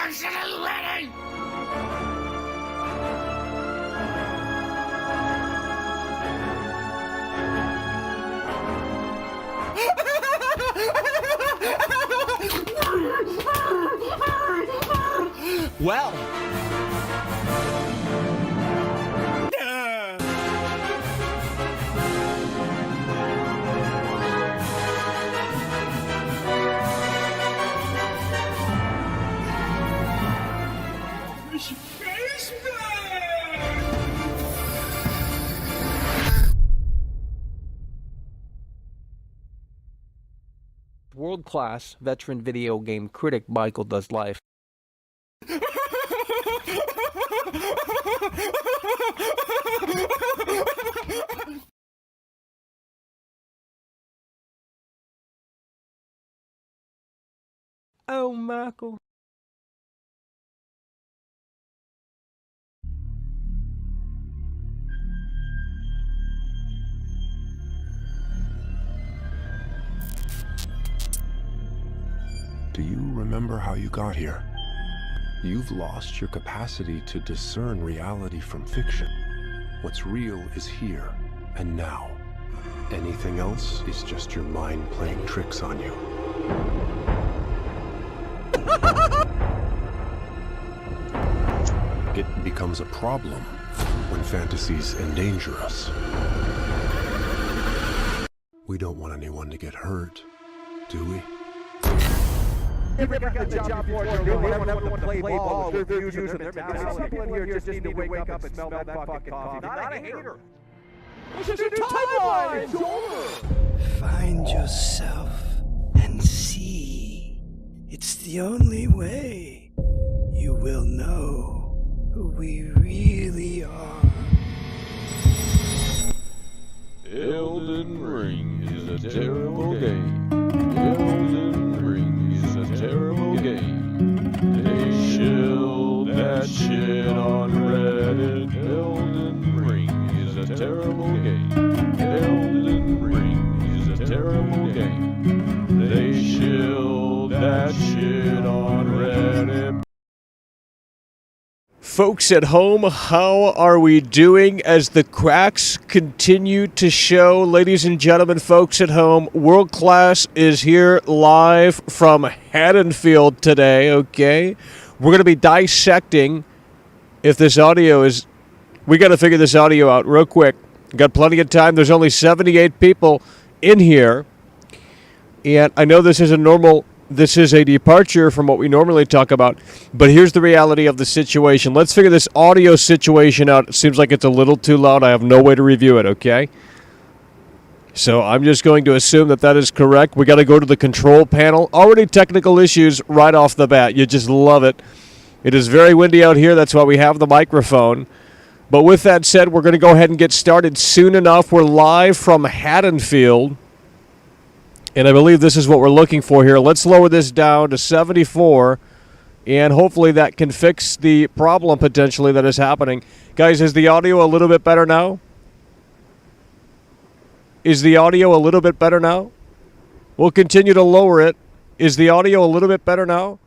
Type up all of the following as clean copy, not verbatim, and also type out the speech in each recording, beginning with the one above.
emotionally ready! Well. World-class veteran video game critic MICHAELDOESLIFE. Oh, Michael. Do you remember how you got here? You've lost your capacity to discern reality from fiction. What's real is here and now. Anything else is just your mind playing tricks on you. It becomes a problem when fantasies endanger us. We don't want anyone to get hurt, do we? Never got the job for it. They want to play ball with their views and their mentality. People in here just need to wake up and smell that fucking coffee. Not a hater. It's just a timeline. It's over. Find yourself and see. It's the only way you will know who we really are. Elden Ring is a terrible game. Elden Ring is a terrible game. They shill that shit on Reddit. Elden Ring is a terrible game. Elden Ring is a terrible game. They shill that shit on Reddit. Folks at home, how are we doing as the cracks continue to show? Ladies and gentlemen, folks at home, World Class is here live from Haddonfield today, okay? We're going to be dissecting if this audio is... We got to figure this audio out real quick. Got plenty of time. There's only 78 people in here. And I know this is a departure from what we normally talk about, but here's the reality of the situation. Let's figure this audio situation out. It seems like it's a little too loud. I have no way to review it, okay? So I'm just going to assume that that is correct. We got to go to the control panel. Already technical issues right off the bat. You just love it. It is very windy out here. That's why we have the microphone. But with that said, we're going to go ahead and get started soon enough. We're live from Haddonfield. And I believe this is what we're looking for here. Let's lower this down to 74, and hopefully that can fix the problem potentially that is happening. Guys, is the audio a little bit better now? Is the audio a little bit better now? We'll continue to lower it. Is the audio a little bit better now?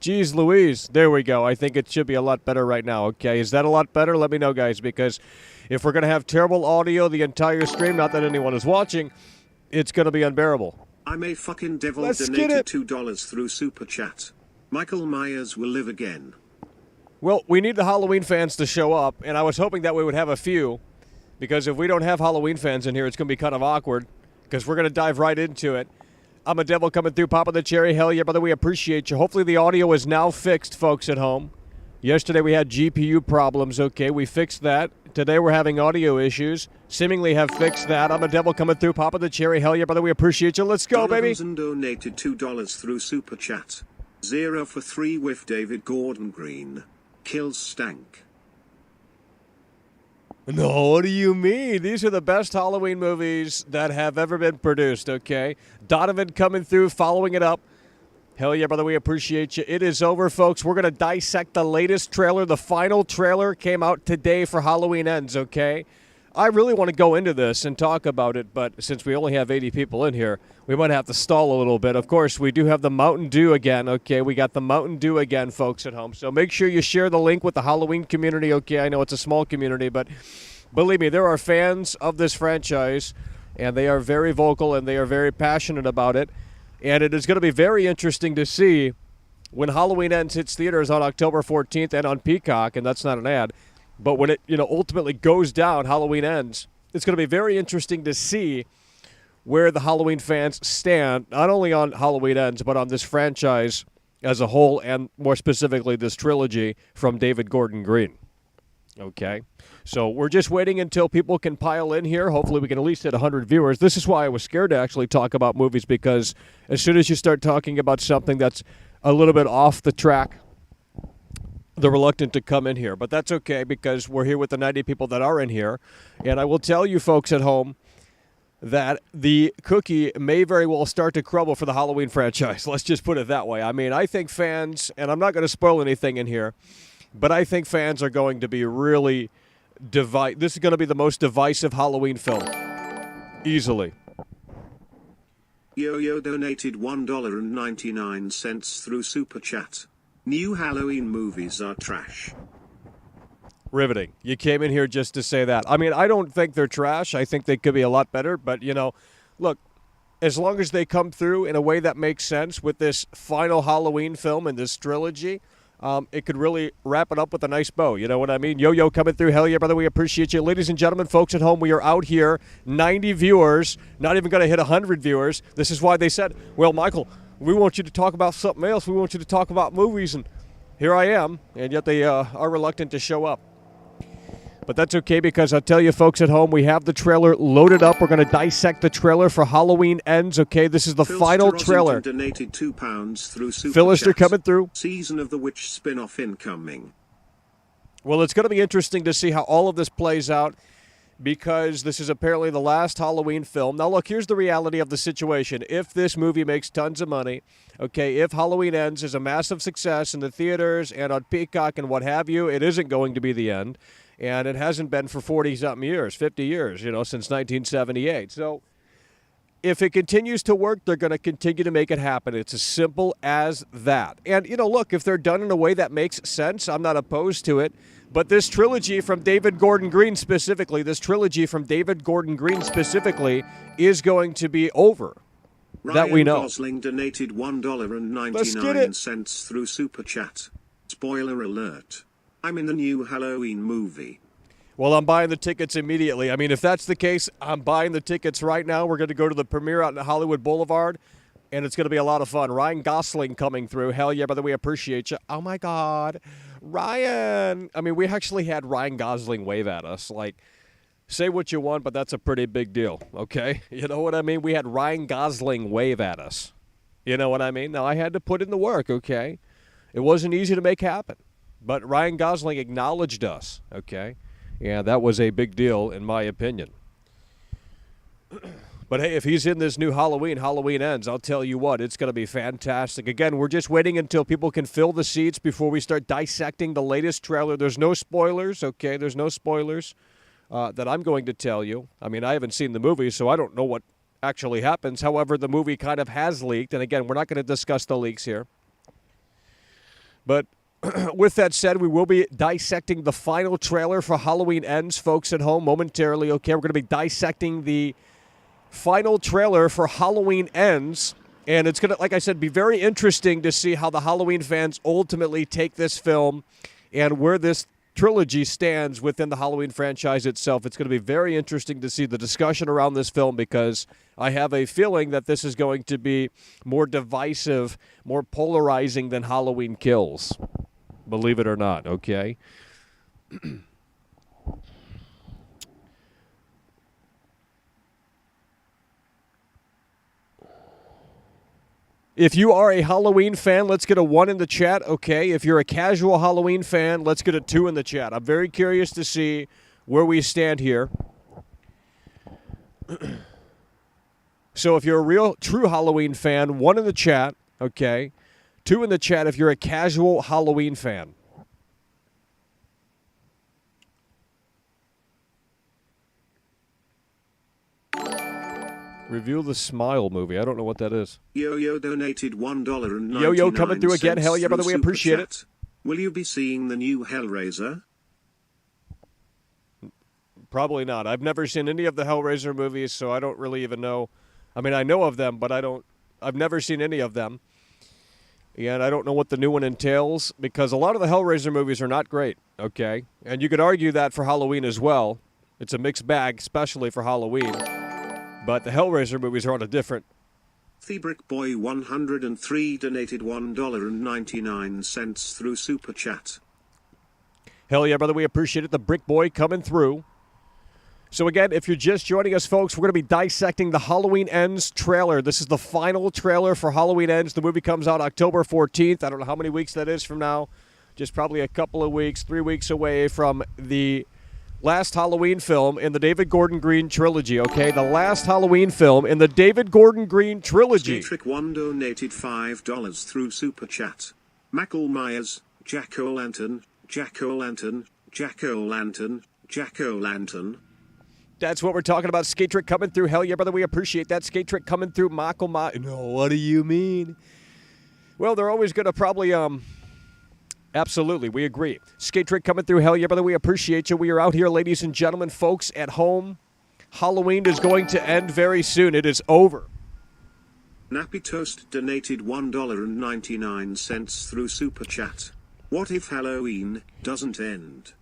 Jeez Louise. There we go. I think it should be a lot better right now. Okay, is that a lot better? Let me know, guys, because if we're going to have terrible audio the entire stream, not that anyone is watching, it's going to be unbearable. I'm a fucking devil. Let's donated $2 through Super Chat. Michael Myers will live again. Well, we need the Halloween fans to show up, and I was hoping that we would have a few, because if we don't have Halloween fans in here, it's going to be kind of awkward, because we're going to dive right into it. I'm a devil coming through, popping the cherry. Hell yeah, brother, we appreciate you. Hopefully the audio is now fixed, folks at home. Yesterday we had GPU problems, okay, we fixed that. Today we're having audio issues. Seemingly have fixed that. I'm a devil coming through, popping the cherry. Hell yeah, brother, we appreciate you. Let's go, baby. Donovan donated $2 through Super Chat. 0 for 3 with David Gordon Green. Kills stank. No, what do you mean? These are the best Halloween movies that have ever been produced, okay? Donovan coming through, following it up. Hell yeah, brother, we appreciate you. It is over, folks. We're going to dissect the latest trailer. The final trailer came out today for Halloween Ends, okay? I really want to go into this and talk about it, but since we only have 80 people in here, we might have to stall a little bit. Of course, we do have the Mountain Dew again, okay? We got the Mountain Dew again, folks at home. So make sure you share the link with the Halloween community, okay? I know it's a small community, but believe me, there are fans of this franchise, and they are very vocal, and they are very passionate about it. And it is going to be very interesting to see when Halloween Ends hits theaters on October 14th and on Peacock, and that's not an ad, but when it, ultimately goes down, Halloween Ends, it's going to be very interesting to see where the Halloween fans stand, not only on Halloween Ends, but on this franchise as a whole, and more specifically this trilogy from David Gordon Green. Okay? So we're just waiting until people can pile in here. Hopefully we can at least hit 100 viewers. This is why I was scared to actually talk about movies, because as soon as you start talking about something that's a little bit off the track, they're reluctant to come in here. But that's okay, because we're here with the 90 people that are in here. And I will tell you folks at home that the cookie may very well start to crumble for the Halloween franchise. Let's just put it that way. I mean, I think fans, and I'm not going to spoil anything in here, but I think fans are going to be really this is going to be the most divisive Halloween film. Easily. Yo-Yo donated $1.99 through Super Chat. New Halloween movies are trash. Riveting. You came in here just to say that. I mean, I don't think they're trash. I think they could be a lot better. But, look, as long as they come through in a way that makes sense with this final Halloween film and this trilogy, it could really wrap it up with a nice bow. You know what I mean? Yo-Yo coming through. Hell yeah, brother. We appreciate you. Ladies and gentlemen, folks at home, we are out here. 90 viewers. Not even going to hit 100 viewers. This is why they said, well, Michael, we want you to talk about something else. We want you to talk about movies. And here I am. And yet they are reluctant to show up. But that's okay, because I'll tell you, folks at home, we have the trailer loaded up. We're going to dissect the trailer for Halloween Ends, okay? This is the final trailer. Donated £2 through Super Philister Chat. coming through. Season of the Witch spin-off incoming. Well, it's going to be interesting to see how all of this plays out, because this is apparently the last Halloween film. Now, look, here's the reality of the situation. If this movie makes tons of money, okay, if Halloween Ends is a massive success in the theaters and on Peacock and what have you, it isn't going to be the end. And it hasn't been for 40-something years, 50 years, since 1978. So if it continues to work, they're going to continue to make it happen. It's as simple as that. And, look, if they're done in a way that makes sense, I'm not opposed to it. But this trilogy from David Gordon Green specifically, is going to be over. That we know. Ryan Gosling donated $1.99 through Super Chat. Spoiler alert. I'm in the new Halloween movie. Well, I'm buying the tickets immediately. I mean, if that's the case, I'm buying the tickets right now. We're going to go to the premiere out in Hollywood Boulevard, and it's going to be a lot of fun. Ryan Gosling coming through. Hell yeah, brother, we appreciate you. Oh, my God. Ryan. I mean, we actually had Ryan Gosling wave at us. Like, say what you want, but that's a pretty big deal, okay? You know what I mean? We had Ryan Gosling wave at us. You know what I mean? Now, I had to put in the work, okay? It wasn't easy to make happen. But Ryan Gosling acknowledged us, okay? Yeah, that was a big deal, in my opinion. But, hey, if he's in this new Halloween Ends, I'll tell you what, it's going to be fantastic. Again, we're just waiting until people can fill the seats before we start dissecting the latest trailer. There's no spoilers, okay? There's no spoilers that I'm going to tell you. I mean, I haven't seen the movie, so I don't know what actually happens. However, the movie kind of has leaked. And, again, we're not going to discuss the leaks here. But with that said, we will be dissecting the final trailer for Halloween Ends, folks at home, momentarily. Okay, we're going to be dissecting the final trailer for Halloween Ends, and it's going to, like I said, be very interesting to see how the Halloween fans ultimately take this film and where this trilogy stands within the Halloween franchise itself. It's going to be very interesting to see the discussion around this film, because I have a feeling that this is going to be more divisive, more polarizing than Halloween Kills. Believe it or not, okay? If you are a Halloween fan, let's get a 1 in the chat, okay? If you're a casual Halloween fan, let's get a 2 in the chat. I'm very curious to see where we stand here. So if you're a real, true Halloween fan, 1 in the chat, okay? 2 in the chat if you're a casual Halloween fan. Review the Smile movie. I don't know what that is. Yo-Yo donated $1.99. Yo-Yo coming through again. Hell yeah, brother. We through appreciate Super it. Chat. Will you be seeing the new Hellraiser? Probably not. I've never seen any of the Hellraiser movies, so I don't really even know. I mean, I know of them, but I've never seen any of them. And I don't know what the new one entails, because a lot of the Hellraiser movies are not great, okay? And you could argue that for Halloween as well. It's a mixed bag, especially for Halloween. But the Hellraiser movies are on a different... TheBrickBoy 103 donated $1.99 through Super Chat. Hell yeah, brother, we appreciate it. The Brick Boy coming through. So again, if you're just joining us, folks, we're going to be dissecting the Halloween Ends trailer. This is the final trailer for Halloween Ends. The movie comes out October 14th. I don't know how many weeks that is from now. Just probably a couple of weeks, 3 weeks away from the last Halloween film in the David Gordon Green trilogy, okay? The last Halloween film in the David Gordon Green trilogy. Skatrick 1 donated $5 through Super Chat. Michael Myers, Jack-O-Lantern, Jack-O-Lantern, Jack-O-Lantern, Jack-O-Lantern. That's what we're talking about. Skate Trick coming through. Hell yeah, brother, we appreciate that. Skate Trick coming through. Michael Myers. No, what do you mean? Well, they're always going to probably, absolutely, we agree. Skate Trick coming through. Hell yeah, brother, we appreciate you. We are out here, ladies and gentlemen, folks at home. Halloween is going to end very soon. It is over. Nappy Toast donated $1.99 through Super Chat. What if Halloween doesn't end?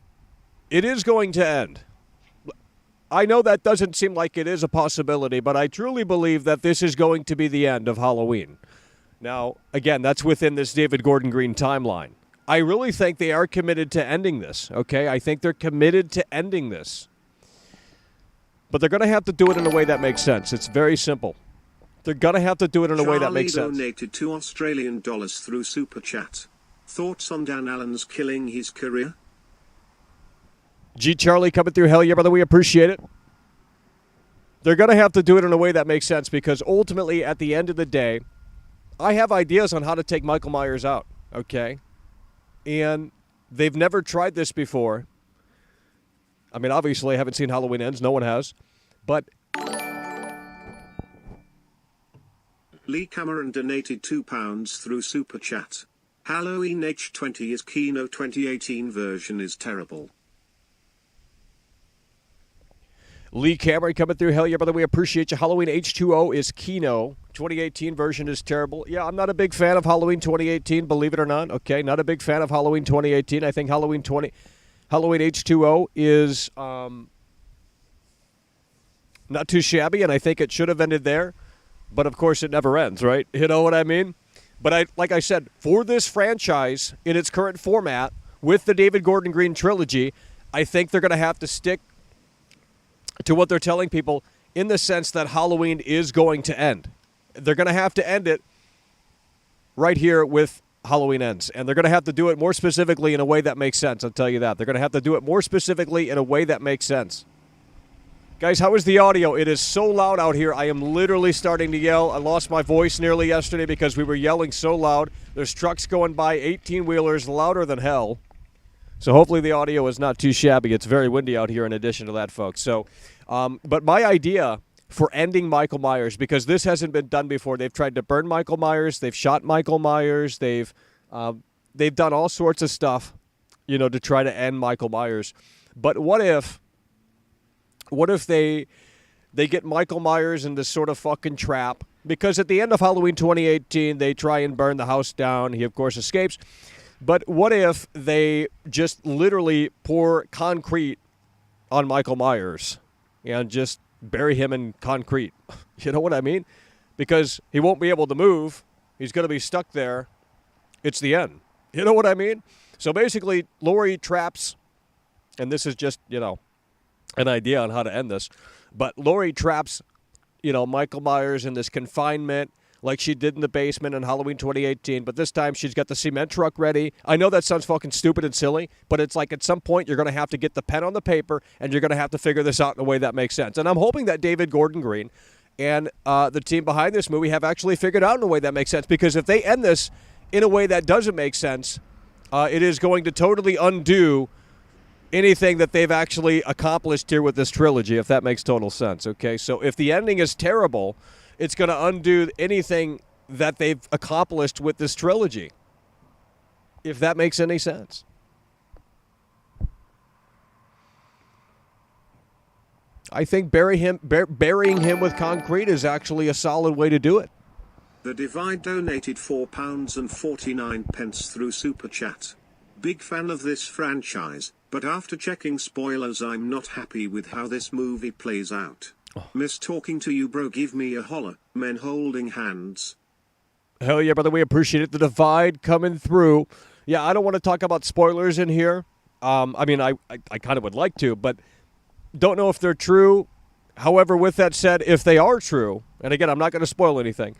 It is going to end. I know that doesn't seem like it is a possibility, but I truly believe that this is going to be the end of Halloween. Now, again, that's within this David Gordon Green timeline. I really think they are committed to ending this, okay? I think they're committed to ending this. But they're going to have to do it in a way that makes sense. It's very simple. They're going to have to do it in a way that makes sense. Charlie donated $2 Australian through Super Chat. Thoughts on Dan Allen's killing his career? G. Charlie coming through. Hell yeah, brother. We appreciate it. They're going to have to do it in a way that makes sense, because ultimately, at the end of the day, I have ideas on how to take Michael Myers out, okay? And they've never tried this before. I mean, obviously, I haven't seen Halloween Ends. No one has. But Lee Cameron donated £2 through Super Chat. Halloween H20 is Kino 2018 version is terrible. Lee Cameron coming through. Hell yeah, brother. We appreciate you. Halloween H2O is Kino. 2018 version is terrible. Yeah, I'm not a big fan of Halloween 2018, believe it or not. Okay, not a big fan of Halloween 2018. I think Halloween H2O is not too shabby, and I think it should have ended there. But, of course, it never ends, right? You know what I mean? But like I said, for this franchise in its current format with the David Gordon Green trilogy, I think they're going to have to stick to what they're telling people, in the sense that Halloween is going to end. They're going to have to end it right here with Halloween Ends. And they're going to have to do it more specifically in a way that makes sense, I'll tell you that. They're going to have to do it more specifically in a way that makes sense. Guys, how is the audio? It is so loud out here. I am literally starting to yell. I lost my voice nearly yesterday because we were yelling so loud. There's trucks going by, 18-wheelers, louder than hell. So hopefully the audio is not too shabby. It's very windy out here in addition to that, folks. So, but my idea for ending Michael Myers, because this hasn't been done before. They've tried to burn Michael Myers. They've shot Michael Myers. They've done all sorts of stuff, you know, to try to end Michael Myers. But what if they get Michael Myers in this sort of fucking trap? Because at the end of Halloween 2018, they try and burn the house down. He, of course, escapes. But what if they just literally pour concrete on Michael Myers and just bury him in concrete? You know what I mean? Because he won't be able to move. He's going to be stuck there. It's the end. You know what I mean? So basically, Laurie traps, and this is just, you know, an idea on how to end this, but Laurie traps, you know, Michael Myers in this confinement like she did in the basement in Halloween 2018, but this time she's got the cement truck ready. I know that sounds fucking stupid and silly, but it's like at some point you're going to have to get the pen on the paper and you're going to have to figure this out in a way that makes sense. And I'm hoping that David Gordon Green and the team behind this movie have actually figured out in a way that makes sense, because if they end this in a way that doesn't make sense, it is going to totally undo anything that they've actually accomplished here with this trilogy, if that makes total sense, okay? So if the ending is terrible, it's going to undo anything that they've accomplished with this trilogy, if that makes any sense. I think burying him with concrete is actually a solid way to do it. The Divide donated £4.49 through Super Chat. Big fan of this franchise, but after checking spoilers I'm not happy with how this movie plays out. Miss talking to you bro, give me a holler, men holding hands. Hell yeah, brother, we appreciate it. The Divide coming through. Yeah, I don't want to talk about spoilers in here. I mean, I kind of would like to, but don't know if they're true. However, with that said, if they are true, and again, I'm not going to spoil anything,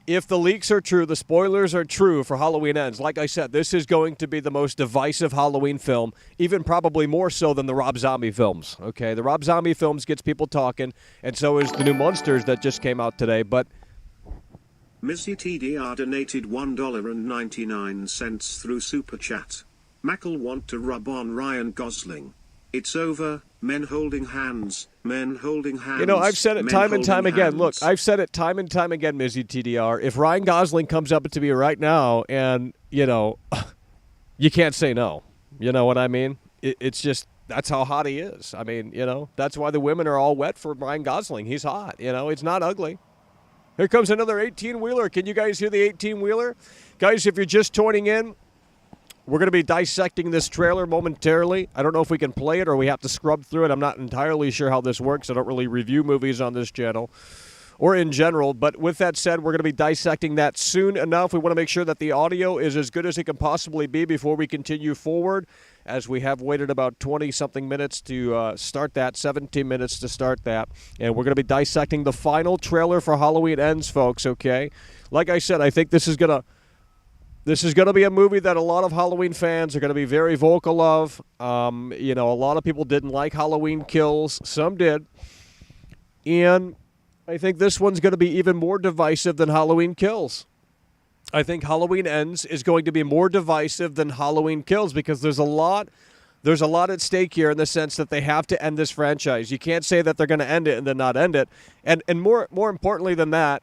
if the leaks are true, the spoilers are true for Halloween Ends, like I said, this is going to be the most divisive Halloween film, even probably more so than the Rob Zombie films, okay? The Rob Zombie films gets people talking, and so is the new Monsters that just came out today, but Missy TDR donated $1.99 through Super Chat. Mackle want to rub on Ryan Gosling. It's over, men holding hands, men holding hands. you know, I've said it time and time holding again. Look, hands. I've said it time and time again, Mizzy TDR. If Ryan Gosling comes up to me right now and, you know, you can't say no. You know what I mean? It's just, that's how hot he is. I mean, you know, that's why the women are all wet for Ryan Gosling. He's hot, you know, it's not ugly. Here comes another 18-wheeler. Can you guys hear the 18-wheeler? Guys, if you're just joining in, we're going to be dissecting this trailer momentarily. I don't know if we can play it or we have to scrub through it. I'm not entirely sure how this works. I don't really review movies on this channel or in general. But with that said, we're going to be dissecting that soon enough. We want to make sure that the audio is as good as it can possibly be before we continue forward, as we have waited about 20-something minutes to start that, 17 minutes to start that. And we're going to be dissecting the final trailer for Halloween Ends, folks, okay? Like I said, I think this is going to be a movie that a lot of Halloween fans are going to be very vocal of. You know, a lot of people didn't like Halloween Kills. Some did. And I think this one's going to be even more divisive than Halloween Kills. I think Halloween Ends is going to be more divisive than Halloween Kills because there's a lot at stake here in the sense that they have to end this franchise. You can't say that they're going to end it and then not end it. And more importantly than that,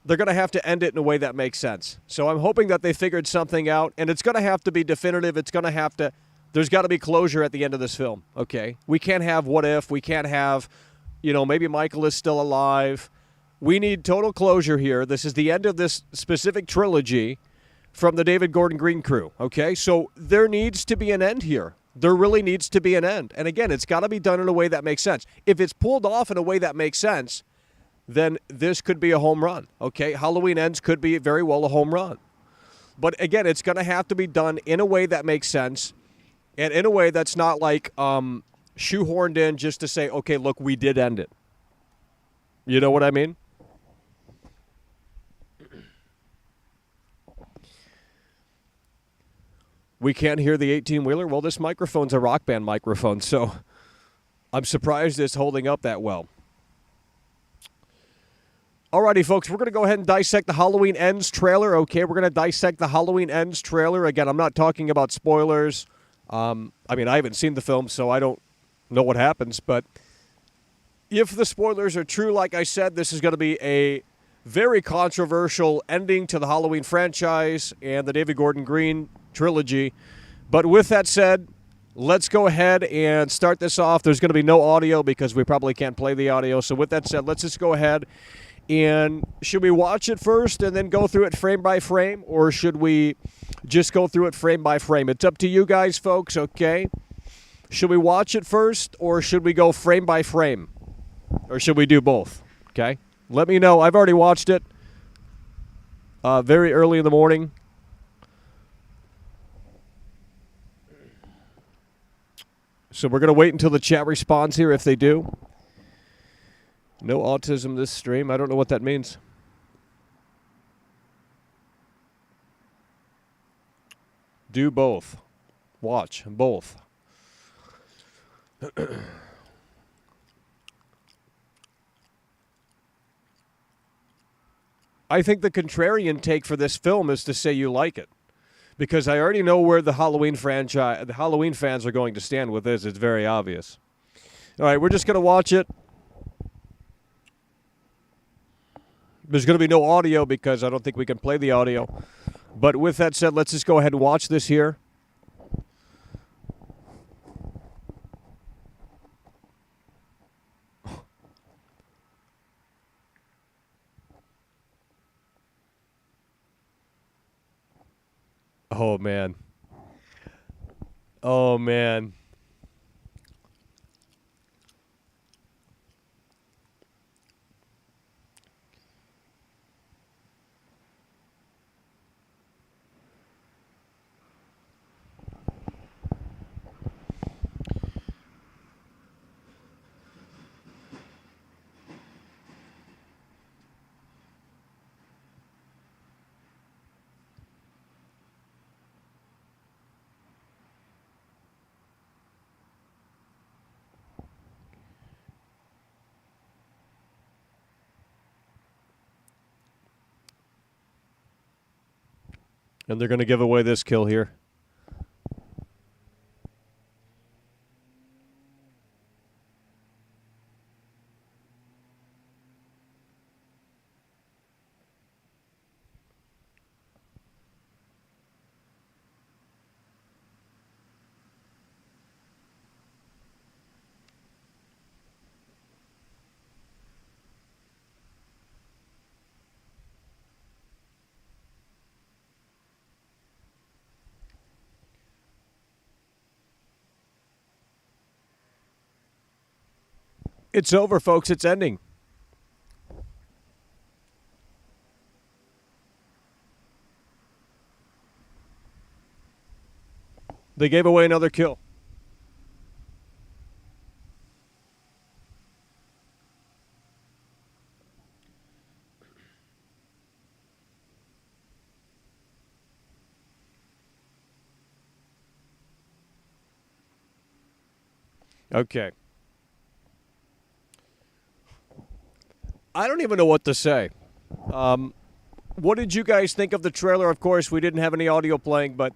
they're going to have to end it in a way that makes sense. So I'm hoping that they figured something out, and it's going to have to be definitive. There's got to be closure at the end of this film, okay? We can't have what if. We can't have, you know, maybe Michael is still alive. We need total closure here. This is the end of this specific trilogy from the David Gordon Green crew, okay? So there needs to be an end here. There really needs to be an end. And again, it's got to be done in a way that makes sense. If it's pulled off in a way that makes sense, then this could be a home run, okay? Halloween Ends could be very well a home run. But again, it's going to have to be done in a way that makes sense and in a way that's not like shoehorned in just to say, okay, look, we did end it. You know what I mean? We can't hear the 18-wheeler? Well, this microphone's a Rock Band microphone, so I'm surprised it's holding up that well. Alrighty, folks, we're going to go ahead and dissect the Halloween Ends trailer, okay? We're going to dissect the Halloween Ends trailer. Again, I'm not talking about spoilers. I mean, I haven't seen the film, so I don't know what happens. But if the spoilers are true, like I said, this is going to be a very controversial ending to the Halloween franchise and the David Gordon Green trilogy. But with that said, let's go ahead and start this off. There's going to be no audio because we probably can't play the audio. So with that said, let's just go ahead. And should we watch it first and then go through it frame by frame, or should we just go through it frame by frame? It's up to you guys, folks, okay? Should we watch it first, or should we go frame by frame? Or should we do both, okay? Let me know. I've already watched it very early in the morning. So we're going to wait until the chat responds here if they do. No autism this stream. I don't know what that means. Do both. Watch both. I think the contrarian take for this film is to say you like it. Because I already know where the Halloween fans are going to stand with this. It's very obvious. All right, we're just going to watch it. There's going to be no audio because I don't think we can play the audio. But with that said, let's just go ahead and watch this here. Oh, man. Oh, man. And they're going to give away this kill here. It's over, folks. It's ending. They gave away another kill. Okay. I don't even know what to say. What did you guys think of the trailer? Of course, we didn't have any audio playing, but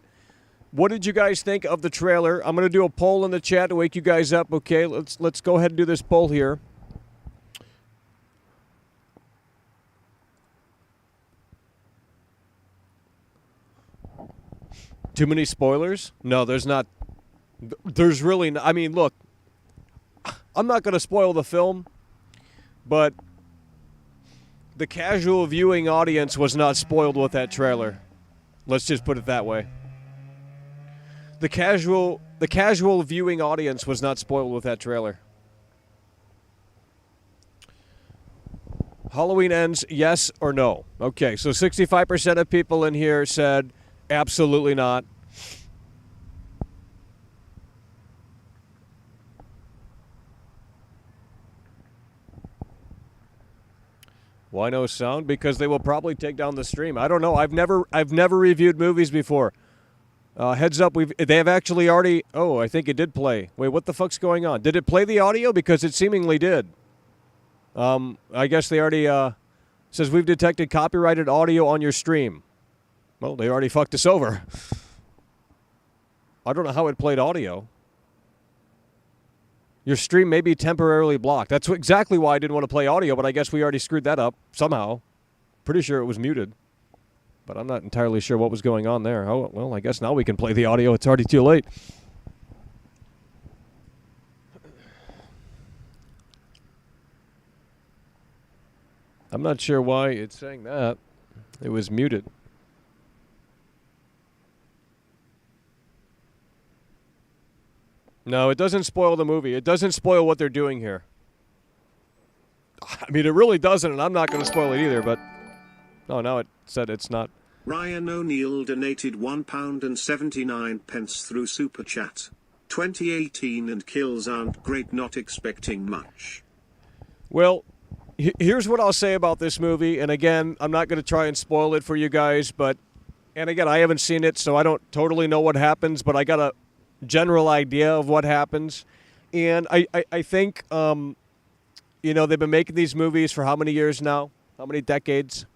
what did you guys think of the trailer? I'm going to do a poll in the chat to wake you guys up. Okay, let's go ahead and do this poll here. Too many spoilers? No, there's not. There's really not. I mean, look, I'm not going to spoil the film, but the casual viewing audience was not spoiled with that trailer. Let's just put it that way. The casual viewing audience was not spoiled with that trailer. Halloween ends, yes or no? Okay, so 65% of people in here said absolutely not. Why no sound? Because they will probably take down the stream. I don't know. I've never reviewed movies before. Heads up, they have actually already. Oh, I think it did play. Wait, what the fuck's going on? Did it play the audio? Because it seemingly did. I guess they already says we've detected copyrighted audio on your stream. Well, they already fucked us over. I don't know how it played audio. Your stream may be temporarily blocked. That's exactly why I didn't want to play audio, but I guess we already screwed that up somehow. Pretty sure it was muted. But I'm not entirely sure what was going on there. Oh, well, I guess now we can play the audio. It's already too late. I'm not sure why it's saying that. It was muted. No, it doesn't spoil the movie. It doesn't spoil what they're doing here. I mean, it really doesn't, and I'm not going to spoil it either, but... Oh, now it said it's not. Ryan O'Neill donated £1.79 through Super Chat. 2018 and kills aren't great, not expecting much. Well, here's what I'll say about this movie, and again, I'm not going to try and spoil it for you guys, but... And again, I haven't seen it, so I don't totally know what happens, but I got a general idea of what happens. And I think, you know, they've been making these movies for how many years now? How many decades?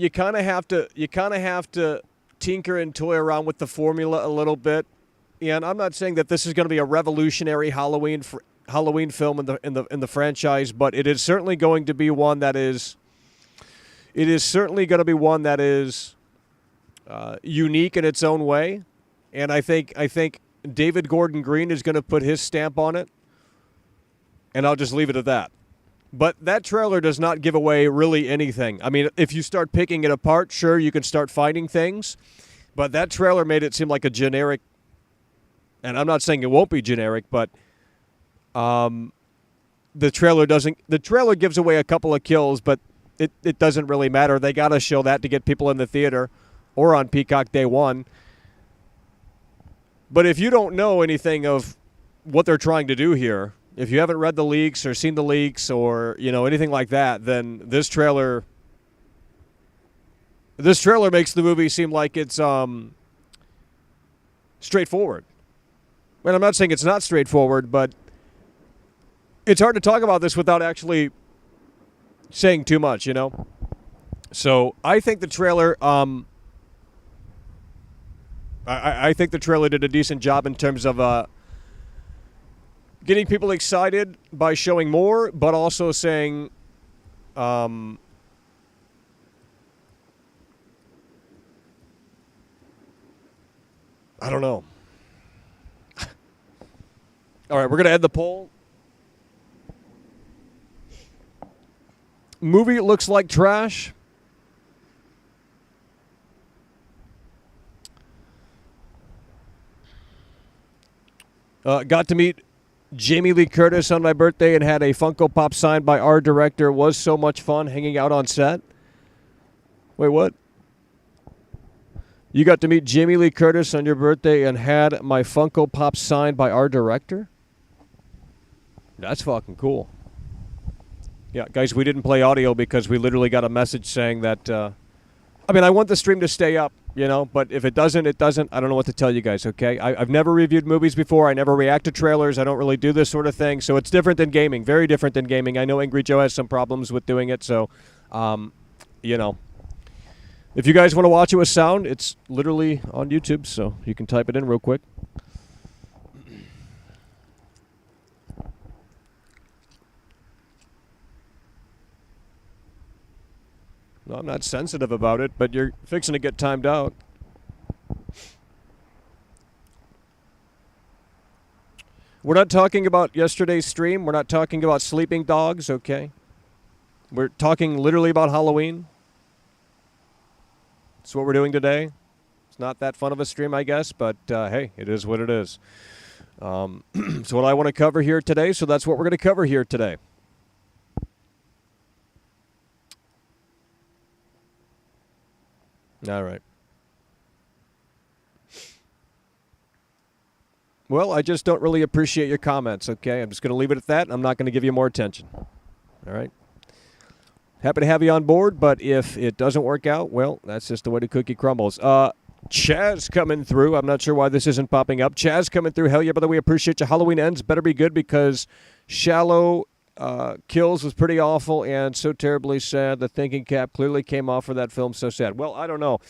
you kind of have to tinker and toy around with the formula a little bit. And I'm not saying that this is going to be a revolutionary Halloween film in the franchise, but it is certainly going to be one that is. It is certainly going to be one that is unique in its own way, and I think David Gordon Green is going to put his stamp on it, and I'll just leave it at that. But that trailer does not give away really anything. I mean, if you start picking it apart, sure, you can start finding things, but that trailer made it seem like a generic. And I'm not saying it won't be generic, but the trailer doesn't. The trailer gives away a couple of kills, but it doesn't really matter. They got to show that to get people in the theater or on Peacock day one. But if you don't know anything of what they're trying to do here, if you haven't read the leaks or seen the leaks or anything like that, then this trailer makes the movie seem like it's straightforward. And I'm not saying it's not straightforward, but it's hard to talk about this without actually saying too much, So I think the trailer, I think the trailer did a decent job in terms of getting people excited by showing more, but also saying, I don't know. All right, we're going to end the poll. Movie looks like trash. Got to meet Jamie Lee Curtis on my birthday and had a Funko Pop signed by our director. Was so much fun hanging out on set. Wait, what? You got to meet Jamie Lee Curtis on your birthday and had my Funko Pop signed by our director? That's fucking cool. Yeah, guys, we didn't play audio because we literally got a message saying that, I want the stream to stay up, but if it doesn't, it doesn't. I don't know what to tell you guys, okay? I've never reviewed movies before. I never react to trailers. I don't really do this sort of thing. So it's different than gaming, very different than gaming. I know Angry Joe has some problems with doing it. So, if you guys want to watch it with sound, it's literally on YouTube. So you can type it in real quick. No, I'm not sensitive about it, but you're fixing to get timed out. We're not talking about yesterday's stream. We're not talking about sleeping dogs, okay? We're talking literally about Halloween. That's what we're doing today. It's not that fun of a stream, I guess, but hey, it is what it is. It's what I want to cover here today, so that's what we're going to cover here today. All right. Well, I just don't really appreciate your comments, okay? I'm just going to leave it at that. I'm not going to give you more attention. All right? Happy to have you on board, but if it doesn't work out, well, that's just the way the cookie crumbles. Chaz coming through. I'm not sure why this isn't popping up. Chaz coming through. Hell yeah, brother, we appreciate you. Halloween Ends better be good because Shallow Kills was pretty awful and so terribly sad. The thinking cap clearly came off for that film. So sad. Well, I don't know.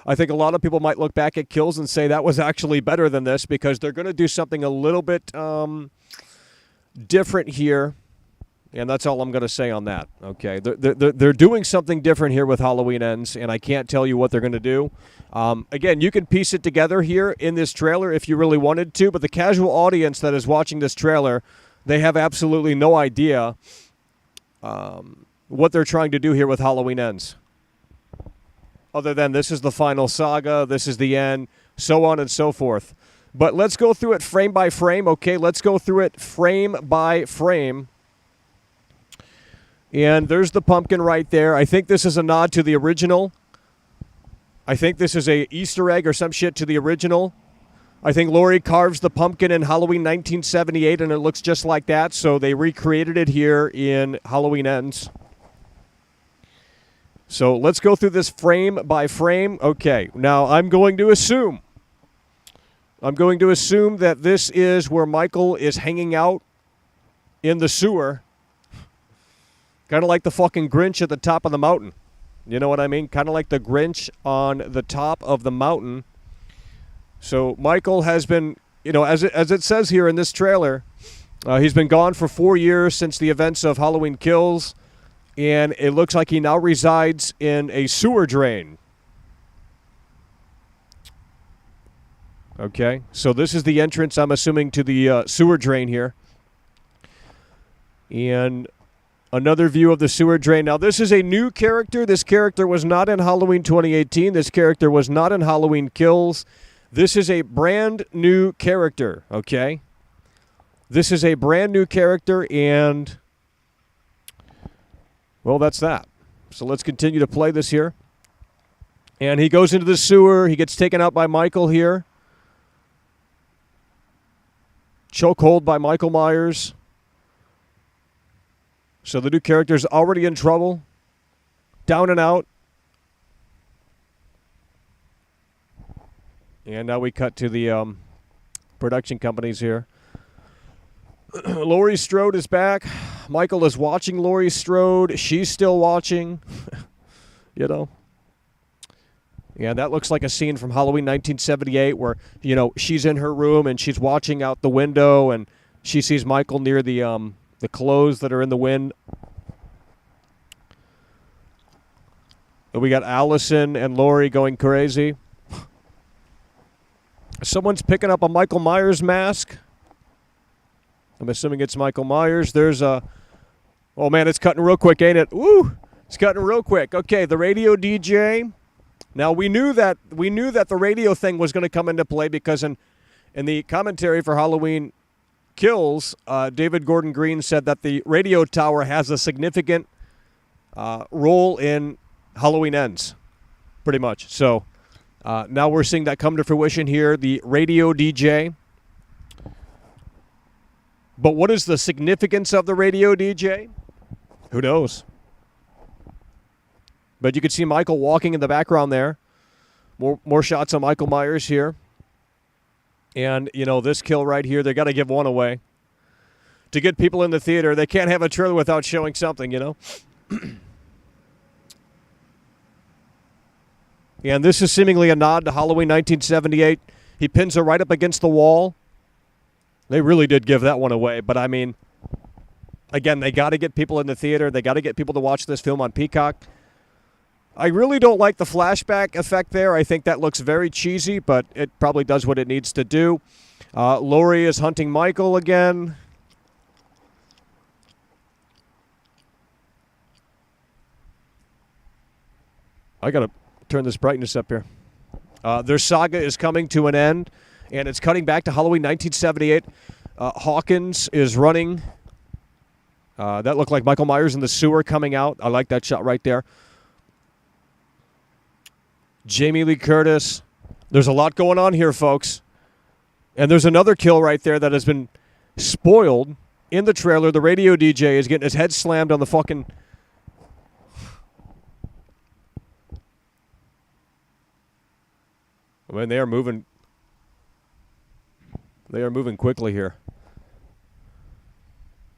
I think a lot of people might look back at Kills and say that was actually better than this because they're going to do something a little bit different here. And that's all I'm going to say on that. Okay, they're doing something different here with Halloween Ends, and I can't tell you what they're going to do. Again, you can piece it together here in this trailer if you really wanted to, but the casual audience that is watching this trailer, they have absolutely no idea what they're trying to do here with Halloween Ends. Other than this is the final saga, this is the end, so on and so forth. But let's go through it frame by frame, okay? Let's go through it frame by frame. And there's the pumpkin right there. I think this is a nod to the original. I think this is a Easter egg or some shit to the original. I think Laurie carves the pumpkin in Halloween 1978, and it looks just like that. So they recreated it here in Halloween Ends. So let's go through this frame by frame. Okay, now I'm going to assume that this is where Michael is hanging out in the sewer. Kind of like the fucking Grinch at the top of the mountain. You know what I mean? Kind of like the Grinch on the top of the mountain. So Michael has been, as it says here in this trailer, he's been gone for 4 years since the events of Halloween Kills, and it looks like he now resides in a sewer drain. Okay, so this is the entrance, I'm assuming, to the sewer drain here. And another view of the sewer drain. Now, this is a new character. This character was not in Halloween 2018. This character was not in Halloween Kills. This is a brand new character, okay? This is a brand new character, and, well, that's that. So let's continue to play this here. And he goes into the sewer. He gets taken out by Michael here. Chokehold by Michael Myers. So the new character's already in trouble. Down and out. And now we cut to the production companies here. Laurie Strode is back. Michael is watching Laurie Strode. She's still watching. Yeah, that looks like a scene from Halloween 1978 where, she's in her room and she's watching out the window and she sees Michael near the clothes that are in the wind. And we got Allison and Laurie going crazy. Someone's picking up a Michael Myers mask. I'm assuming it's Michael Myers. There's a... Oh, man, it's cutting real quick, ain't it? Woo! It's cutting real quick. Okay, the radio DJ. Now, we knew that the radio thing was going to come into play because in the commentary for Halloween Kills, David Gordon Green said that the radio tower has a significant role in Halloween Ends, pretty much. So now we're seeing that come to fruition here, the radio DJ. But what is the significance of the radio DJ? Who knows? But you can see Michael walking in the background there. More shots of Michael Myers here. And, this kill right here, they got to give one away. To get people in the theater, they can't have a trailer without showing something, And this is seemingly a nod to Halloween 1978. He pins her right up against the wall. They really did give that one away. But, again, they got to get people in the theater. They got to get people to watch this film on Peacock. I really don't like the flashback effect there. I think that looks very cheesy, but it probably does what it needs to do. Laurie is hunting Michael again. I got to turn this brightness up here. Their saga is coming to an end, and it's cutting back to Halloween 1978. Hawkins is running. That looked like Michael Myers in the sewer coming out. I like that shot right there. Jamie Lee Curtis. There's a lot going on here, folks. And there's another kill right there that has been spoiled in the trailer. The radio DJ is getting his head slammed on the fucking... I mean, they are moving quickly here.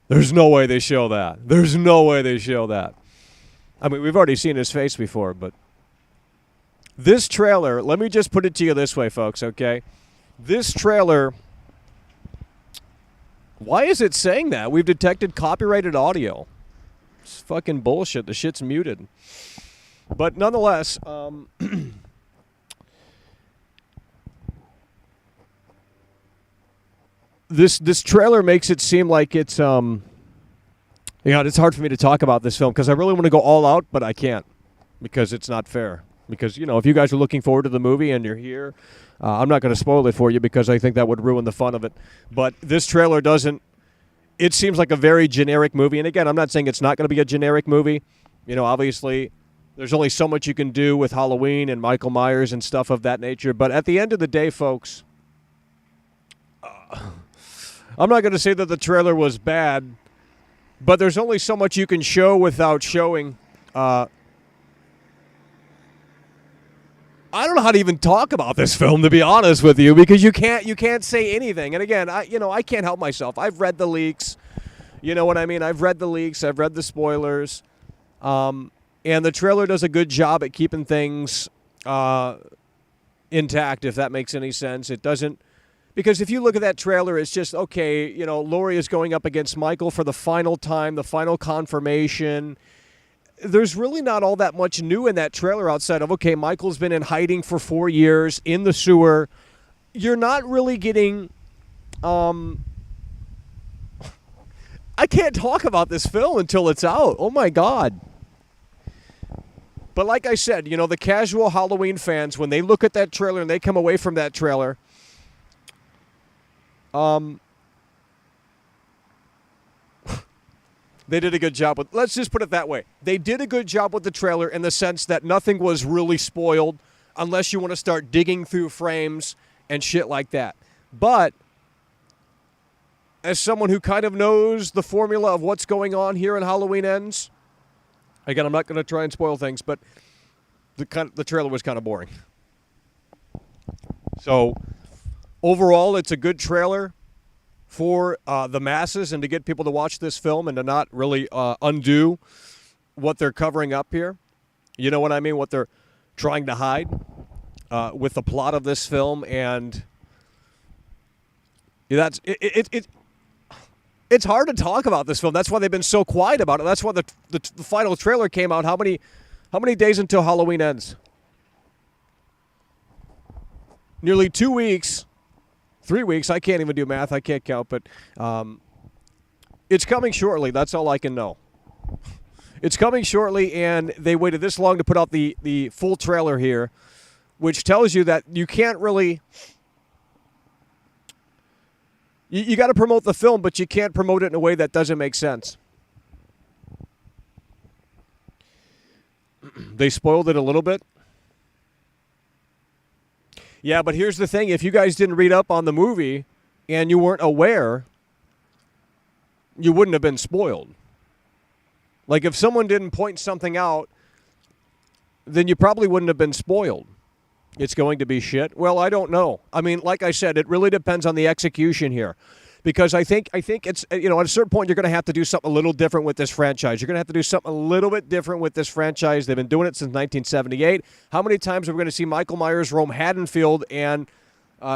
There's no way they show that. There's no way they show that. I mean, we've already seen his face before, but... This trailer, let me just put it to you this way, folks, okay? This trailer, why is it saying that? We've detected copyrighted audio. It's fucking bullshit. The shit's muted. But nonetheless, this trailer makes it seem like it's, it's hard for me to talk about this film because I really want to go all out, but I can't because it's not fair. Because, if you guys are looking forward to the movie and you're here, I'm not going to spoil it for you because I think that would ruin the fun of it. But this trailer doesn't, it seems like a very generic movie. And again, I'm not saying it's not going to be a generic movie. Obviously, there's only so much you can do with Halloween and Michael Myers and stuff of that nature. But at the end of the day, folks, I'm not going to say that the trailer was bad, but there's only so much you can show without showing... I don't know how to even talk about this film, to be honest with you, because you can't say anything. And again, I can't help myself. I've read the leaks. You know what I mean? I've read the leaks. I've read the spoilers. And the trailer does a good job at keeping things intact, if that makes any sense. It doesn't. Because if you look at that trailer, it's just, okay, you know, Laurie is going up against Michael for the final time, the final confirmation. There's really not all that much new in that trailer outside of, okay, Michael's been in hiding for 4 years in the sewer. You're not really getting... I can't talk about this film until it's out. Oh, my God. But like I said, you know, the casual Halloween fans, when they look at that trailer and they come away from that trailer... They did a good job with, let's just put it that way. They did a good job with the trailer in the sense that nothing was really spoiled unless you want to start digging through frames and shit like that. But as someone who kind of knows the formula of what's going on here in Halloween Ends, again, I'm not going to try and spoil things, but the trailer was kind of boring. So overall, it's a good trailer for the masses and to get people to watch this film and to not really undo what they're covering up here. You know what I mean? What they're trying to hide with the plot of this film. And that's it's hard to talk about this film. That's why they've been so quiet about it. That's why the final trailer came out. How many days until Halloween Ends? Nearly 2 weeks. 3 weeks. I can't even do math. I can't count, but it's coming shortly. That's all I can know. It's coming shortly, and they waited this long to put out the full trailer here, which tells you that you can't really... You got to promote the film, but you can't promote it in a way that doesn't make sense. They spoiled it a little bit. Yeah, but here's the thing. If you guys didn't read up on the movie and you weren't aware, you wouldn't have been spoiled. Like, if someone didn't point something out, then you probably wouldn't have been spoiled. It's going to be shit. Well, I don't know. I mean, like I said, it really depends on the execution here. Because I think it's, you know, at a certain point, you're going to have to do something a little different with this franchise. You're going to have to do something a little bit different with this franchise. They've been doing it since 1978. How many times are we going to see Michael Myers roam Haddonfield and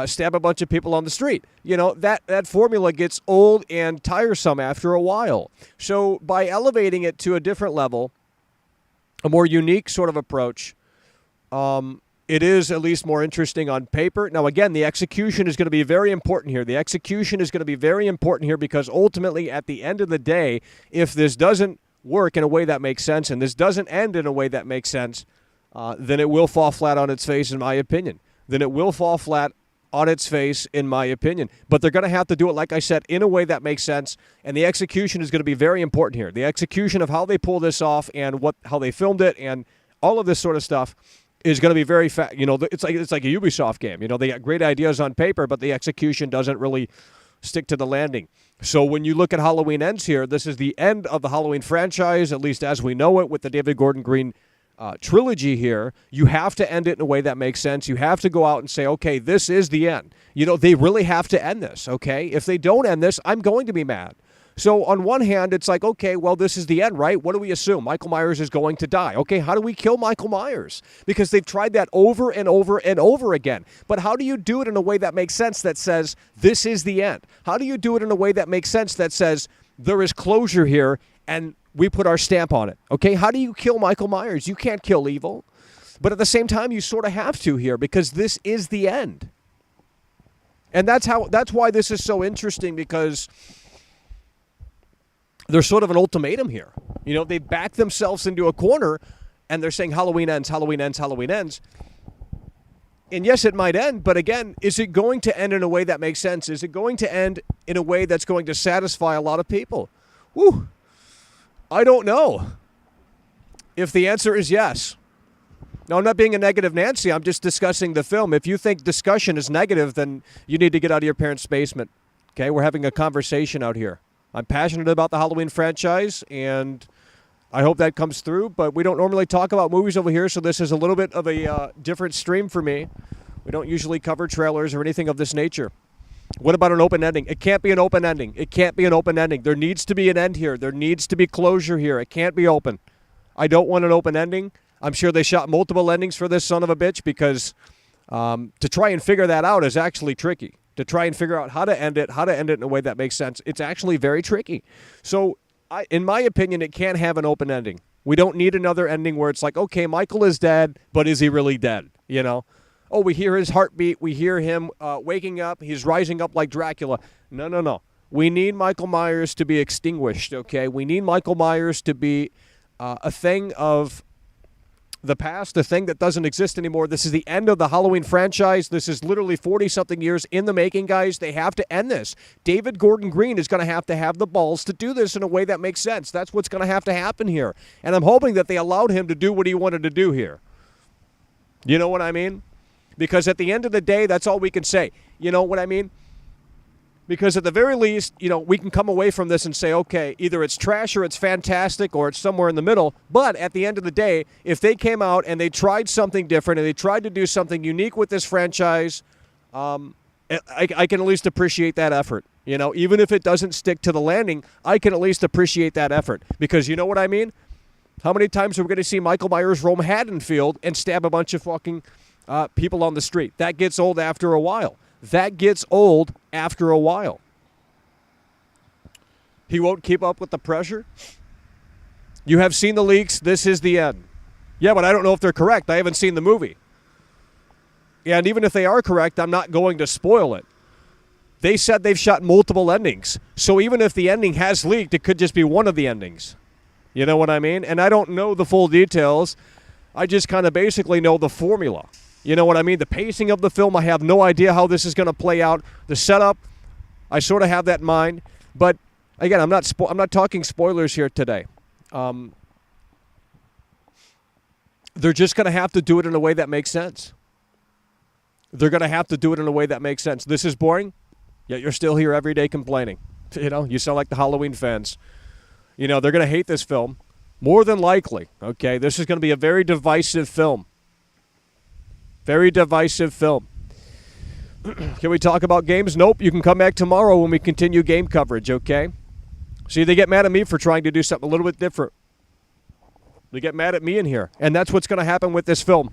stab a bunch of people on the street? You know, that formula gets old and tiresome after a while. So by elevating it to a different level, a more unique sort of approach, it is at least more interesting on paper. Now, again, the execution is going to be very important here. The execution is going to be very important here because ultimately, at the end of the day, if this doesn't work in a way that makes sense and this doesn't end in a way that makes sense, then it will fall flat on its face, in my opinion. Then it will fall flat on its face, in my opinion. But they're going to have to do it, like I said, in a way that makes sense, and the execution is going to be very important here. The execution of how they pull this off and how they filmed it and all of this sort of stuff is going to be very fast. You know, it's like a Ubisoft game. You know, they got great ideas on paper, but the execution doesn't really stick to the landing. So when you look at Halloween Ends here, this is the end of the Halloween franchise, at least as we know it, with the David Gordon Green trilogy here. You have to end it in a way that makes sense. You have to go out and say, okay, this is the end. You know, they really have to end this, okay? If they don't end this, I'm going to be mad. So on one hand, it's like, okay, well, this is the end, right? What do we assume? Michael Myers is going to die. Okay, how do we kill Michael Myers? Because they've tried that over and over and over again. But how do you do it in a way that makes sense that says, this is the end? How do you do it in a way that makes sense that says, there is closure here and we put our stamp on it? Okay, how do you kill Michael Myers? You can't kill evil. But at the same time, you sort of have to here because this is the end. And that's why this is so interesting, because there's sort of an ultimatum here. You know, they back themselves into a corner, and they're saying Halloween ends, Halloween ends, Halloween ends. And yes, it might end, but again, is it going to end in a way that makes sense? Is it going to end in a way that's going to satisfy a lot of people? Whew. I don't know. If the answer is yes. Now, I'm not being a negative Nancy. I'm just discussing the film. If you think discussion is negative, then you need to get out of your parents' basement. Okay, we're having a conversation out here. I'm passionate about the Halloween franchise, and I hope that comes through, but we don't normally talk about movies over here, so this is a little bit of a different stream for me. We don't usually cover trailers or anything of this nature. What about an open ending? It can't be an open ending. It can't be an open ending. There needs to be an end here. There needs to be closure here. It can't be open. I don't want an open ending. I'm sure they shot multiple endings for this son of a bitch because to try and figure that out is actually tricky. To try and figure out how to end it in a way that makes sense, it's actually very tricky. So, in my opinion, it can't have an open ending. We don't need another ending where it's like, okay, Michael is dead, but is he really dead? You know? Oh, we hear his heartbeat. We hear him waking up. He's rising up like Dracula. No. We need Michael Myers to be extinguished, okay? We need Michael Myers to be a thing of the past, a thing that doesn't exist anymore. This is the end of the Halloween franchise. This is literally 40-something years in the making, guys. They have to end this. David Gordon Green is going to have the balls to do this in a way that makes sense. That's what's going to have to happen here. And I'm hoping that they allowed him to do what he wanted to do here. You know what I mean? Because at the end of the day, that's all we can say. You know what I mean? Because at the very least, you know, we can come away from this and say, okay, either it's trash or it's fantastic or it's somewhere in the middle. But at the end of the day, if they came out and they tried something different and they tried to do something unique with this franchise, I can at least appreciate that effort. You know, even if it doesn't stick to the landing, I can at least appreciate that effort. Because you know what I mean? How many times are we going to see Michael Myers roam Haddonfield and stab a bunch of fucking people on the street? That gets old after a while. He won't keep up with the pressure. You have seen the leaks. This is the end. Yeah, but I don't know if they're correct. I haven't seen the movie. And even if they are correct, I'm not going to spoil it. They said they've shot multiple endings. So even if the ending has leaked, it could just be one of the endings. You know what I mean? And I don't know the full details. I just kind of basically know the formula. You know what I mean? The pacing of the film, I have no idea how this is going to play out. The setup, I sort of have that in mind. But again, I'm not talking spoilers here today. They're just going to have to do it in a way that makes sense. They're going to have to do it in a way that makes sense. This is boring, yet you're still here every day complaining. You know, you sound like the Halloween fans. You know, they're going to hate this film. More than likely, okay? This is going to be a very divisive film. Very divisive film. Can we talk about games? Nope. You can come back tomorrow when we continue game coverage, okay? See, they get mad at me for trying to do something a little bit different. They get mad at me in here. And that's what's going to happen with this film.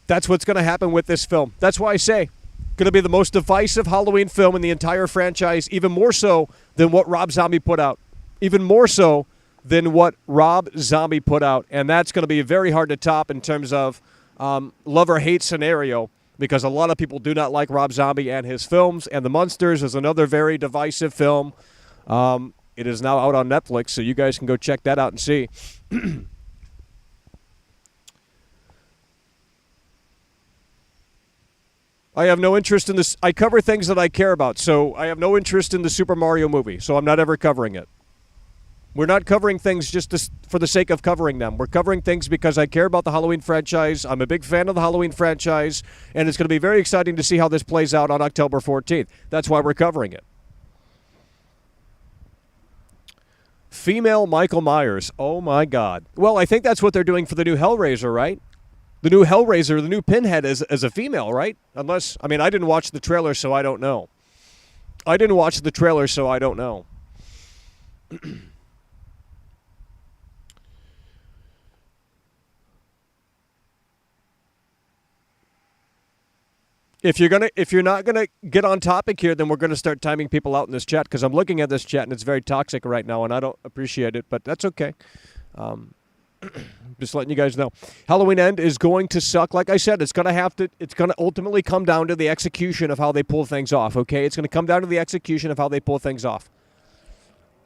That's what's going to happen with this film. That's why I say, going to be the most divisive Halloween film in the entire franchise, even more so than what Rob Zombie put out. Even more so than what Rob Zombie put out. And that's going to be very hard to top in terms of love or hate scenario, because a lot of people do not like Rob Zombie and his films. And The Munsters is another very divisive film. It is now out on Netflix, so you guys can go check that out and see. I have no interest in this. I cover things that I care about, so I have no interest in the Super Mario movie, so I'm not ever covering it. We're not covering things just for the sake of covering them. We're covering things because I care about the Halloween franchise. I'm a big fan of the Halloween franchise, and it's going to be very exciting to see how this plays out on October 14th. That's why we're covering it. Female Michael Myers. Oh, my God. Well, I think that's what they're doing for the new Hellraiser, right? The new Hellraiser, the new Pinhead is a female, right? Unless, I mean, I didn't watch the trailer, so I don't know. If you're not gonna get on topic here, then we're gonna start timing people out in this chat, because I'm looking at this chat and it's very toxic right now, and I don't appreciate it, but that's okay. Just letting you guys know. Halloween End is going to suck. Like I said, it's gonna ultimately come down to the execution of how they pull things off. Okay, it's gonna come down to the execution of how they pull things off.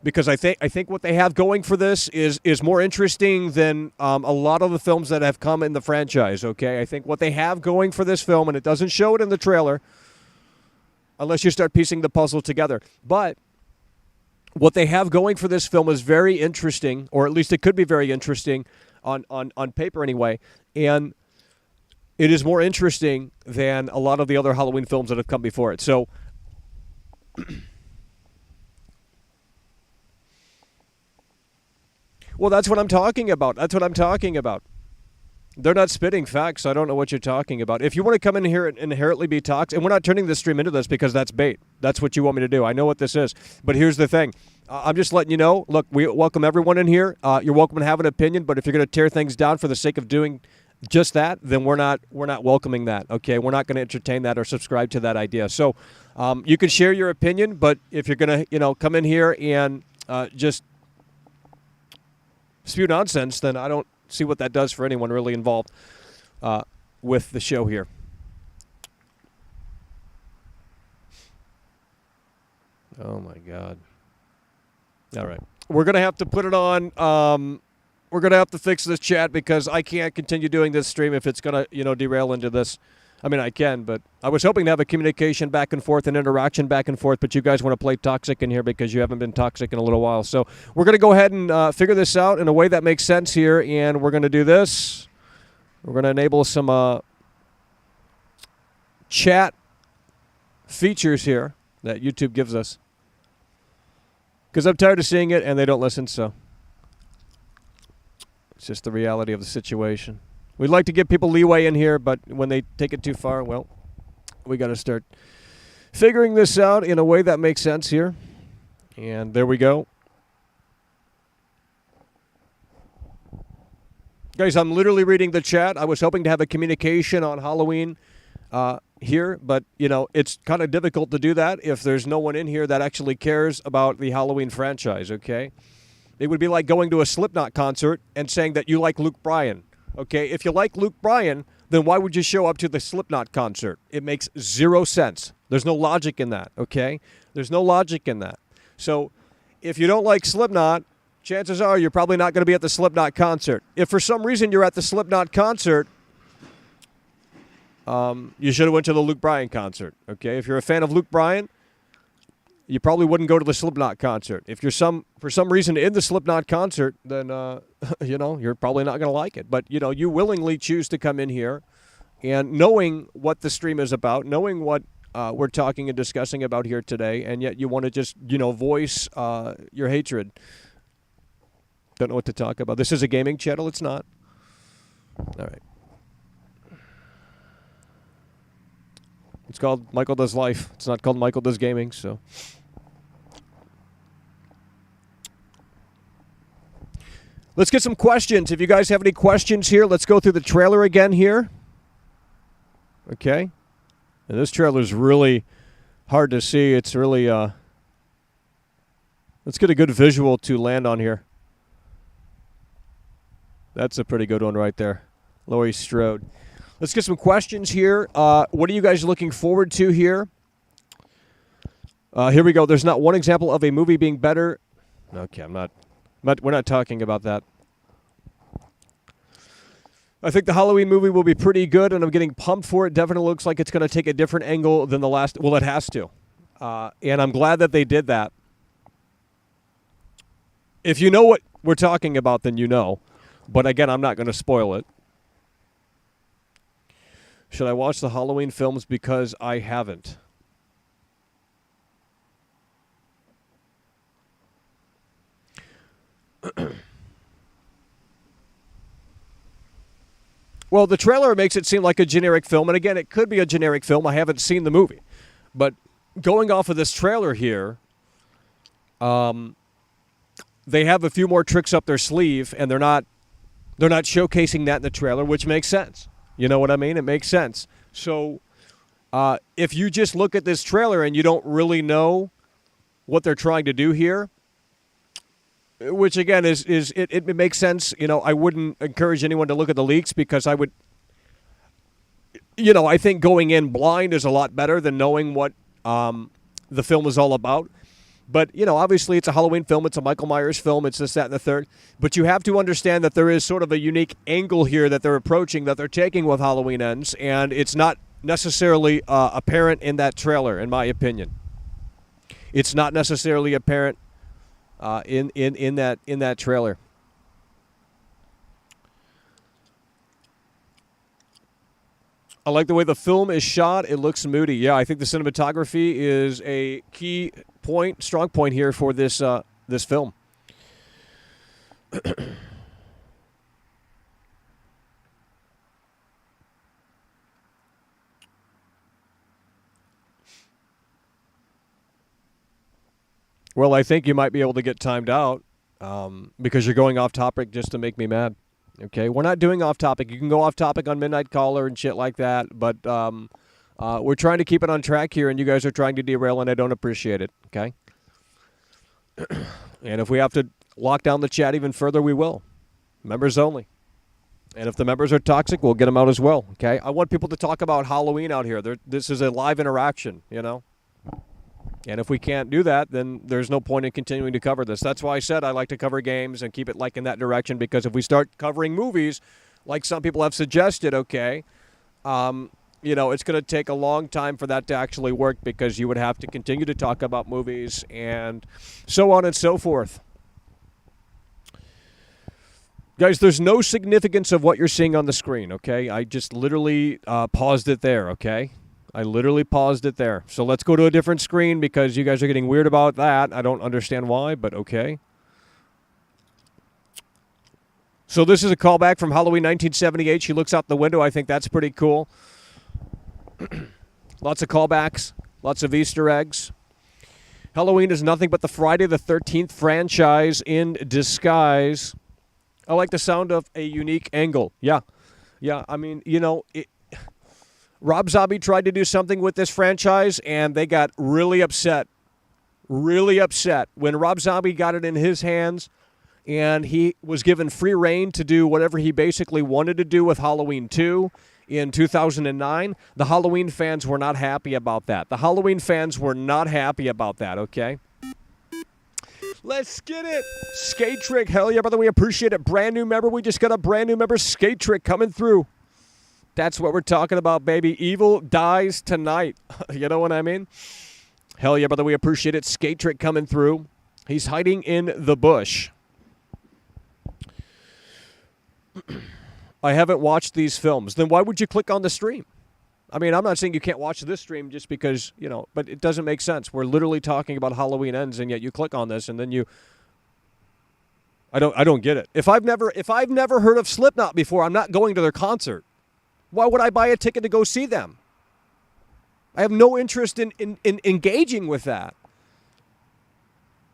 Because I think what they have going for this is more interesting than a lot of the films that have come in the franchise, okay? I think what they have going for this film, and it doesn't show it in the trailer unless you start piecing the puzzle together, but what they have going for this film is very interesting, or at least it could be very interesting on paper anyway, and it is more interesting than a lot of the other Halloween films that have come before it. So well, that's what I'm talking about. They're not spitting facts. I don't know what you're talking about. If you want to come in here and inherently be toxic, and we're not turning this stream into this because that's bait. That's what you want me to do. I know what this is. But here's the thing. I'm just letting you know. Look, we welcome everyone in here. You're welcome to have an opinion, but if you're going to tear things down for the sake of doing just that, then we're not welcoming that. Okay, we're not going to entertain that or subscribe to that idea. So you can share your opinion, but if you're going to come in here and just spew nonsense, then I don't see what that does for anyone really involved with the show here. Oh, my God. All right. We're going to have to put it on. We're going to have to fix this chat because I can't continue doing this stream if it's going to, derail into this. I mean, I can, but I was hoping to have a communication back and forth and interaction back and forth, but you guys want to play toxic in here because you haven't been toxic in a little while. So we're going to go ahead and figure this out in a way that makes sense here, and we're going to do this. We're going to enable some chat features here that YouTube gives us because I'm tired of seeing it, and they don't listen, so it's just the reality of the situation. We'd like to give people leeway in here, but when they take it too far, well, we got to start figuring this out in a way that makes sense here. And there we go. Guys, I'm literally reading the chat. I was hoping to have a communication on Halloween here, but, it's kind of difficult to do that if there's no one in here that actually cares about the Halloween franchise, okay? It would be like going to a Slipknot concert and saying that you like Luke Bryan. Okay, if you like Luke Bryan, then why would you show up to the Slipknot concert? It makes zero sense. There's no logic in that, okay? There's no logic in that. So if you don't like Slipknot, chances are you're probably not going to be at the Slipknot concert. If for some reason you're at the Slipknot concert, you should have went to the Luke Bryan concert, okay? If you're a fan of Luke Bryan, you probably wouldn't go to the Slipknot concert. If you're for some reason in the Slipknot concert, then, you're probably not going to like it. But, you willingly choose to come in here and knowing what the stream is about, knowing what we're talking and discussing about here today, and yet you want to just, voice your hatred. Don't know what to talk about. This is a gaming channel. It's not. All right. It's called Michael Does Life. It's not called Michael Does Gaming, so... Let's get some questions. If you guys have any questions here, let's go through the trailer again here. Okay. And this trailer is really hard to see. It's really, let's get a good visual to land on here. That's a pretty good one right there. Laurie Strode. Let's get some questions here. What are you guys looking forward to here? Here we go. There's not one example of a movie being better. Okay, we're not talking about that. I think the Halloween movie will be pretty good, and I'm getting pumped for it. Definitely looks like it's going to take a different angle than the last. Well, it has to. And I'm glad that they did that. If you know what we're talking about, then you know. But again, I'm not going to spoil it. Should I watch the Halloween films because I haven't? Well, the trailer makes it seem like a generic film, and again, it could be a generic film. I haven't seen the movie. But going off of this trailer here, they have a few more tricks up their sleeve, and they're not showcasing that in the trailer, which makes sense. You know what I mean? It makes sense. So if you just look at this trailer and you don't really know what they're trying to do here, which again it makes sense. I wouldn't encourage anyone to look at the leaks because I would, I think going in blind is a lot better than knowing what the film is all about. But, obviously it's a Halloween film. It's a Michael Myers film. It's this, that, and the third. But you have to understand that there is sort of a unique angle here that they're approaching, that they're taking with Halloween Ends. And it's not necessarily apparent in that trailer, in my opinion. It's not necessarily apparent in that trailer. I like the way the film is shot. It looks moody. Yeah, I think the cinematography is a key point, strong point here for this this film. Well, I think you might be able to get timed out because you're going off topic just to make me mad. Okay, we're not doing off topic. You can go off topic on Midnight Caller and shit like that, but we're trying to keep it on track here, and you guys are trying to derail, and I don't appreciate it. Okay, and if we have to lock down the chat even further, we will. Members only. And if the members are toxic, we'll get them out as well. Okay, I want people to talk about Halloween out here. This is a live interaction, you know. And if we can't do that, then there's no point in continuing to cover this. That's why I said I like to cover games and keep it like in that direction, because if we start covering movies, like some people have suggested, okay, you know, it's going to take a long time for that to actually work, because you would have to continue to talk about movies and so on and so forth. Guys, there's no significance of what you're seeing on the screen, okay? I just literally paused it there, okay? I literally paused it there. So let's go to a different screen because you guys are getting weird about that. I don't understand why, but okay. So this is a callback from Halloween 1978. She looks out the window. I think that's pretty cool. Lots of callbacks. Lots of Easter eggs. Halloween is nothing but the Friday the 13th franchise in disguise. I like the sound of a unique angle. Yeah. Yeah, I mean, you know, Rob Zombie tried to do something with this franchise, and they got really upset. Really upset. When Rob Zombie got it in his hands, and he was given free reign to do whatever he basically wanted to do with Halloween 2 in 2009, the Halloween fans were not happy about that. The Halloween fans were not happy about that, okay? Let's get it. Skate Trick. Hell yeah, brother. We appreciate it. Brand new member. We just got a brand new member, Skate Trick, coming through. That's what we're talking about, baby. Evil dies tonight. You know what I mean? Hell yeah, brother. We appreciate it. Skate Trick coming through. He's hiding in the bush. I haven't watched these films. Then why would you click on the stream? I mean, I'm not saying you can't watch this stream just because, you know, but it doesn't make sense. We're literally talking about Halloween Ends, and yet you click on this, and then you... I don't get it. If I've never heard of Slipknot before, I'm not going to their concert. Why would I buy a ticket to go see them? I have no interest in engaging with that.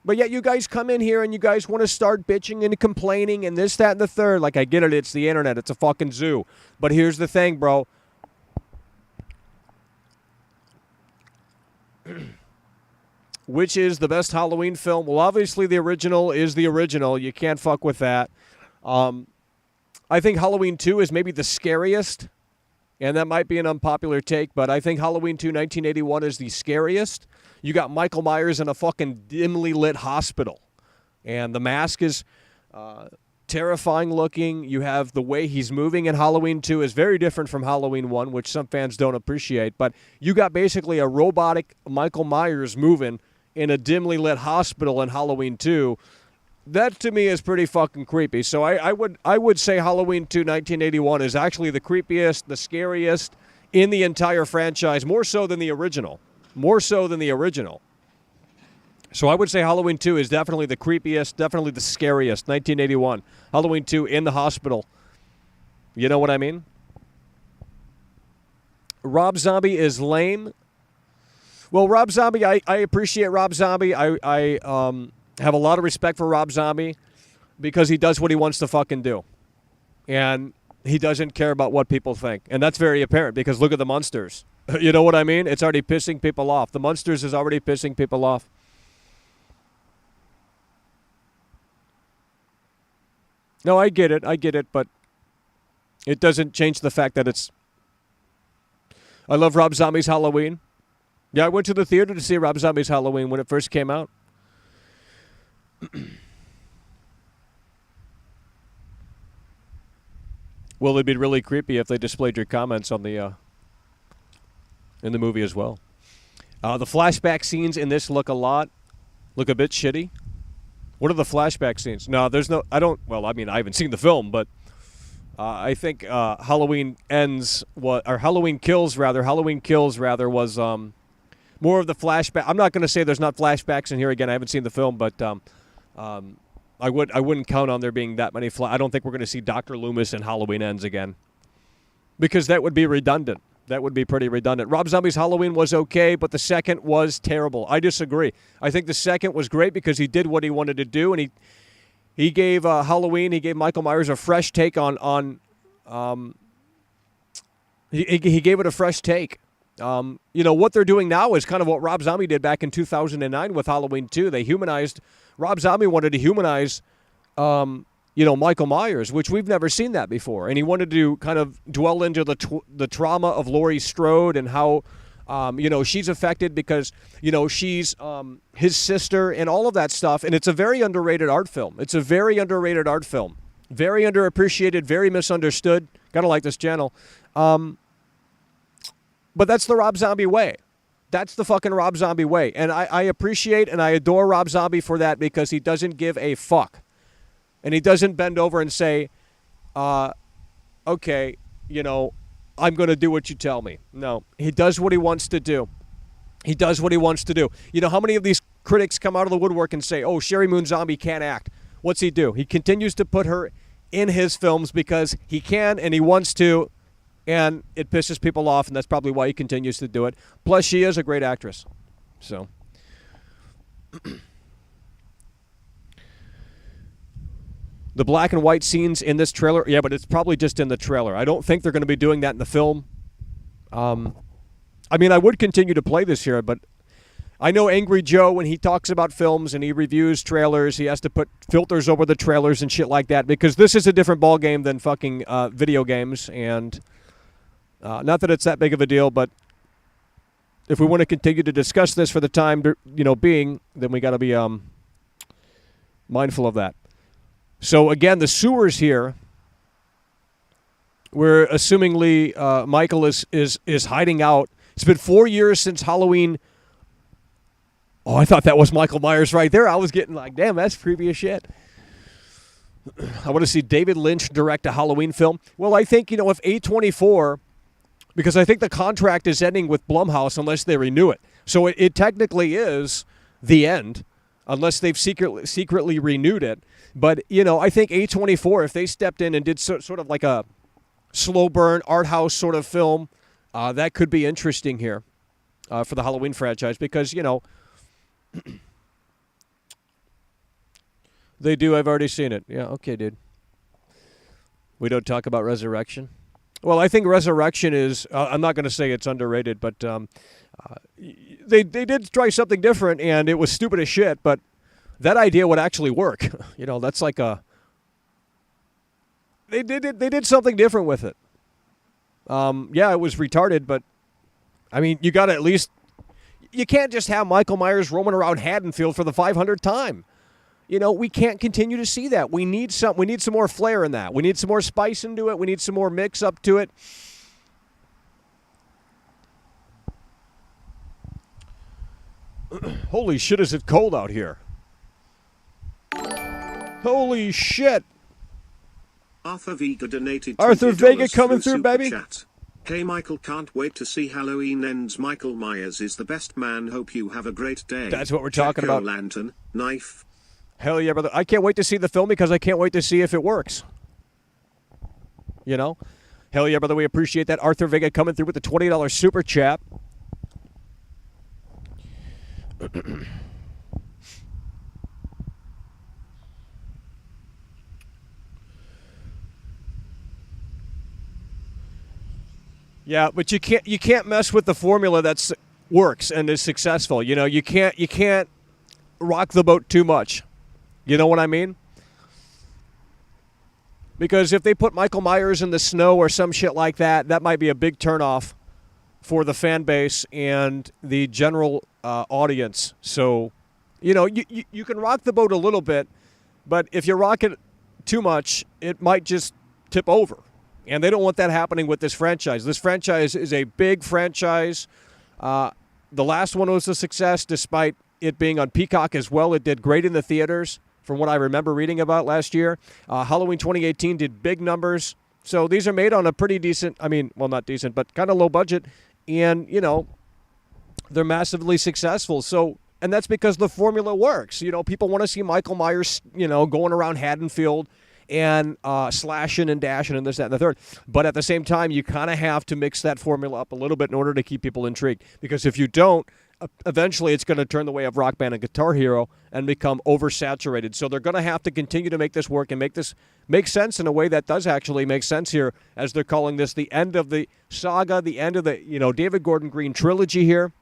But yet you guys come in here and you guys want to start bitching and complaining and this, that, and the third. Like, I get it. It's the internet. It's a fucking zoo. But here's the thing, bro. Which is the best Halloween film? Well, obviously the original is the original. You can't fuck with that. I think Halloween 2 is maybe the scariest. And that might be an unpopular take, but I think Halloween 2 1981 is the scariest. You got Michael Myers in a fucking dimly lit hospital. And the mask is terrifying looking. You have the way he's moving in Halloween 2 is very different from Halloween 1, which some fans don't appreciate. But you got basically a robotic Michael Myers moving in a dimly lit hospital in Halloween 2. That to me is pretty fucking creepy. So I would say Halloween 2 1981 is actually the creepiest, the scariest in the entire franchise, more so than the original. More so than the original. So I would say Halloween 2 is definitely the creepiest, definitely the scariest, 1981. Halloween 2 in the hospital. You know what I mean? Rob Zombie is lame. Well, Rob Zombie, I appreciate Rob Zombie. I have a lot of respect for Rob Zombie because he does what he wants to fucking do. And he doesn't care about what people think. And that's very apparent because look at the Munsters. You know what I mean? It's already pissing people off. The Munsters is already pissing people off. No, I get it, but it doesn't change the fact that it's... I love Rob Zombie's Halloween. Yeah, I went to the theater to see Rob Zombie's Halloween when it first came out. Well, it'd be really creepy if they displayed your comments on the in the movie as well. The flashback scenes in this look a bit shitty. What are the flashback scenes? No, there's no... Well, I mean, I haven't seen the film, but I think Halloween Kills was more of the flashback. I'm not going to say there's not flashbacks in here again. I haven't seen the film, but I wouldn't count on there being that many. I don't think we're going to see Dr. Loomis in Halloween Ends again, because that would be redundant. That would be pretty redundant. Rob Zombie's Halloween was okay, but the second was terrible. I disagree. I think the second was great because he did what he wanted to do, and he gave Halloween, he gave Michael Myers a fresh take on he gave it a fresh take. What they're doing now is kind of what Rob Zombie did back in 2009 with Halloween 2. They humanized, Rob Zombie wanted to humanize Michael Myers, which we've never seen that before. And he wanted to kind of dwell into the trauma of Laurie Strode and how, she's affected because, she's his sister and all of that stuff. And it's a very underrated art film. Very underappreciated, very misunderstood. Gotta like this channel. But that's the Rob Zombie way. That's the fucking Rob Zombie way. And I appreciate and I adore Rob Zombie for that because he doesn't give a fuck. And he doesn't bend over and say, okay, I'm going to do what you tell me. No, he does what he wants to do. You know, how many of these critics come out of the woodwork and say, oh, Sherry Moon Zombie can't act? What's he do? He continues to put her in his films because he can and he wants to, and it pisses people off, and that's probably why he continues to do it. Plus, she is a great actress. So... The black and white scenes in this trailer, yeah, but it's probably just in the trailer. I don't think they're going to be doing that in the film. I would continue to play this here, but I know Angry Joe, when he talks about films and he reviews trailers, he has to put filters over the trailers and shit like that because this is a different ballgame than fucking video games. And not that it's that big of a deal, but if we want to continue to discuss this for the time being, then we got to be mindful of that. So, again, the sewers here, where assumingly Michael is hiding out. It's been 4 years since Halloween. Oh, I thought that was Michael Myers right there. I was getting like, damn, that's creepy as shit. I want to see David Lynch direct a Halloween film. Well, I think, if A24, because I think the contract is ending with Blumhouse unless they renew it. So it technically is the end, unless they've secretly renewed it. But, I think A24, if they stepped in and did sort of like a slow burn art house sort of film, that could be interesting here for the Halloween franchise because, they do. I've already seen it. Yeah, okay, dude. We don't talk about Resurrection. Well, I think Resurrection is, I'm not going to say it's underrated, but they did try something different, and it was stupid as shit, but that idea would actually work. That's like they did something different with it. Yeah, it was retarded, but you got to at least, you can't just have Michael Myers roaming around Haddonfield for the 500th time. We can't continue to see that. We need some more flair in that. We need some more spice into it. We need some more mix up to it. Holy shit, is it cold out here? Holy shit. Arthur Vega donated Arthur Vega $20 coming through, baby. Chat. Hey Michael, can't wait to see Halloween ends. Michael Myers is the best man. Hope you have a great day. That's what we're talking about. Lantern, knife. Hell yeah, brother. I can't wait to see the film because I can't wait to see if it works. Hell yeah, brother. We appreciate that. Arthur Vega coming through with the $20 super chat. Yeah, but you can't mess with the formula that works and is successful. You can't rock the boat too much. You know what I mean? Because if they put Michael Myers in the snow or some shit like that, that might be a big turnoff for the fan base and the general audience. So, you can rock the boat a little bit, but if you rock it too much, it might just tip over. And they don't want that happening with this franchise. This franchise is a big franchise. The last one was a success, despite it being on Peacock as well. It did great in the theaters, from what I remember reading about last year. Halloween 2018 did big numbers. So these are made on a pretty decent, not decent, but kind of low budget. And, they're massively successful. So, and that's because the formula works. People want to see Michael Myers, going around Haddonfield and slashing and dashing and this, that, and the third. But at the same time, you kind of have to mix that formula up a little bit in order to keep people intrigued. Because if you don't, eventually it's going to turn the way of Rock Band and Guitar Hero and become oversaturated. So they're going to have to continue to make this work and make this make sense in a way that does actually make sense here, as they're calling this the end of the saga, the end of the David Gordon Green trilogy here.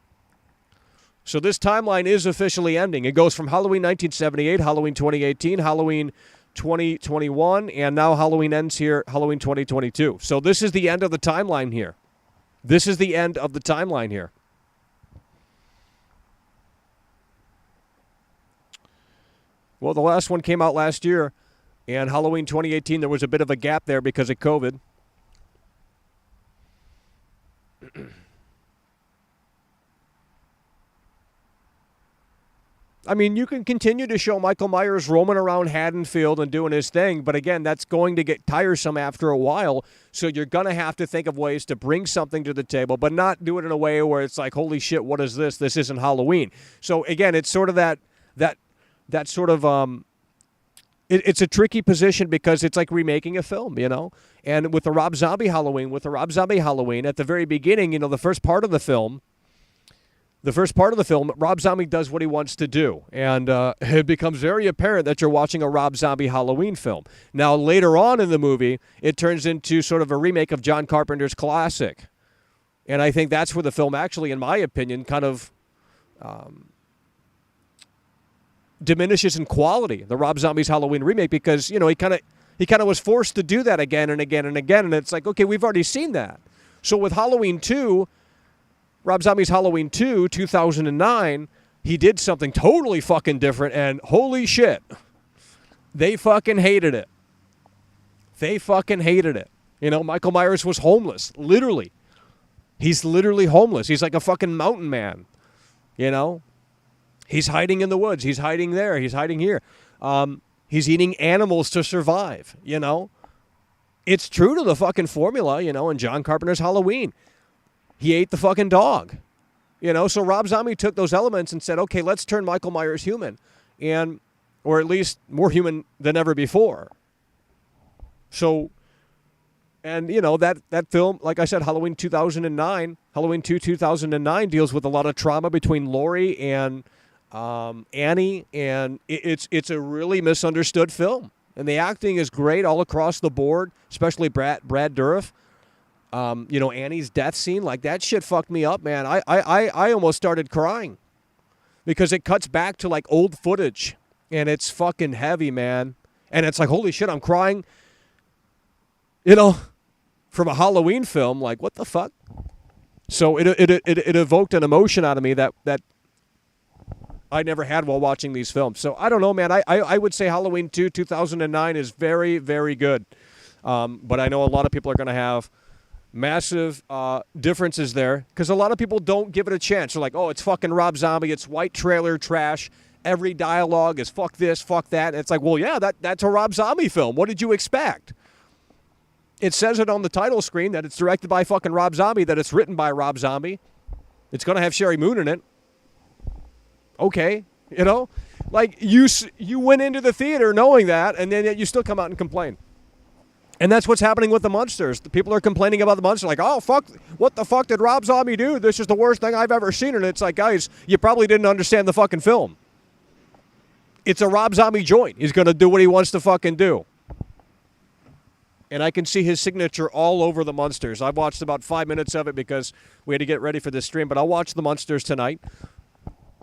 So this timeline is officially ending. It goes from Halloween 1978, Halloween 2018, Halloween 2021, and now Halloween ends here, Halloween 2022. So this is the end of the timeline here. This is the end of the timeline here. Well, the last one came out last year, and Halloween 2018, there was a bit of a gap there because of COVID. I mean, you can continue to show Michael Myers roaming around Haddonfield and doing his thing, but again, that's going to get tiresome after a while, so you're going to have to think of ways to bring something to the table, but not do it in a way where it's like, holy shit, what is this? This isn't Halloween. So again, it's sort of that sort of, it's a tricky position because it's like remaking a film, And with the Rob Zombie Halloween, at the very beginning, the first part of the film, Rob Zombie does what he wants to do. And it becomes very apparent that you're watching a Rob Zombie Halloween film. Now, later on in the movie, it turns into sort of a remake of John Carpenter's classic. And I think that's where the film actually, in my opinion, kind of diminishes in quality, the Rob Zombie's Halloween remake, because, he kind of was forced to do that again and again and again. And it's like, okay, we've already seen that. So with Halloween 2, Rob Zombie's Halloween 2, 2009, he did something totally fucking different, and holy shit, they fucking hated it. Michael Myers was homeless, literally. He's literally homeless. He's like a fucking mountain man, He's hiding in the woods. He's hiding there. He's hiding here. He's eating animals to survive, It's true to the fucking formula, in John Carpenter's Halloween. He ate the fucking dog, So Rob Zombie took those elements and said, okay, let's turn Michael Myers human, or at least more human than ever before. So, and that film, like I said, Halloween 2009, Halloween 2, 2009 deals with a lot of trauma between Laurie and Annie, and it's a really misunderstood film. And the acting is great all across the board, especially Brad Dourif. Annie's death scene, like that shit fucked me up, man. I almost started crying because it cuts back to like old footage, and it's fucking heavy, man. And it's like, holy shit, I'm crying, from a Halloween film. Like, what the fuck? So it evoked an emotion out of me that I never had while watching these films. So I don't know, man. I would say Halloween 2, 2009 is very, very good. But I know a lot of people are going to have massive differences there because a lot of people don't give it a chance. They're like, oh, it's fucking Rob Zombie. It's white trailer trash. Every dialogue is fuck this, fuck that. And it's like, well, yeah, that's a Rob Zombie film. What did you expect? It says it on the title screen that it's directed by fucking Rob Zombie, that it's written by Rob Zombie. It's going to have Sherry Moon in it. Okay, like you went into the theater knowing that, and then you still come out and complain. And that's what's happening with the Munsters. The people are complaining about the Munsters, like, oh, fuck, what the fuck did Rob Zombie do? This is the worst thing I've ever seen. And it's like, guys, you probably didn't understand the fucking film. It's a Rob Zombie joint. He's going to do what he wants to fucking do. And I can see his signature all over the Munsters. I've watched about 5 minutes of it because we had to get ready for this stream, but I'll watch the Munsters tonight.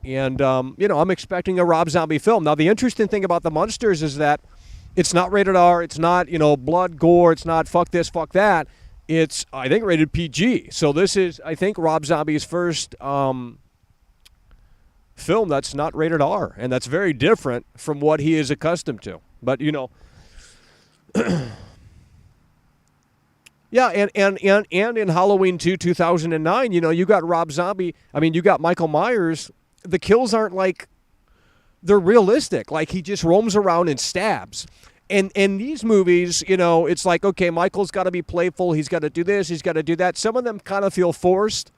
And, I'm expecting a Rob Zombie film. Now, the interesting thing about the Munsters is that it's not rated R. It's not, blood, gore. It's not fuck this, fuck that. It's, I think, rated PG. So this is, I think, Rob Zombie's first film that's not rated R. And that's very different from what he is accustomed to. But, yeah, and in Halloween 2, 2009, you got Rob Zombie. I mean, you got Michael Myers. The kills aren't like, they're realistic. Like, he just roams around and stabs. And in these movies, it's like, okay, Michael's got to be playful. He's got to do this. He's got to do that. Some of them kind of feel forced.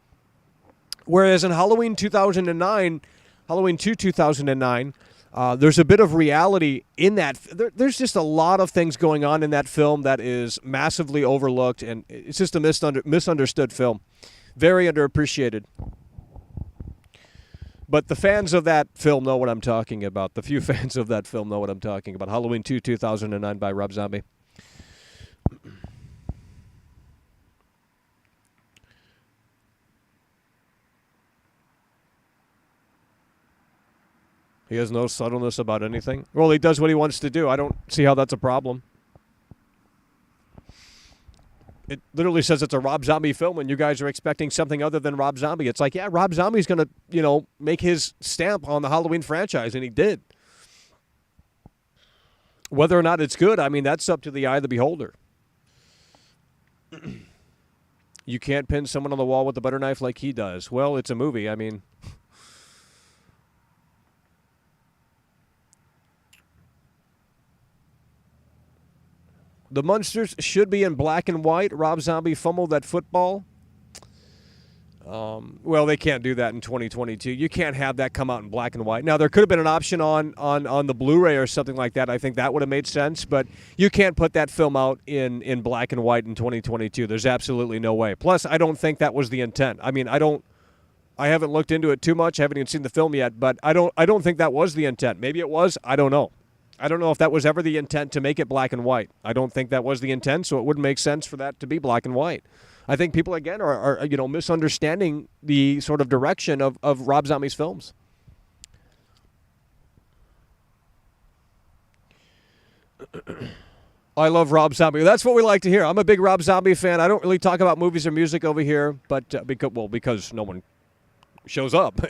Whereas in Halloween 2009, Halloween 2, 2009, There's a bit of reality in that. There's just a lot of things going on in that film that is massively overlooked, and it's just a misunderstood film. Very underappreciated. But the fans of that film know what I'm talking about. The few fans of that film know what I'm talking about. Halloween 2, 2009 by Rob Zombie. He has no subtleness about anything. Well, he does what he wants to do. I don't see how that's a problem. It literally says it's a Rob Zombie film, and you guys are expecting something other than Rob Zombie. It's like, yeah, Rob Zombie's going to, make his stamp on the Halloween franchise, and he did. Whether or not it's good, I mean, that's up to the eye of the beholder. You can't pin someone on the wall with a butter knife like he does. Well, it's a movie. I mean... The Munsters should be in black and white. Rob Zombie fumbled that football. Well, they can't do that in 2022. You can't have that come out in black and white. Now, there could have been an option on the Blu-ray or something like that. I think that would have made sense. But you can't put that film out in black and white in 2022. There's absolutely no way. Plus, I don't think that was the intent. I mean, I haven't looked into it too much. I haven't even seen the film yet. But I don't think that was the intent. Maybe it was. I don't know. I don't know if that was ever the intent to make it black and white. I don't think that was the intent, so it wouldn't make sense for that to be black and white. I think people, again, are misunderstanding the sort of direction of Rob Zombie's films. I love Rob Zombie. That's what we like to hear. I'm a big Rob Zombie fan. I don't really talk about movies or music over here, but because no one shows up,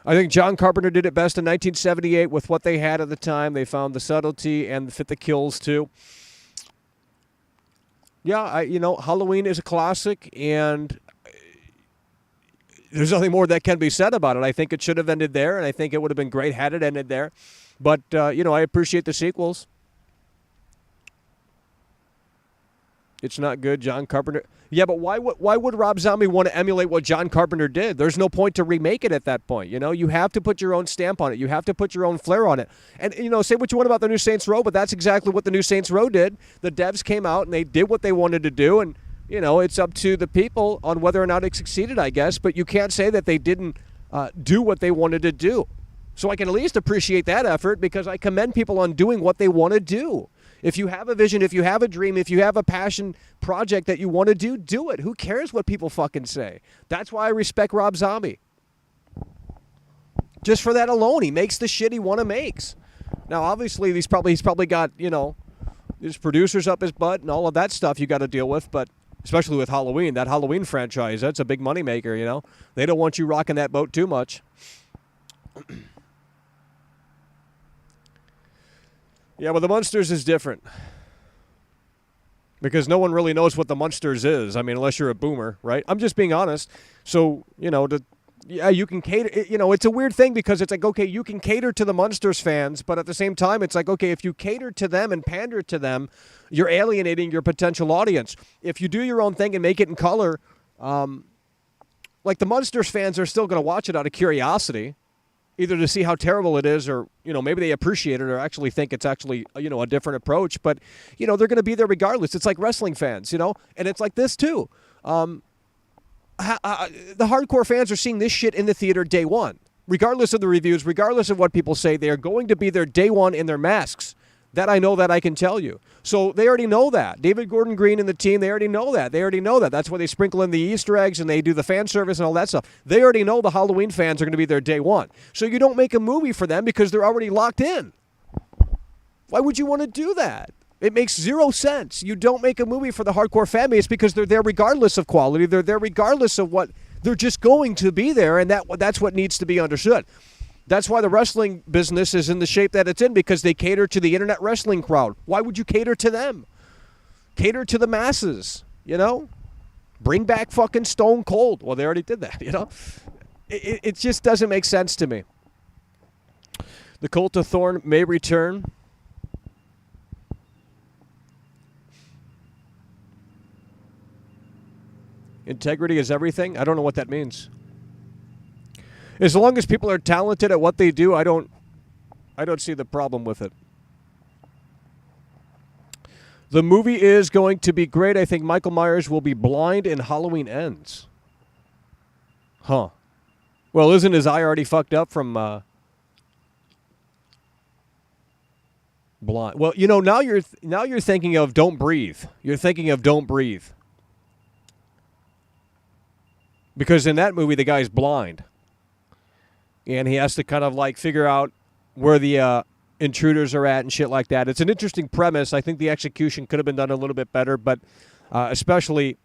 I think John Carpenter did it best in 1978 with what they had at the time. They found the subtlety and fit the kills, too. Yeah, Halloween is a classic, and there's nothing more that can be said about it. I think it should have ended there, and I think it would have been great had it ended there. But, I appreciate the sequels. It's not good, John Carpenter. Yeah, but why would Rob Zombie want to emulate what John Carpenter did? There's no point to remake it at that point. You have to put your own stamp on it. You have to put your own flair on it. And, say what you want about the new Saints Row, but that's exactly what the new Saints Row did. The devs came out and they did what they wanted to do, and, it's up to the people on whether or not it succeeded, I guess. But you can't say that they didn't do what they wanted to do. So I can at least appreciate that effort because I commend people on doing what they want to do. If you have a vision, if you have a dream, if you have a passion project that you want to do it. Who cares what people fucking say? That's why I respect Rob Zombie. Just for that alone, he makes the shit he want to makes. Now, obviously, he's probably got, his producers up his butt and all of that stuff you got to deal with, but especially with Halloween, that Halloween franchise, that's a big moneymaker, They don't want you rocking that boat too much. Yeah, well, the Munsters is different because no one really knows what the Munsters is. I mean, unless you're a boomer, right? I'm just being honest. So, you can cater. It's a weird thing because it's like, okay, you can cater to the Munsters fans, but at the same time, it's like, okay, if you cater to them and pander to them, you're alienating your potential audience. If you do your own thing and make it in color, like the Munsters fans are still going to watch it out of curiosity. Either to see how terrible it is or, maybe they appreciate it or actually think it's actually, a different approach. But, they're going to be there regardless. It's like wrestling fans, and it's like this too. The hardcore fans are seeing this shit in the theater day one. Regardless of the reviews, regardless of what people say, they are going to be there day one in their masks. That I know, that I can tell you. So they already know that. David Gordon Green and the team, they already know that. That's why they sprinkle in the Easter eggs and they do the fan service and all that stuff. They already know the Halloween fans are going to be there day one. So you don't make a movie for them because they're already locked in. Why would you want to do that? It makes zero sense. You don't make a movie for the hardcore fan base because they're there regardless of quality. They're there regardless of what. They're just going to be there, and that's what needs to be understood. That's why the wrestling business is in the shape that it's in, because they cater to the internet wrestling crowd. Why would you cater to them? Cater to the masses, Bring back fucking Stone Cold. Well, they already did that, It just doesn't make sense to me. The Cult of Thorn may return. Integrity is everything? I don't know what that means. As long as people are talented at what they do, I don't I don't see the problem with it. The movie is going to be great. I think Michael Myers will be blind and Halloween ends. Huh. Well, isn't his eye already fucked up from blind? Well, now you're thinking of Don't Breathe. You're thinking of Don't Breathe. Because in that movie, the guy's blind. And he has to kind of like figure out where the intruders are at and shit like that. It's an interesting premise. I think the execution could have been done a little bit better, but especially,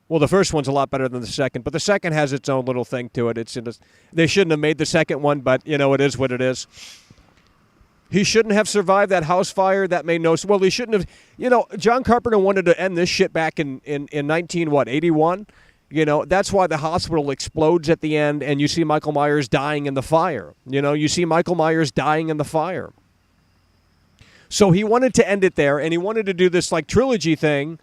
well, the first one's a lot better than the second, but the second has its own little thing to it. They shouldn't have made the second one, but, it is what it is. He shouldn't have survived that house fire. That made no sense. Well, he shouldn't have. John Carpenter wanted to end this shit back in 81? That's why the hospital explodes at the end and you see Michael Myers dying in the fire. You see Michael Myers dying in the fire. So he wanted to end it there, and he wanted to do this like trilogy thing,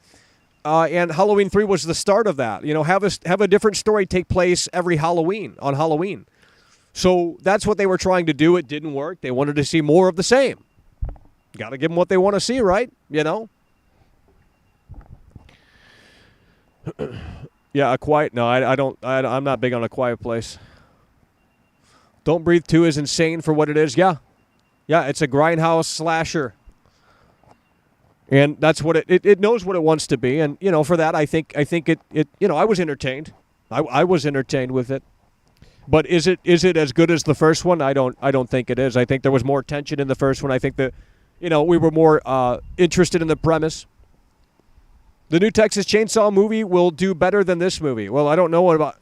and Halloween 3 was the start of that. Have a different story take place every Halloween, on Halloween. So that's what they were trying to do. It didn't work. They wanted to see more of the same. Got to give them what they want to see, right? Yeah, A Quiet. No, I don't. I'm not big on A Quiet Place. Don't Breathe 2 is insane for what it is. Yeah, it's a grindhouse slasher, and that's what it knows what it wants to be. And for that, I think it. I was entertained. I was entertained with it. But is it as good as the first one? I don't think it is. I think there was more tension in the first one. I think that we were more interested in the premise. The new Texas Chainsaw movie will do better than this movie. Well, I don't know about.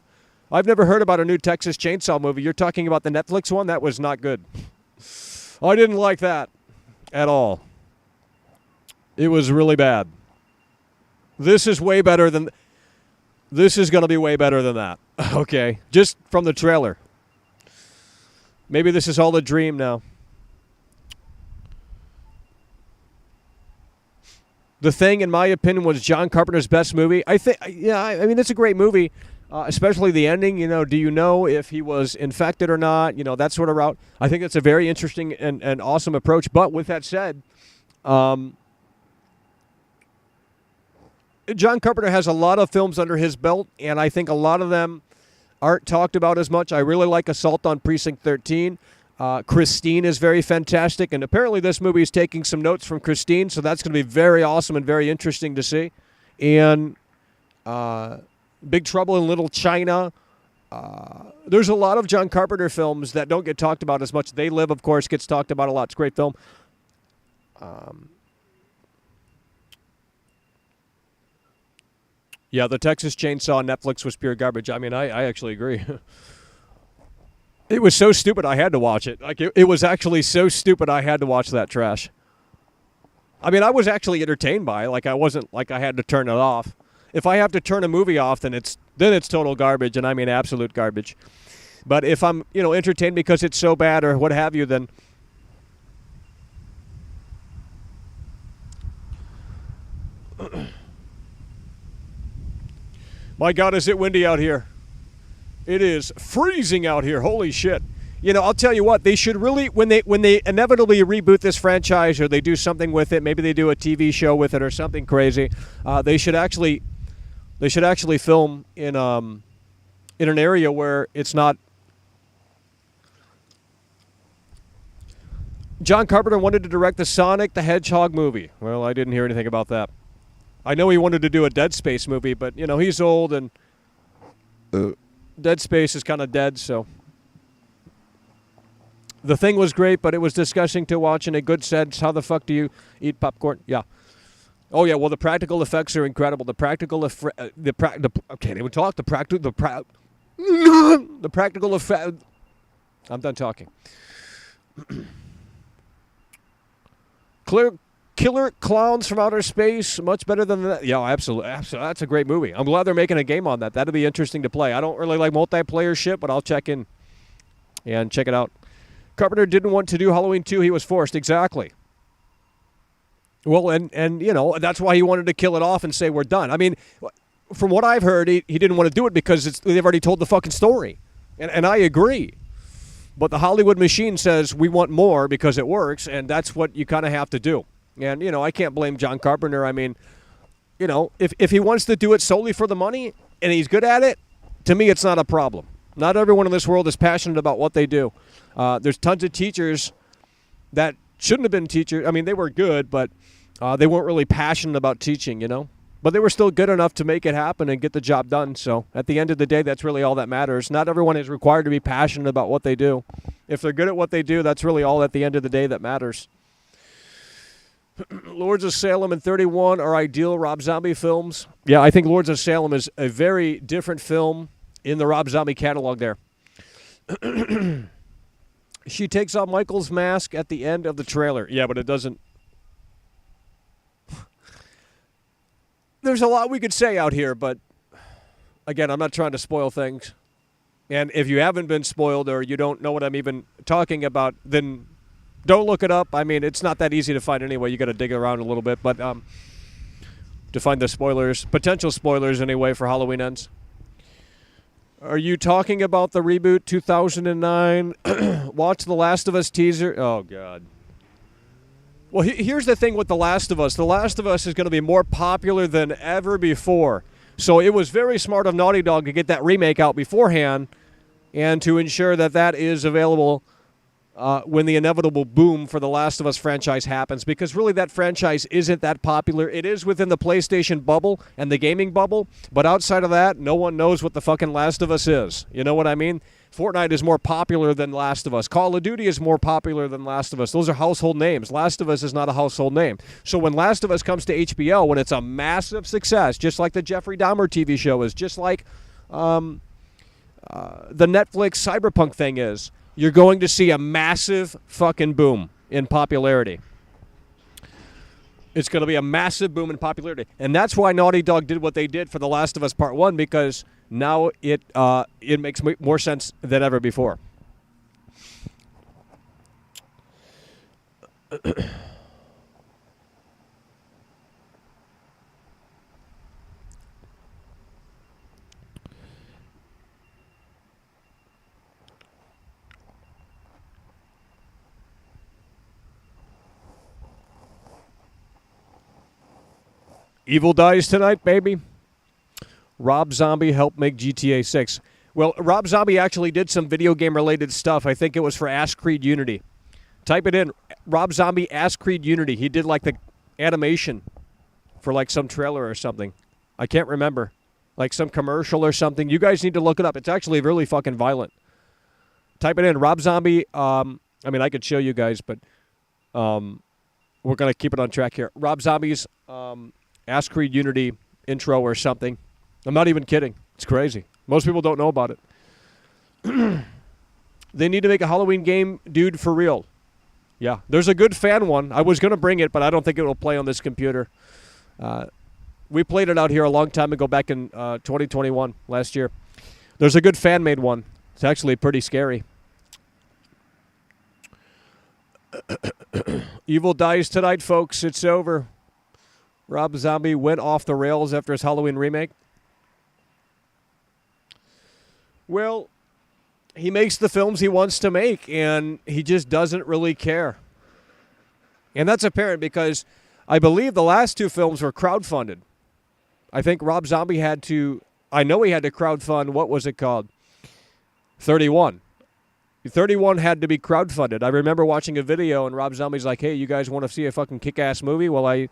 I've never heard about a new Texas Chainsaw movie. You're talking about the Netflix one? That was not good. I didn't like that at all. It was really bad. This is way better than. This is going to be way better than that. Okay, just from the trailer. Maybe this is all a dream now. The Thing, in my opinion, was John Carpenter's best movie. I mean, it's a great movie, especially the ending. Do you know if he was infected or not? That sort of route. I think it's a very interesting and awesome approach. But with that said, John Carpenter has a lot of films under his belt, and I think a lot of them aren't talked about as much. I really like Assault on Precinct 13. Christine is very fantastic, and apparently this movie is taking some notes from Christine, so that's going to be very awesome and very interesting to see. And Big Trouble in Little China. There's a lot of John Carpenter films that don't get talked about as much. They Live, of course, gets talked about a lot. It's a great film. Yeah, the Texas Chainsaw on Netflix was pure garbage. I mean, I actually agree. It was so stupid I had to watch it. Like it was actually so stupid I had to watch that trash. I mean, I was actually entertained by it. Like I wasn't like I had to turn it off. If I have to turn a movie off, then it's total garbage, and I mean absolute garbage. But if I'm entertained because it's so bad or what have you, then my God, is it windy out here? It is freezing out here. Holy shit. I'll tell you what, they should really, when they inevitably reboot this franchise or they do something with it, maybe they do a TV show with it or something crazy, they should actually film in an area where it's not. John Carpenter wanted to direct the Sonic the Hedgehog movie. Well, I didn't hear anything about that. I know he wanted to do a Dead Space movie, but, he's old and Dead Space is kind of dead, so. The Thing was great, but it was disgusting to watch in a good sense. How the fuck do you eat popcorn? Yeah. Oh, yeah, well, the practical effects are incredible. The practical effect. I can't even talk. The practical effect. I'm done talking. Killer Clowns from Outer Space, much better than that. Yeah, absolutely. That's a great movie. I'm glad they're making a game on that. That'll be interesting to play. I don't really like multiplayer shit, but I'll check in and check it out. Carpenter didn't want to do Halloween 2. He was forced. Exactly. Well, and that's why he wanted to kill it off and say we're done. I mean, from what I've heard, he didn't want to do it because they've already told the fucking story. And I agree. But the Hollywood machine says we want more because it works, and that's what you kind of have to do. And, I can't blame John Carpenter. I mean, if he wants to do it solely for the money and he's good at it, to me it's not a problem. Not everyone in this world is passionate about what they do. There's tons of teachers that shouldn't have been teachers. I mean, they were good, but they weren't really passionate about teaching, But they were still good enough to make it happen and get the job done. So at the end of the day, that's really all that matters. Not everyone is required to be passionate about what they do. If they're good at what they do, that's really all at the end of the day that matters. Lords of Salem and 31 are ideal Rob Zombie films. Yeah, I think Lords of Salem is a very different film in the Rob Zombie catalog there. She takes off Michael's mask at the end of the trailer. Yeah, but it doesn't. There's a lot we could say out here, but again, I'm not trying to spoil things. And if you haven't been spoiled or you don't know what I'm even talking about, then don't look it up. I mean, it's not that easy to find anyway. You got to dig around a little bit, but to find the spoilers, potential spoilers anyway for Halloween Ends. Are you talking about the reboot 2009? Watch The Last of Us teaser. Oh, God. Well, here's the thing with The Last of Us. The Last of Us is going to be more popular than ever before. So it was very smart of Naughty Dog to get that remake out beforehand and to ensure that that is available when the inevitable boom for the Last of Us franchise happens, because really that franchise isn't that popular. It is within the PlayStation bubble and the gaming bubble, but outside of that, no one knows what the fucking Last of Us is. You know what I mean? Fortnite is more popular than Last of Us. Call of Duty is more popular than Last of Us. Those are household names. Last of Us is not a household name. So when Last of Us comes to HBO, when it's a massive success, just like the Jeffrey Dahmer TV show is, just like the Netflix Cyberpunk thing is, you're going to see a massive fucking boom in popularity. It's going to be a massive boom in popularity. And that's why Naughty Dog did what they did for The Last of Us Part 1, because now it makes more sense than ever before. Evil dies tonight, baby. Rob Zombie helped make GTA 6. Well, Rob Zombie actually did some video game-related stuff. I think it was for Ask Creed Unity. Type it in. Rob Zombie Ask Creed Unity. He did like the animation for like some trailer or something. I can't remember. Like some commercial or something. You guys need to look it up. It's actually really fucking violent. Type it in. Rob Zombie. I mean, I could show you guys, but we're going to keep it on track here. Rob Zombie's Ask Creed Unity intro or something. I'm not even kidding. It's crazy. Most people don't know about it. They need to make a Halloween game, dude, for real. Yeah, there's a good fan one. I was going to bring it, but I don't think it will play on this computer. We played it out here a long time ago, back in 2021, last year. There's a good fan-made one. It's actually pretty scary. Evil dies tonight, folks. It's over. Rob Zombie went off the rails after his Halloween remake. Well, he makes the films he wants to make, and he just doesn't really care. And that's apparent because I believe the last two films were crowdfunded. I think Rob Zombie had to, I know he had to crowdfund, what was it called? 31. 31 had to be crowdfunded. I remember watching a video, and Rob Zombie's like, hey, you guys want to see a fucking kick-ass movie? Well, I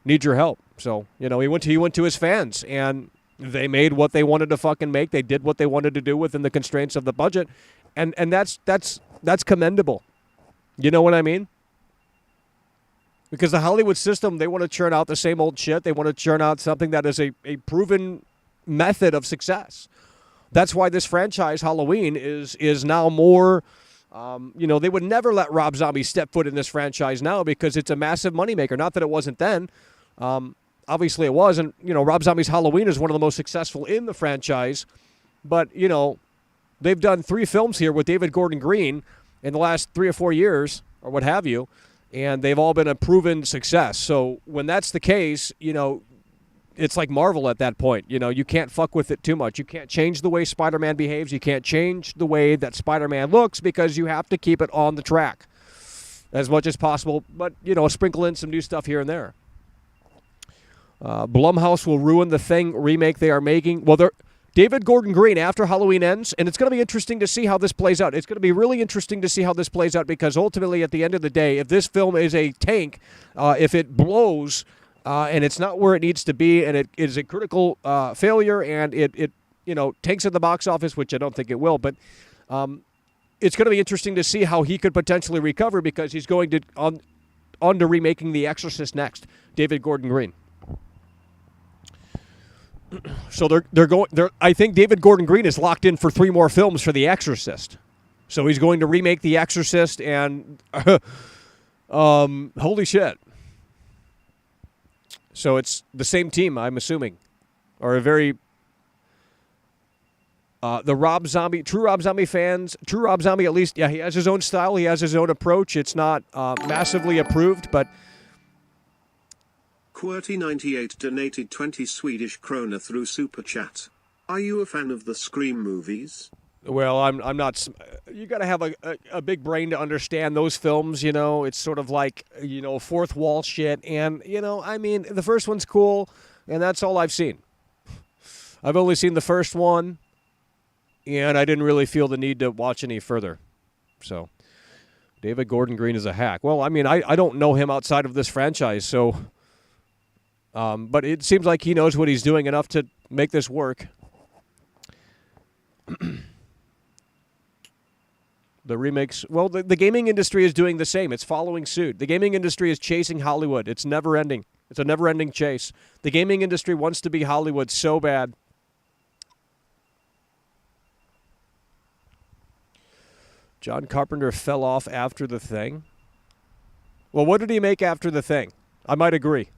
need your help. So, you know, he went to his fans, and they made what they wanted to fucking make. They did what they wanted to do within the constraints of the budget, and that's commendable. You know what I mean? Because the Hollywood system, they want to churn out the same old shit. They want to churn out something that is a proven method of success. That's why this franchise, Halloween, is now more, they would never let Rob Zombie step foot in this franchise now because it's a massive moneymaker. Not that it wasn't then. Obviously it was. And, Rob Zombie's Halloween is one of the most successful in the franchise. But, they've done 3 films here with David Gordon Green in the last 3 or 4 years or what have you. And they've all been a proven success. So when that's the case, it's like Marvel at that point. You know, you can't fuck with it too much. You can't change the way Spider-Man behaves. You can't change the way that Spider-Man looks because you have to keep it on the track as much as possible. But, you know, sprinkle in some new stuff here and there. Blumhouse will ruin the Thing remake they are making. Well, David Gordon Green, after Halloween ends, and it's going to be interesting to see how this plays out. It's going to be really interesting to see how this plays out because ultimately, at the end of the day, if this film is a tank, if it blows and it's not where it needs to be and it is a critical failure and it you know, tanks at the box office, which I don't think it will, but it's going to be interesting to see how he could potentially recover because he's going to on to remaking The Exorcist next. David Gordon Green. So I think David Gordon Green is locked in for 3 more films for The Exorcist. So he's going to remake The Exorcist and holy shit. So it's the same team, I'm assuming. Or a very the Rob Zombie, true Rob Zombie fans, true Rob Zombie at least, yeah, he has his own style, he has his own approach. It's not massively approved, but QWERTY98 donated 20 Swedish krona through Super Chat. Are you a fan of the Scream movies? well, I'm not. You got to have a big brain to understand those films. You know, it's sort of like, you know, fourth wall shit. And you know, I mean, the first one's cool, and that's all I've seen. I've only seen the first one, and I didn't really feel the need to watch any further. So, David Gordon Green is a hack. Well, I mean, I don't know him outside of this franchise, so. But it seems like he knows what he's doing enough to make this work. The remakes, well, the gaming industry is doing the same. It's following suit. The gaming industry is chasing Hollywood. It's never ending. It's a never-ending chase. The gaming industry wants to be Hollywood so bad. John Carpenter fell off after The Thing. Well, what did he make after The Thing? I might agree.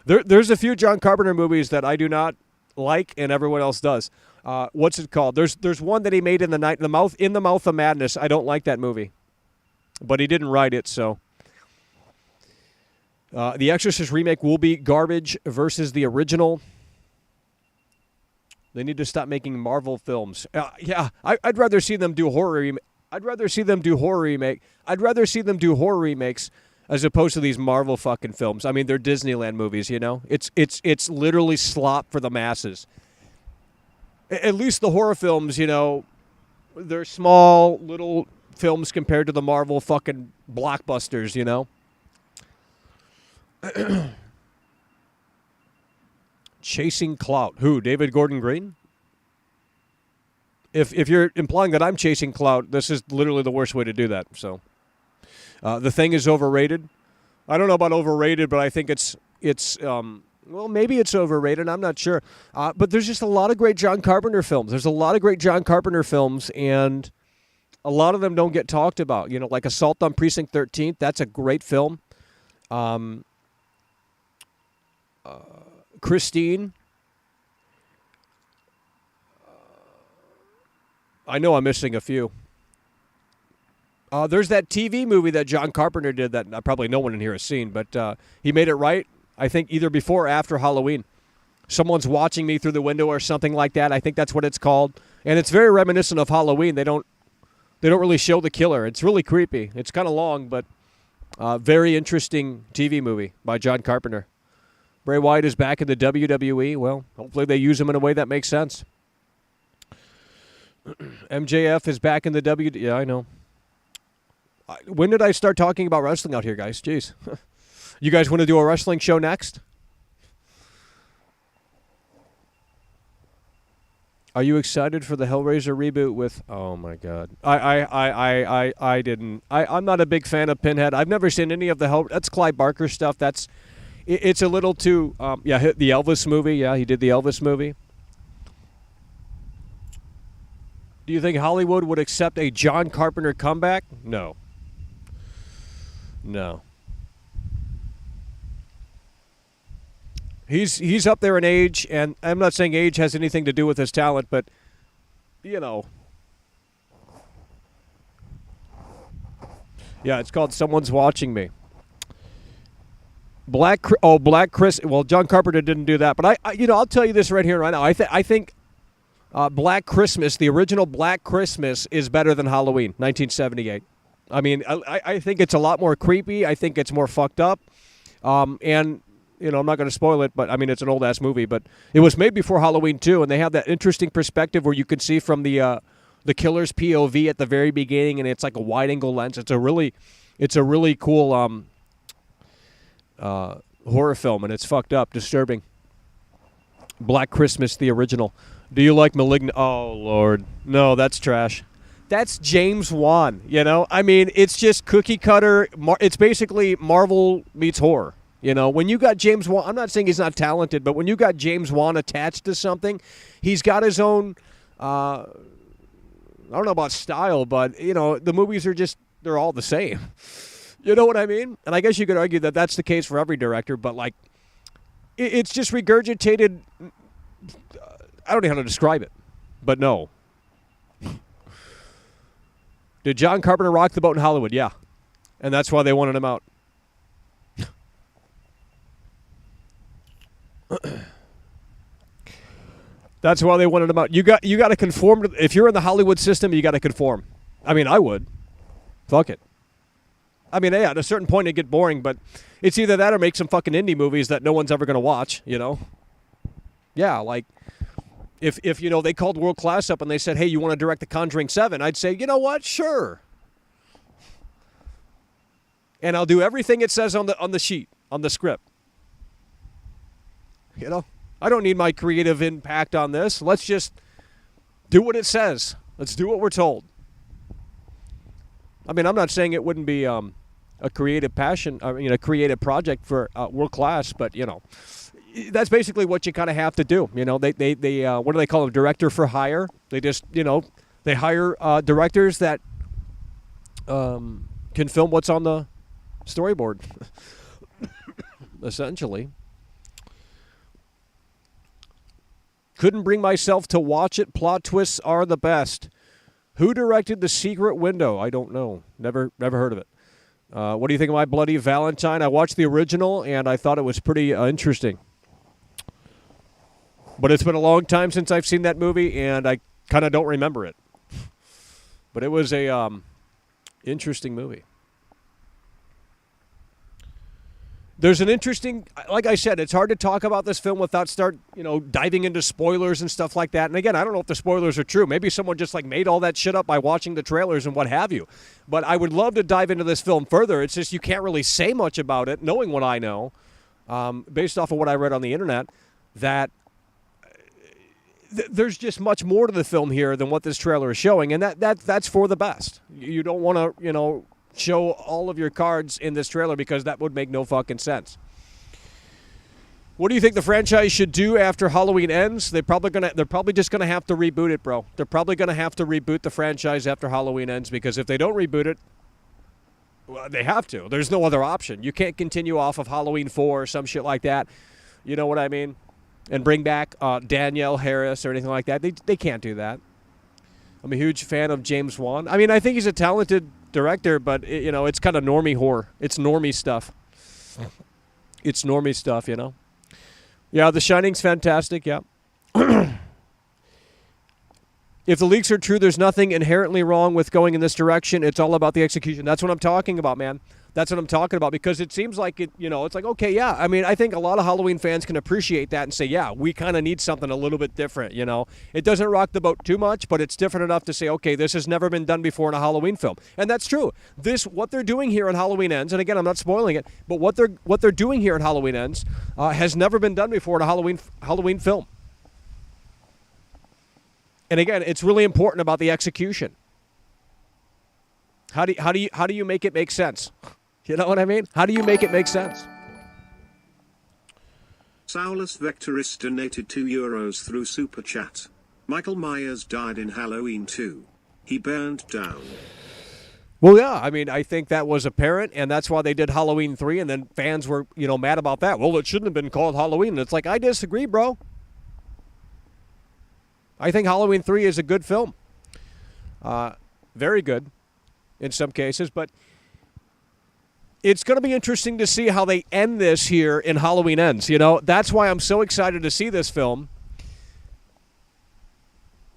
There's a few John Carpenter movies that I do not like, and everyone else does. What's it called? There's one that he made in the Mouth of Madness. I don't like that movie, but he didn't write it. So, The Exorcist remake will be garbage versus the original. They need to stop making Marvel films. Yeah, I'd rather see them do horror. I'd rather see them do horror remake. I'd rather see them do horror remakes as opposed to these Marvel fucking films. I mean, they're Disneyland movies, you know? It's literally slop for the masses. At least the horror films, you know, they're small, little films compared to the Marvel fucking blockbusters, you know? Chasing clout. Who, David Gordon Green? If you're implying that I'm chasing clout, this is literally the worst way to do that, so... The Thing is overrated. I don't know about overrated, but I think it's well, maybe it's overrated. I'm not sure. But there's just a lot of great John Carpenter films. There's a lot of great John Carpenter films, and a lot of them don't get talked about. You know, like Assault on Precinct 13. That's a great film. Christine. I know I'm missing a few. There's that TV movie that John Carpenter did that probably no one in here has seen, but he made it right, I think, either before or after Halloween. Someone's watching me through the window or something like that. I think that's what it's called. And it's very reminiscent of Halloween. They don't really show the killer. It's really creepy. It's kind of long, but very interesting TV movie by John Carpenter. Bray Wyatt is back in the WWE. Well, hopefully they use him in a way that makes sense. MJF is back in the Yeah, I know. When did I start talking about wrestling out here, guys? Jeez. You guys want to do a wrestling show next? Are you excited for the Hellraiser reboot with... Oh, my God. I didn't... I'm not a big fan of Pinhead. I've never seen any of the Hell... That's Clive Barker stuff. It's a little too... yeah, the Elvis movie. Yeah, he did the Elvis movie. Do you think Hollywood would accept a John Carpenter comeback? No. No. He's up there in age, and I'm not saying age has anything to do with his talent, but, you know. Yeah, it's called Someone's Watching Me. Black Chris. Well, John Carpenter didn't do that, but I'll tell you this right here, right now. I think Black Christmas, the original Black Christmas, is better than Halloween, 1978. I mean, I think it's a lot more creepy. I think it's more fucked up. And I'm not going to spoil it, but I mean, it's an old ass movie. But it was made before Halloween too, and they have that interesting perspective where you can see from the killer's POV at the very beginning, and it's like a wide angle lens. It's a really cool horror film, and it's fucked up, disturbing. Black Christmas, the original. Do you like Malignant? Oh Lord, no, that's trash. That's James Wan. I mean, it's just cookie cutter. It's basically Marvel meets horror. When you got James Wan, I'm not saying he's not talented, but when you got James Wan attached to something, he's got his own. I don't know about style, but the movies are they're all the same. You know what I mean? And I guess you could argue that that's the case for every director, but like, it's just regurgitated. I don't know how to describe it, but no. Did John Carpenter rock the boat in Hollywood? Yeah. And that's why they wanted him out. That's why they wanted him out. You got to conform to, if you're in the Hollywood system, you got to conform. I mean, I would. Fuck it. I mean, yeah, at a certain point it get boring, but it's either that or make some fucking indie movies that no one's ever going to watch, Yeah, like if they called World Class up and they said, "Hey, you want to direct The Conjuring 7?" I'd say, "You know what? Sure." And I'll do everything it says on the sheet, on the script. I don't need my creative impact on this. Let's just do what it says. Let's do what we're told. I mean, I'm not saying it wouldn't be a creative passion, a creative project for World Class, but that's basically what you kind of have to do. They what do they call them? Director for hire. They just they hire directors that can film what's on the storyboard, essentially. Couldn't bring myself to watch it. Plot twists are the best. Who directed The Secret Window? I don't know. Never heard of it. What do you think of My Bloody Valentine? I watched the original, and I thought it was pretty interesting. But it's been a long time since I've seen that movie, and I kind of don't remember it. But it was a interesting movie. There's an interesting, like I said, it's hard to talk about this film without diving into spoilers and stuff like that. And again, I don't know if the spoilers are true. Maybe someone just made all that shit up by watching the trailers and what have you. But I would love to dive into this film further. It's just you can't really say much about it, knowing what I know, based off of what I read on the internet, that there's just much more to the film here than what this trailer is showing, and that's for the best. You don't want to, show all of your cards in this trailer because that would make no fucking sense. What do you think the franchise should do after Halloween ends? They're probably just gonna have to reboot it, bro. They're probably gonna have to reboot the franchise after Halloween ends, because if they don't reboot it, well, they have to. There's no other option. You can't continue off of Halloween 4 or some shit like that. You know what I mean? And bring back Danielle Harris or anything like that. They can't do that. I'm a huge fan of James Wan. I mean, I think he's a talented director, but it's kind of normie horror. It's normie stuff. It's normie stuff, Yeah, The Shining's fantastic, yeah. If the leaks are true, there's nothing inherently wrong with going in this direction. It's all about the execution. That's what I'm talking about, man. That's what I'm talking about, because it seems like it's like, okay, yeah. I mean, I think a lot of Halloween fans can appreciate that and say, yeah, we kind of need something a little bit different, It doesn't rock the boat too much, but it's different enough to say, okay, this has never been done before in a Halloween film. And that's true. What they're doing here in Halloween Ends, and again, I'm not spoiling it, but what they're doing here in Halloween Ends has never been done before in a Halloween film. And again, it's really important about the execution. How do you make it make sense? You know what I mean? How do you make it make sense? Saulus Vectoris donated €2 through Super Chat. Michael Myers died in Halloween 2. He burned down. Well, yeah, I mean, I think that was apparent, and that's why they did Halloween 3, and then fans were, mad about that. Well, it shouldn't have been called Halloween. And it's like, I disagree, bro. I think Halloween 3 is a good film. Very good in some cases, but it's going to be interesting to see how they end this here in Halloween Ends. You know, that's why I'm so excited to see this film,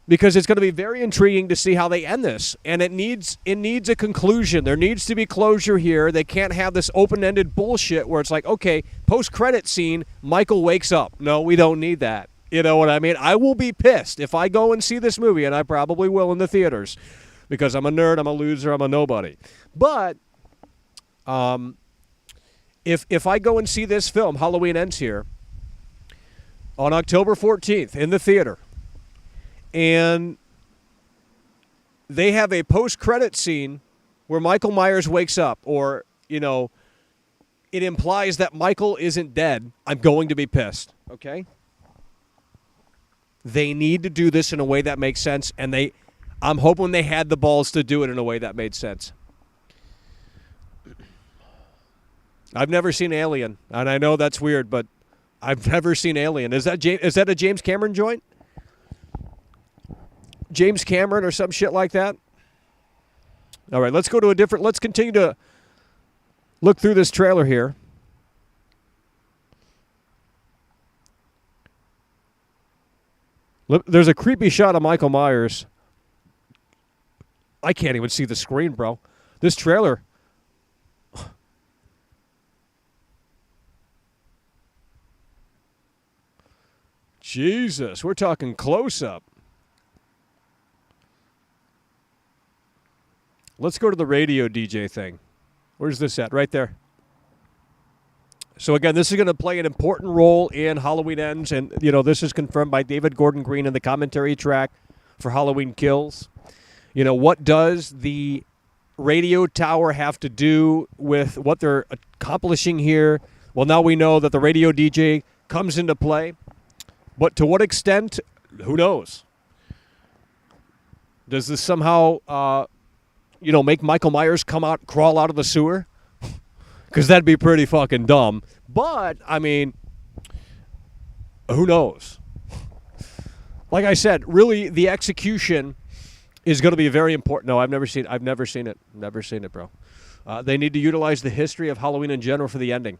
because it's going to be very intriguing to see how they end this. And it needs a conclusion. There needs to be closure here. They can't have this open-ended bullshit where it's like, okay, post-credit scene, Michael wakes up. No, we don't need that. You know what I mean? I will be pissed if I go and see this movie, and I probably will in the theaters, because I'm a nerd, I'm a loser, I'm a nobody. But if I go and see this film, Halloween Ends here, on October 14th in the theater, and they have a post-credit scene where Michael Myers wakes up, or, you know, it implies that Michael isn't dead, I'm going to be pissed, okay? They need to do this in a way that makes sense, and I'm hoping they had the balls to do it in a way that made sense. I've never seen Alien, and I know that's weird, but I've never seen Alien. Is that a James Cameron joint? James Cameron or some shit like that? All right, let's go to let's continue to look through this trailer here. Look, there's a creepy shot of Michael Myers. I can't even see the screen, bro. This trailer. Jesus, we're talking close-up. Let's go to the radio DJ thing. Where's this at? Right there. So, again, this is going to play an important role in Halloween Ends, and, you know, this is confirmed by David Gordon Green in the commentary track for Halloween Kills. You know, what does the radio tower have to do with what they're accomplishing here? Well, now we know that the radio DJ comes into play, but to what extent, who knows? Does this somehow, make Michael Myers crawl out of the sewer? Because that'd be pretty fucking dumb. But, I mean, who knows? Like I said, really, the execution is going to be very important. No, I've never seen it. Never seen it, bro. They need to utilize the history of Halloween in general for the ending.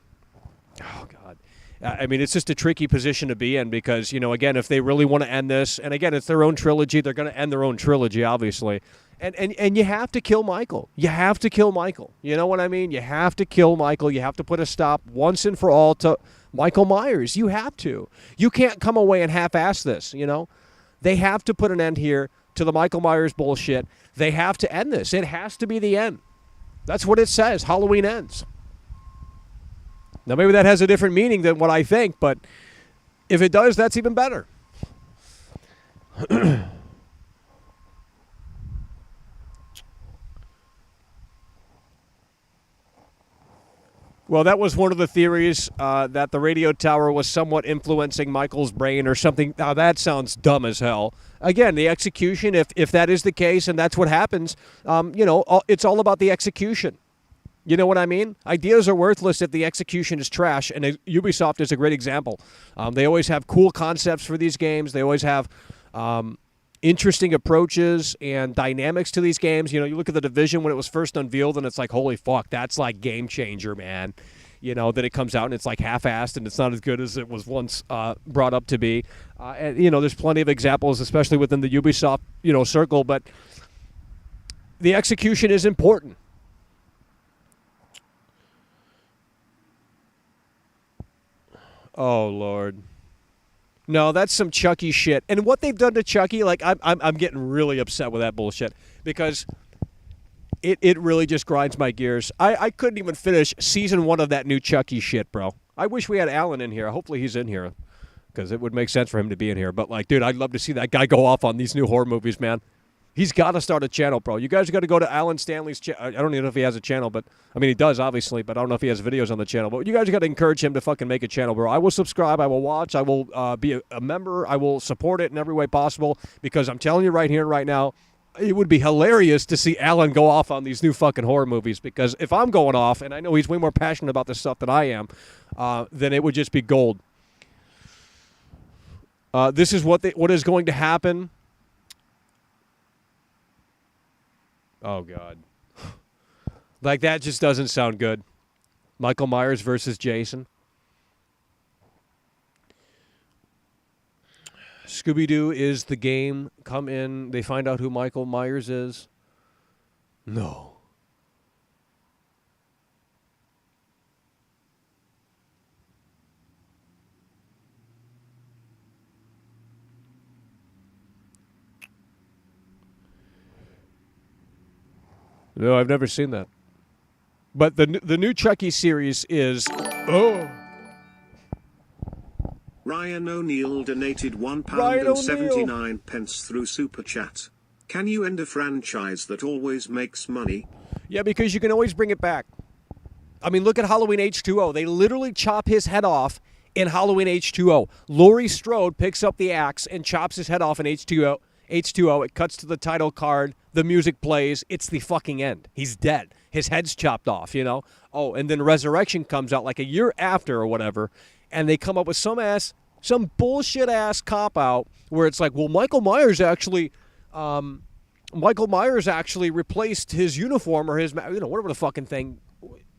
Oh, God. I mean, it's just a tricky position to be in because, you know, again, if they really want to end this, and again, it's their own trilogy, they're going to end their own trilogy, obviously. And you have to kill Michael. You have to kill Michael. You know what I mean? You have to kill Michael. You have to put a stop once and for all to Michael Myers. You have to. You can't come away and half-ass this, you know? They have to put an end here to the Michael Myers bullshit. They have to end this. It has to be the end. That's what it says. Halloween Ends. Now, maybe that has a different meaning than what I think, but if it does, that's even better. Well, that was one of the theories, that the radio tower was somewhat influencing Michael's brain or something. Now, that sounds dumb as hell. Again, the execution, if that is the case and that's what happens, it's all about the execution. You know what I mean? Ideas are worthless if the execution is trash, and Ubisoft is a great example. They always have cool concepts for these games. They always have interesting approaches and dynamics to these games. You know, you look at The Division when it was first unveiled, and it's like, holy fuck, that's like game changer, man. You know, then it comes out and it's like half-assed and it's not as good as it was once brought up to be. And, you know, there's plenty of examples, especially within the Ubisoft, circle, but the execution is important. Oh, Lord. No, that's some Chucky shit. And what they've done to Chucky, like, I'm getting really upset with that bullshit because it really just grinds my gears. I couldn't even finish season 1 of that new Chucky shit, bro. I wish we had Alan in here. Hopefully he's in here because it would make sense for him to be in here. But, like, dude, I'd love to see that guy go off on these new horror movies, man. He's got to start a channel, bro. You guys got to go to Alan Stanley's channel. I don't even know if he has a channel, but I mean, he does, obviously, but I don't know if he has videos on the channel. But you guys got to encourage him to fucking make a channel, bro. I will subscribe. I will watch. I will be a member. I will support it in every way possible because I'm telling you right here and right now, it would be hilarious to see Alan go off on these new fucking horror movies because if I'm going off, and I know he's way more passionate about this stuff than I am, then it would just be gold. This is what is going to happen. Oh, God. Like, that just doesn't sound good. Michael Myers versus Jason. Scooby-Doo is the game. Come in. They find out who Michael Myers is. No. No, I've never seen that. But the new Chucky series is... Oh. Ryan O'Neill donated Ryan £1.79 through Super Chat. Can you end a franchise that always makes money? Yeah, because you can always bring it back. I mean, look at Halloween H2O. They literally chop his head off in Halloween H2O. Laurie Strode picks up the axe and chops his head off in H2O. It cuts to the title card. The music plays. It's the fucking end. He's dead. His head's chopped off, you know? Oh, and then Resurrection comes out like a year after or whatever, and they come up with some bullshit-ass cop-out where it's like, well, Michael Myers actually replaced his uniform or his, whatever the fucking thing.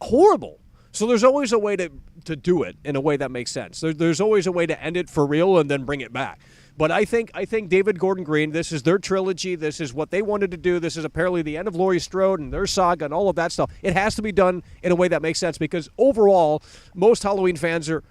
Horrible. So there's always a way to do it in a way that makes sense. There's always a way to end it for real and then bring it back. But I think David Gordon Green, this is their trilogy. This is what they wanted to do. This is apparently the end of Laurie Strode and their saga and all of that stuff. It has to be done in a way that makes sense because overall, most Halloween fans are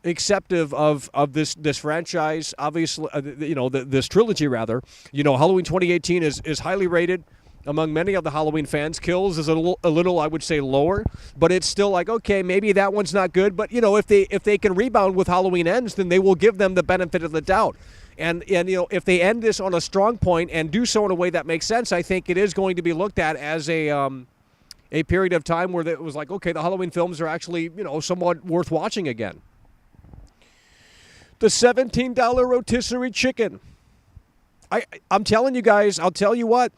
acceptive of this franchise. Obviously, this trilogy rather. Halloween 2018 is highly rated among many of the Halloween fans. Kills is a little, I would say, lower, but it's still like, okay, maybe that one's not good. But if they can rebound with Halloween Ends, then they will give them the benefit of the doubt. And if they end this on a strong point and do so in a way that makes sense, I think it is going to be looked at as a period of time where it was like, okay, the Halloween films are actually somewhat worth watching again. The $17 rotisserie chicken. I'm telling you guys, I'll tell you what,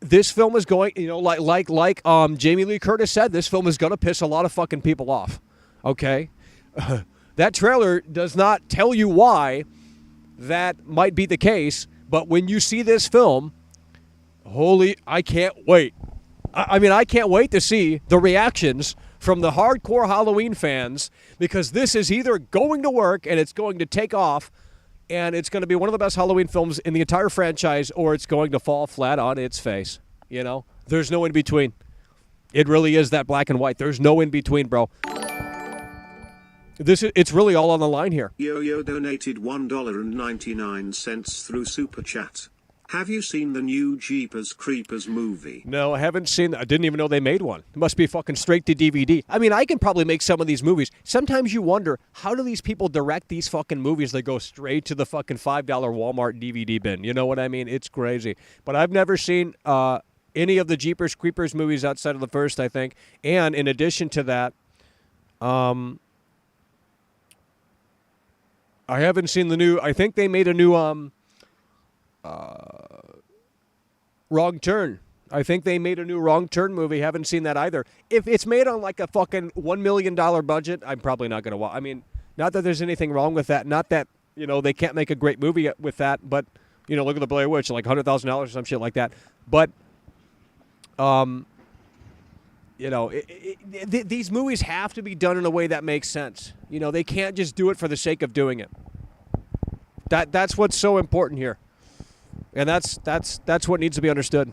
this film is going, like Jamie Lee Curtis said, this film is going to piss a lot of fucking people off, okay? That trailer does not tell you why that might be the case, but when you see this film, I can't wait. I can't wait to see the reactions from the hardcore Halloween fans because this is either going to work and it's going to take off and it's going to be one of the best Halloween films in the entire franchise, or it's going to fall flat on its face. There's no in between. It really is that black and white. There's no in between, bro. It's really all on the line here. Yo donated $1.99 through Super Chat. Have you seen the new Jeepers Creepers movie? No, I haven't seen. I didn't even know they made one. It must be fucking straight to DVD. I mean, I can probably make some of these movies. Sometimes you wonder, how do these people direct these fucking movies that go straight to the fucking $5 Walmart DVD bin? You know what I mean? It's crazy. But I've never seen any of the Jeepers Creepers movies outside of the first, I think. And in addition to that, I haven't seen the new. I think they made a new Wrong Turn. I think they made a new Wrong Turn movie. Haven't seen that either. If it's made on like a fucking $1 million budget, I'm probably not going to watch. I mean, not that there's anything wrong with that. Not that, they can't make a great movie with that. But, look at the Blair Witch, like $100,000 or some shit like that. But, these movies have to be done in a way that makes sense. They can't just do it for the sake of doing it. That's what's so important here. And that's what needs to be understood.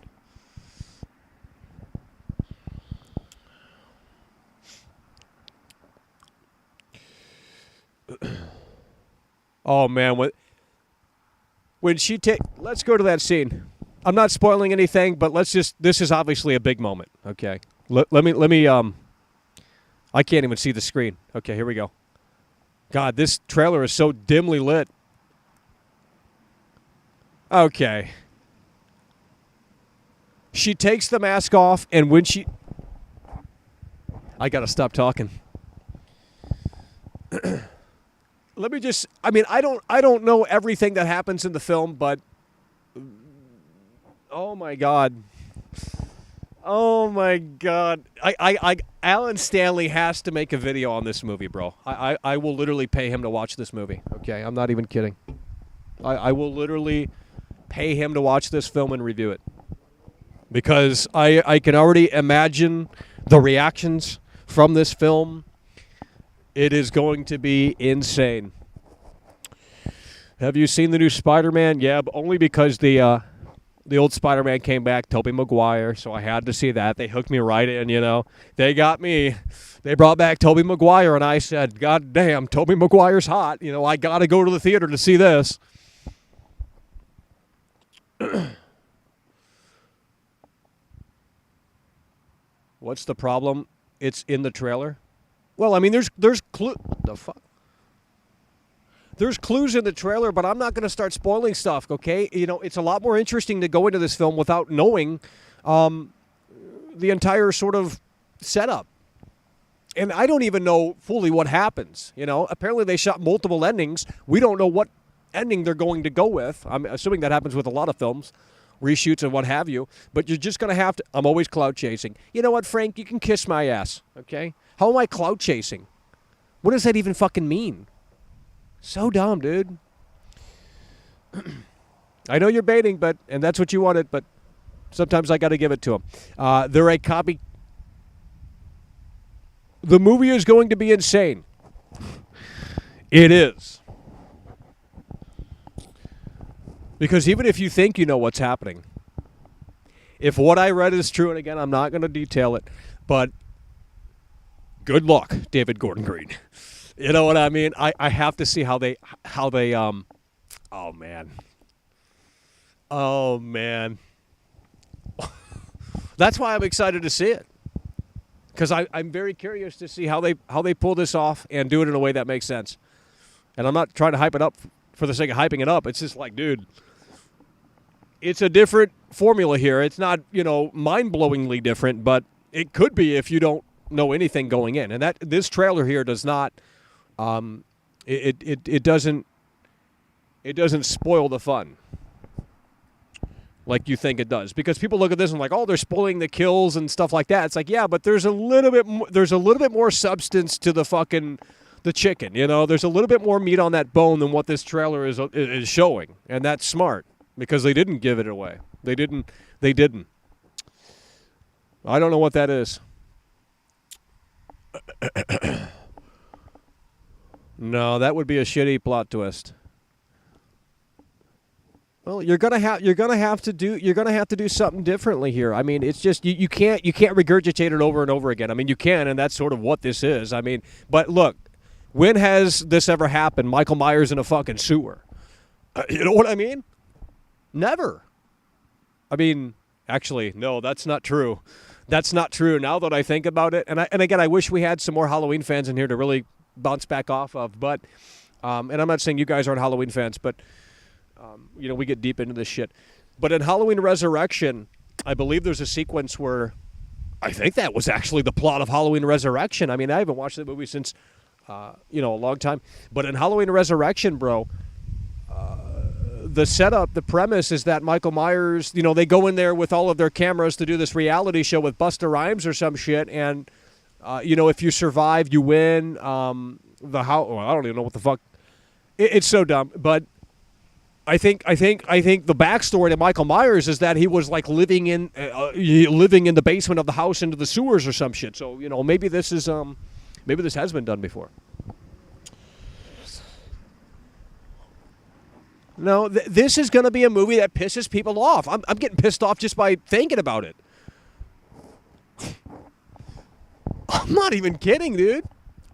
Oh man, when she let's go to that scene. I'm not spoiling anything, but this is obviously a big moment. Okay. Let me I can't even see the screen. Okay, here we go. God, this trailer is so dimly lit. Okay. She takes the mask off, and when I gotta stop talking. Let me just. I mean, I don't know everything that happens in the film, but oh my god. Oh my god. Alan Stanley has to make a video on this movie, bro. I will literally pay him to watch this movie. Okay, I'm not even kidding. I will literally pay him to watch this film and review it. Because I can already imagine the reactions from this film, it is going to be insane. Have you seen the new Spider-Man? Yeah, but only because the old Spider-Man came back, Tobey Maguire, so I had to see that. They hooked me right in, you know. They got me. They brought back Tobey Maguire, and I said, God damn, Tobey Maguire's hot. You know, I got to go to the theater to see this. What's the problem? It's in the trailer. Well, I mean, there's the fuck. There's clues in the trailer, but I'm not going to start spoiling stuff, okay? You know, it's a lot more interesting to go into this film without knowing the entire sort of setup. And I don't even know fully what happens, you know? Apparently they shot multiple endings. We don't know what ending they're going to go with. I'm assuming that happens with a lot of films, reshoots and what have you. But you're just going to have to... I'm always cloud chasing. You know what, Frank? You can kiss my ass, okay? How am I cloud chasing? What does that even fucking mean? So dumb, dude. I know you're baiting, and that's what you wanted, but sometimes I got to give it to them. They're a copy. The movie is going to be insane. It is. Because even if you think you know what's happening, if what I read is true, and again, I'm not going to detail it, but good luck, David Gordon Green. You know what I mean? I have to see how they oh man. That's why I'm excited to see it. Because I'm very curious to see how they pull this off and do it in a way that makes sense. And I'm not trying to hype it up for the sake of hyping it up. It's just like, dude, it's a different formula here. It's not, you know, mind-blowingly different, but it could be if you don't know anything going in. And that this trailer here does not it doesn't spoil the fun like you think it does, because people look at this and like, oh, they're spoiling the kills and stuff like that. It's like, yeah, but there's a little bit more substance to the chicken, you know. There's a little bit more meat on that bone than what this trailer is showing, and that's smart because they didn't give it away. They didn't. I don't know what that is. No, that would be a shitty plot twist. Well, you're gonna have to do something differently here. I mean, it's just you can't regurgitate it over and over again. I mean, you can, and that's sort of what this is. I mean, but look, when has this ever happened? Michael Myers in a fucking sewer. You know what I mean? Never. I mean, actually, no, that's not true. That's not true. Now that I think about it, and again, I wish we had some more Halloween fans in here to really bounce back off of. But, and I'm not saying you guys aren't Halloween fans, but you know, we get deep into this shit. But in Halloween Resurrection, I believe there's a sequence where I think that was actually the plot of Halloween Resurrection. I mean, I haven't watched the movie since you know, a long time. But in Halloween Resurrection, bro, the setup, the premise is that Michael Myers, you know, they go in there with all of their cameras to do this reality show with Busta Rhymes or some shit, and you know, if you survive, you win. The how? Well, I don't even know what the fuck. It's so dumb, but I think the backstory to Michael Myers is that he was like living in the basement of the house into the sewers or some shit. So, you know, maybe this has been done before. No, this is going to be a movie that pisses people off. I'm getting pissed off just by thinking about it. I'm not even kidding, dude.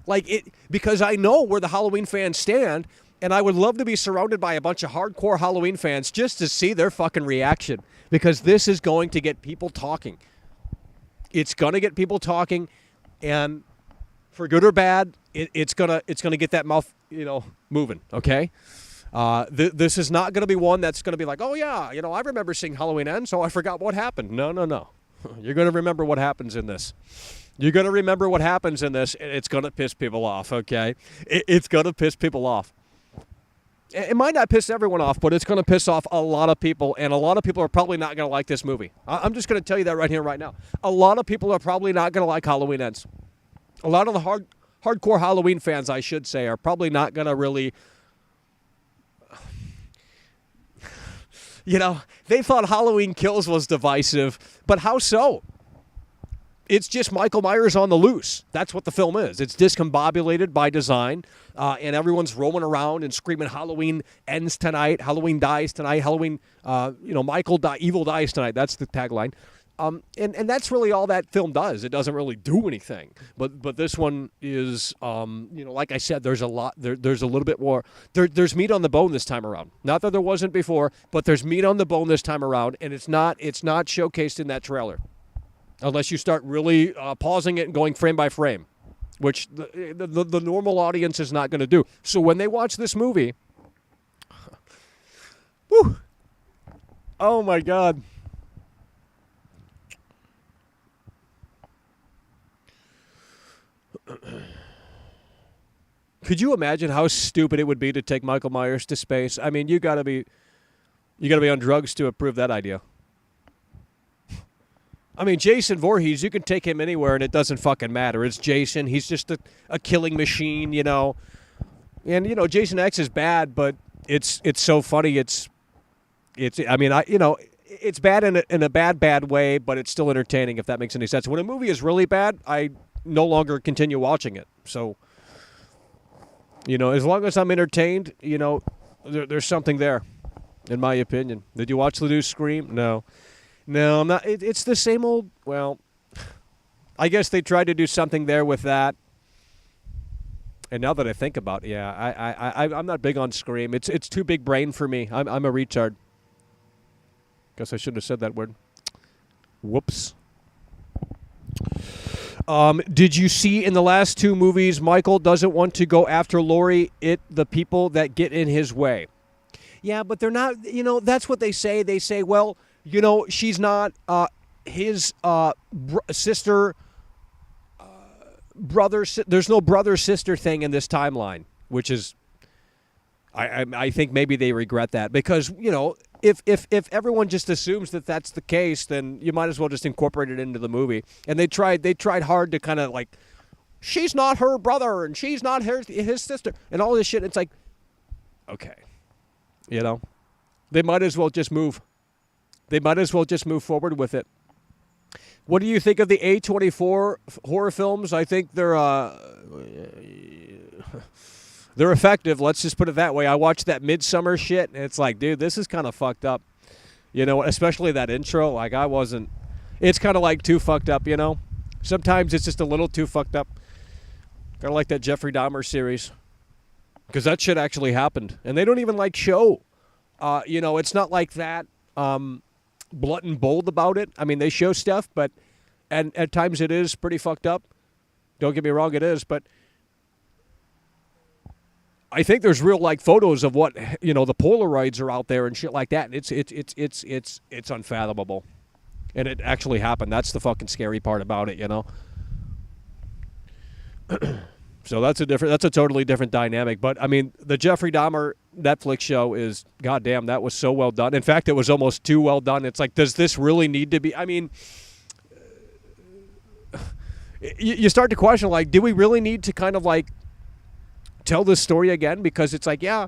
Like, it, because I know where the Halloween fans stand, and I would love to be surrounded by a bunch of hardcore Halloween fans just to see their fucking reaction, because this is going to get people talking. It's going to get people talking, and for good or bad, it's gonna get that mouth, you know, moving. Okay. This is not going to be one that's going to be like, oh yeah, you know, I remember seeing Halloween End, so I forgot what happened. No. You're going to remember what happens in this. You're going to remember what happens in this, and it's going to piss people off, okay? It's going to piss people off. It might not piss everyone off, but it's going to piss off a lot of people, and a lot of people are probably not going to like this movie. I'm just going to tell you that right here, right now. A lot of people are probably not going to like Halloween Ends. A lot of the hardcore Halloween fans, I should say, are probably not going to really... You know, they thought Halloween Kills was divisive, but how so? It's just Michael Myers on the loose. That's what the film is. It's discombobulated by design, and everyone's roaming around and screaming, Halloween ends tonight, Halloween dies tonight, Halloween, evil dies tonight. That's the tagline. And that's really all that film does. It doesn't really do anything. But this one is, like I said, there's a lot. There's a little bit more. There's meat on the bone this time around. Not that there wasn't before, but there's meat on the bone this time around, and it's not showcased in that trailer, unless you start really pausing it and going frame by frame, which the normal audience is not going to do. So when they watch this movie, whew, oh my God. Could you imagine how stupid it would be to take Michael Myers to space? I mean, you gotta be on drugs to approve that idea. I mean, Jason Voorhees, you can take him anywhere and it doesn't fucking matter. It's Jason. He's just a killing machine, And Jason X is bad, but it's so funny. It's bad in a bad way, but it's still entertaining, if that makes any sense. When a movie is really bad, I no longer continue watching it. So, as long as I'm entertained, there's something there, in my opinion. Did you watch the new Scream? No, I'm not. It's the same old. Well, I guess they tried to do something there with that. And now that I think about it, yeah, I'm not big on Scream. It's too big brain for me. I'm a retard. Guess I shouldn't have said that word. Whoops. Did you see in the last two movies, Michael doesn't want to go after Laurie, the people that get in his way? Yeah, but they're not, that's what they say. They say, well, she's not his sister, brother. There's no brother-sister thing in this timeline, which is, I think maybe they regret that because, if everyone just assumes that that's the case, then you might as well just incorporate it into the movie. And they tried hard to kind of like, she's not her brother and she's not his sister and all this shit. It's like, okay, they might as well just move. They might as well just move forward with it. What do you think of the A24 horror films? I think they're effective. Let's just put it that way. I watched that Midsummer shit, and it's like, dude, this is kind of fucked up. Especially that intro. Like, it's kind of like too fucked up, Sometimes it's just a little too fucked up. Kind of like that Jeffrey Dahmer series. Because that shit actually happened. And they don't even, show. It's not like that blunt and bold about it. I mean, they show stuff, but and at times it is pretty fucked up. Don't get me wrong, it is, but I think there's real photos of what the Polaroids are out there and shit like that. And it's unfathomable, and it actually happened. That's the fucking scary part about it, So that's a totally different dynamic. But I mean, the Jeffrey Dahmer Netflix show is goddamn. That was so well done. In fact, it was almost too well done. It's like, does this really need to be? I mean, you start to question do we really need to kind of tell this story again? Because it's like, yeah,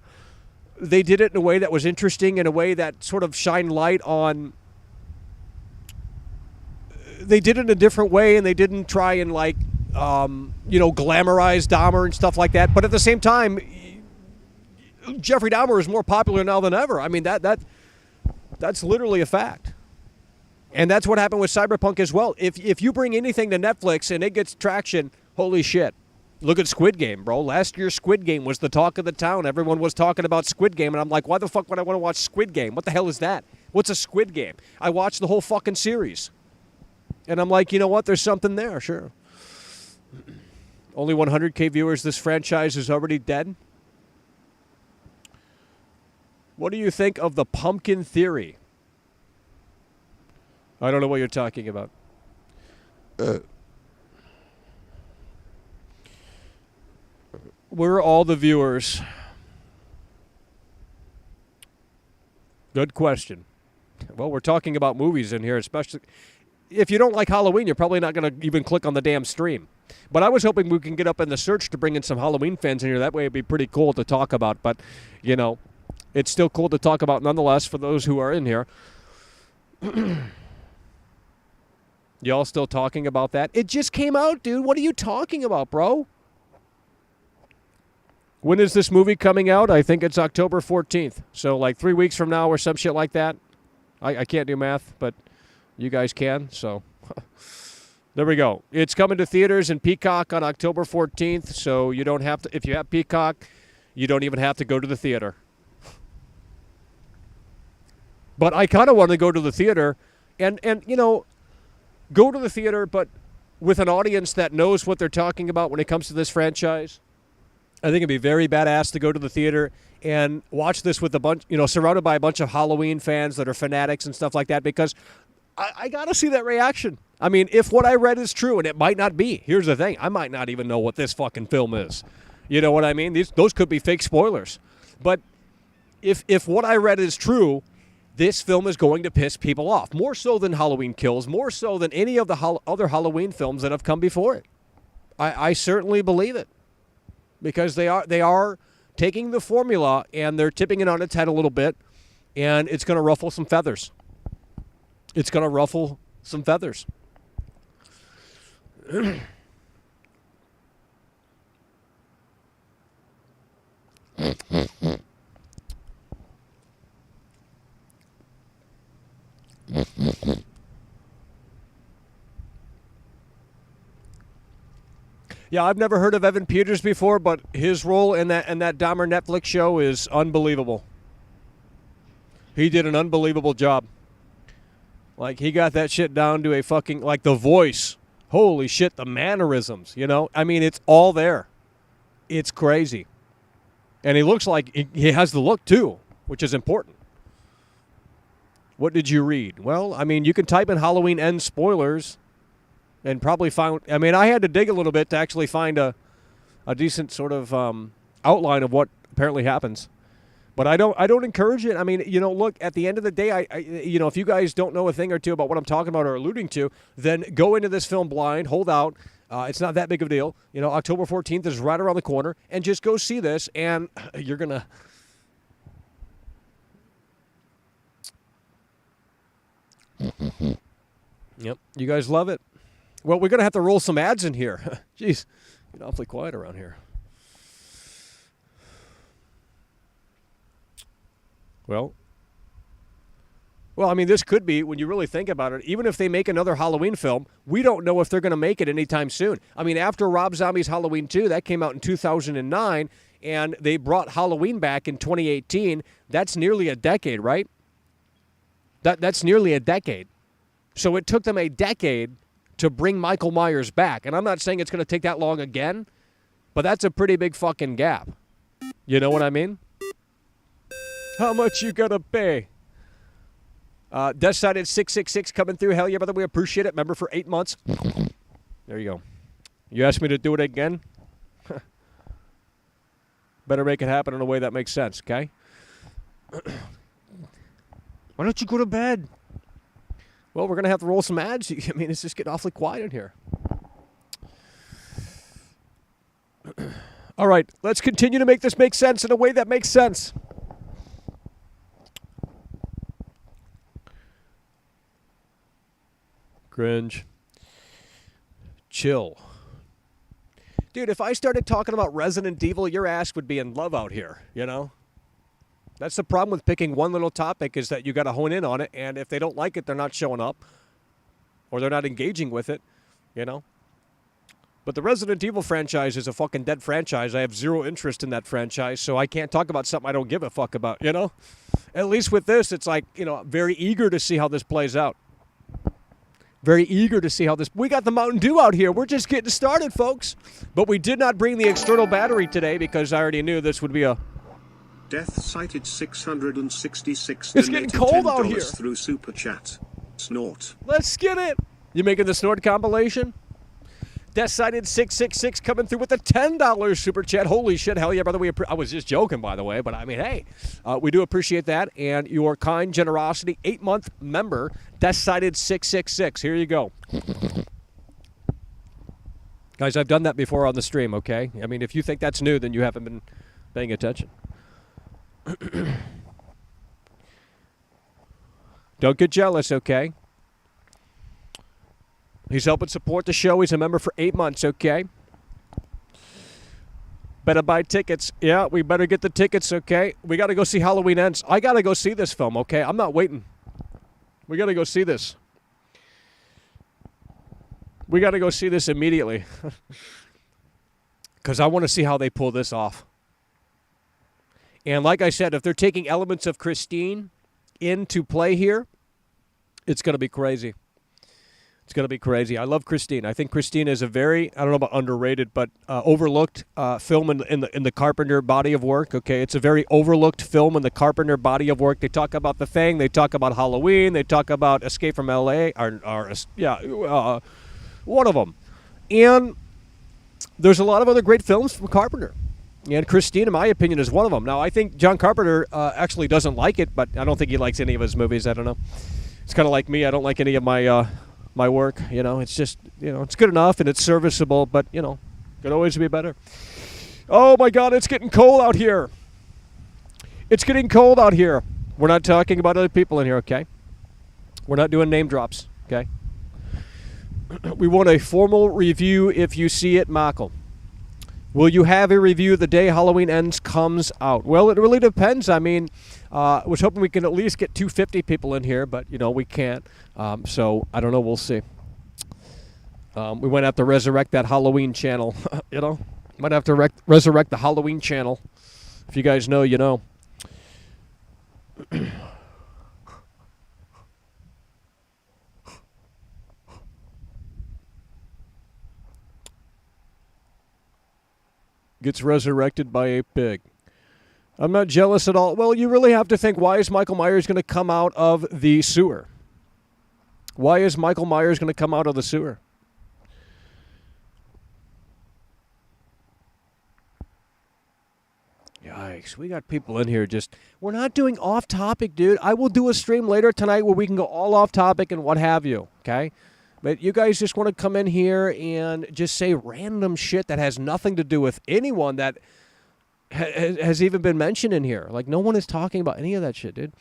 they did it in a way that was interesting, in a way that sort of shined light on. They did it in a different way, and they didn't try and glamorize Dahmer and stuff like that. But at the same time, Jeffrey Dahmer is more popular now than ever. I mean, that's literally a fact. And that's what happened with Cyberpunk as well. If you bring anything to Netflix and it gets traction, holy shit. Look at Squid Game, bro. Last year's Squid Game was the talk of the town. Everyone was talking about Squid Game, and I'm like, why the fuck would I want to watch Squid Game? What the hell is that? What's a Squid Game? I watched the whole fucking series. And I'm like, you know what? There's something there, sure. Only 100K viewers. This franchise is already dead. What do you think of the pumpkin theory? I don't know what you're talking about. Where are all the viewers? Good question. Well, we're talking about movies in here, especially. If you don't like Halloween, you're probably not going to even click on the damn stream. But I was hoping we can get up in the search to bring in some Halloween fans in here. That way it'd be pretty cool to talk about. But, it's still cool to talk about nonetheless for those who are in here. Y'all still talking about that? It just came out, dude. What are you talking about, bro? When is this movie coming out? I think it's October 14th. So like 3 weeks from now or some shit like that. I can't do math, but you guys can. So there we go. It's coming to theaters and Peacock on October 14th. So you don't have to, if you have Peacock, you don't even have to go to the theater. But I kind of want to go to the theater and you know, go to the theater, but with an audience that knows what they're talking about when it comes to this franchise. I think it'd be very badass to go to the theater and watch this with a bunch, you know, surrounded by a bunch of Halloween fans that are fanatics and stuff like that, because I got to see that reaction. I mean, if what I read is true, and it might not be, here's the thing. I might not even know what this fucking film is. You know what I mean? Those could be fake spoilers. But if what I read is true, this film is going to piss people off. More so than Halloween Kills, more so than any of the other Halloween films that have come before it. I certainly believe it. Because they are taking the formula and they're tipping it on its head a little bit, and it's going to ruffle some feathers. It's going to ruffle some feathers. Yeah, I've never heard of Evan Peters before, but his role in that Dahmer Netflix show is unbelievable. He did an unbelievable job. Like, he got that shit down to a fucking, like, the voice. Holy shit, the mannerisms, you know? I mean, it's all there. It's crazy. And he looks like he has the look, too, which is important. What did you read? Well, I mean, you can type in Halloween Ends spoilers and probably find, I mean, I had to dig a little bit to actually find a decent sort of outline of what apparently happens. But I don't encourage it. I mean, you know, look, at the end of the day, you know, if you guys don't know a thing or two about what I'm talking about or alluding to, then go into this film blind, hold out. It's not that big of a deal. You know, October 14th is right around the corner, and just go see this, and you're going to... Yep, you guys love it. Well, we're going to have to roll some ads in here. Jeez, get awfully quiet around here. Well, I mean, this could be, when you really think about it, even if they make another Halloween film, we don't know if they're going to make it anytime soon. I mean, after Rob Zombie's Halloween 2, that came out in 2009, and they brought Halloween back in 2018. That's nearly a decade, right? That's nearly a decade. So it took them a decade to bring Michael Myers back. And I'm not saying it's going to take that long again, but that's a pretty big fucking gap. You know what I mean? How much you gonna pay? Death Sided 666 coming through. Hell yeah, brother. We appreciate it. Member for 8 months. There you go. You asked me to do it again? Better make it happen in a way that makes sense, okay? Why don't you go to bed? Well, we're going to have to roll some ads. I mean, it's just getting awfully quiet in here. All right, let's continue to make this make sense in a way that makes sense. Cringe. Chill. Dude, if I started talking about Resident Evil, your ass would be in love out here, you know? That's the problem with picking one little topic, is that you got to hone in on it, and if they don't like it, they're not showing up, or they're not engaging with it, you know? But the Resident Evil franchise is a fucking dead franchise. I have zero interest in that franchise, so I can't talk about something I don't give a fuck about, you know? At least with this, it's like, you know, very eager to see how this plays out. Very eager to see how this... We got the Mountain Dew out here. We're just getting started, folks. But we did not bring the external battery today because I already knew this would be a... Death cited 666. It's getting cold out here. Through Super Chat. Snort. Let's get it. You making the snort compilation? Death cited 666 coming through with a $10 super chat. Holy shit, hell yeah, brother. I was just joking, by the way, but I mean, hey, we do appreciate that and your kind generosity. 8-month member, Death cited 666. Here you go. Guys, I've done that before on the stream, okay? I mean, if you think that's new, then you haven't been paying attention. Don't get jealous, okay? He's helping support the show. He's a member for 8 months, okay? Better buy tickets. Yeah, we better get the tickets, okay? We got to go see Halloween Ends. I got to go see this film, okay? I'm not waiting. We got to go see this. We got to go see this immediately. Because I want to see how they pull this off. And like I said, if they're taking elements of Christine into play here, it's going to be crazy. It's going to be crazy. I love Christine. I think Christine is a very, I don't know about underrated, but overlooked film in the Carpenter body of work. Okay, it's a very overlooked film in the Carpenter body of work. They talk about The Thing. They talk about Halloween. They talk about Escape from L.A. One of them. And there's a lot of other great films from Carpenter. And Christine, in my opinion, is one of them. Now, I think John Carpenter actually doesn't like it, but I don't think he likes any of his movies. I don't know. It's kind of like me. I don't like any of my work. You know, it's just, you know, it's good enough and it's serviceable, but, you know, could always be better. Oh, my God, it's getting cold out here. It's getting cold out here. We're not talking about other people in here, okay? We're not doing name drops, okay? We want a formal review if you see it, Michael. Will you have a review the day Halloween Ends comes out? Well, it really depends. I mean, I was hoping we could at least get 250 people in here, but, you know, we can't. So, I don't know. We'll see. We might have to resurrect that Halloween channel, you know. Might have to resurrect the Halloween channel. If you guys know, you know. Gets resurrected by a pig. I'm not jealous at all. Well, you really have to think, why is Michael Myers going to come out of the sewer? Why is Michael Myers going to come out of the sewer? Yikes, we got people in here just... We're not doing off-topic, dude. I will do a stream later tonight where we can go all off-topic and what have you, okay? But you guys just want to come in here and just say random shit that has nothing to do with anyone that has even been mentioned in here. Like, no one is talking about any of that shit, dude.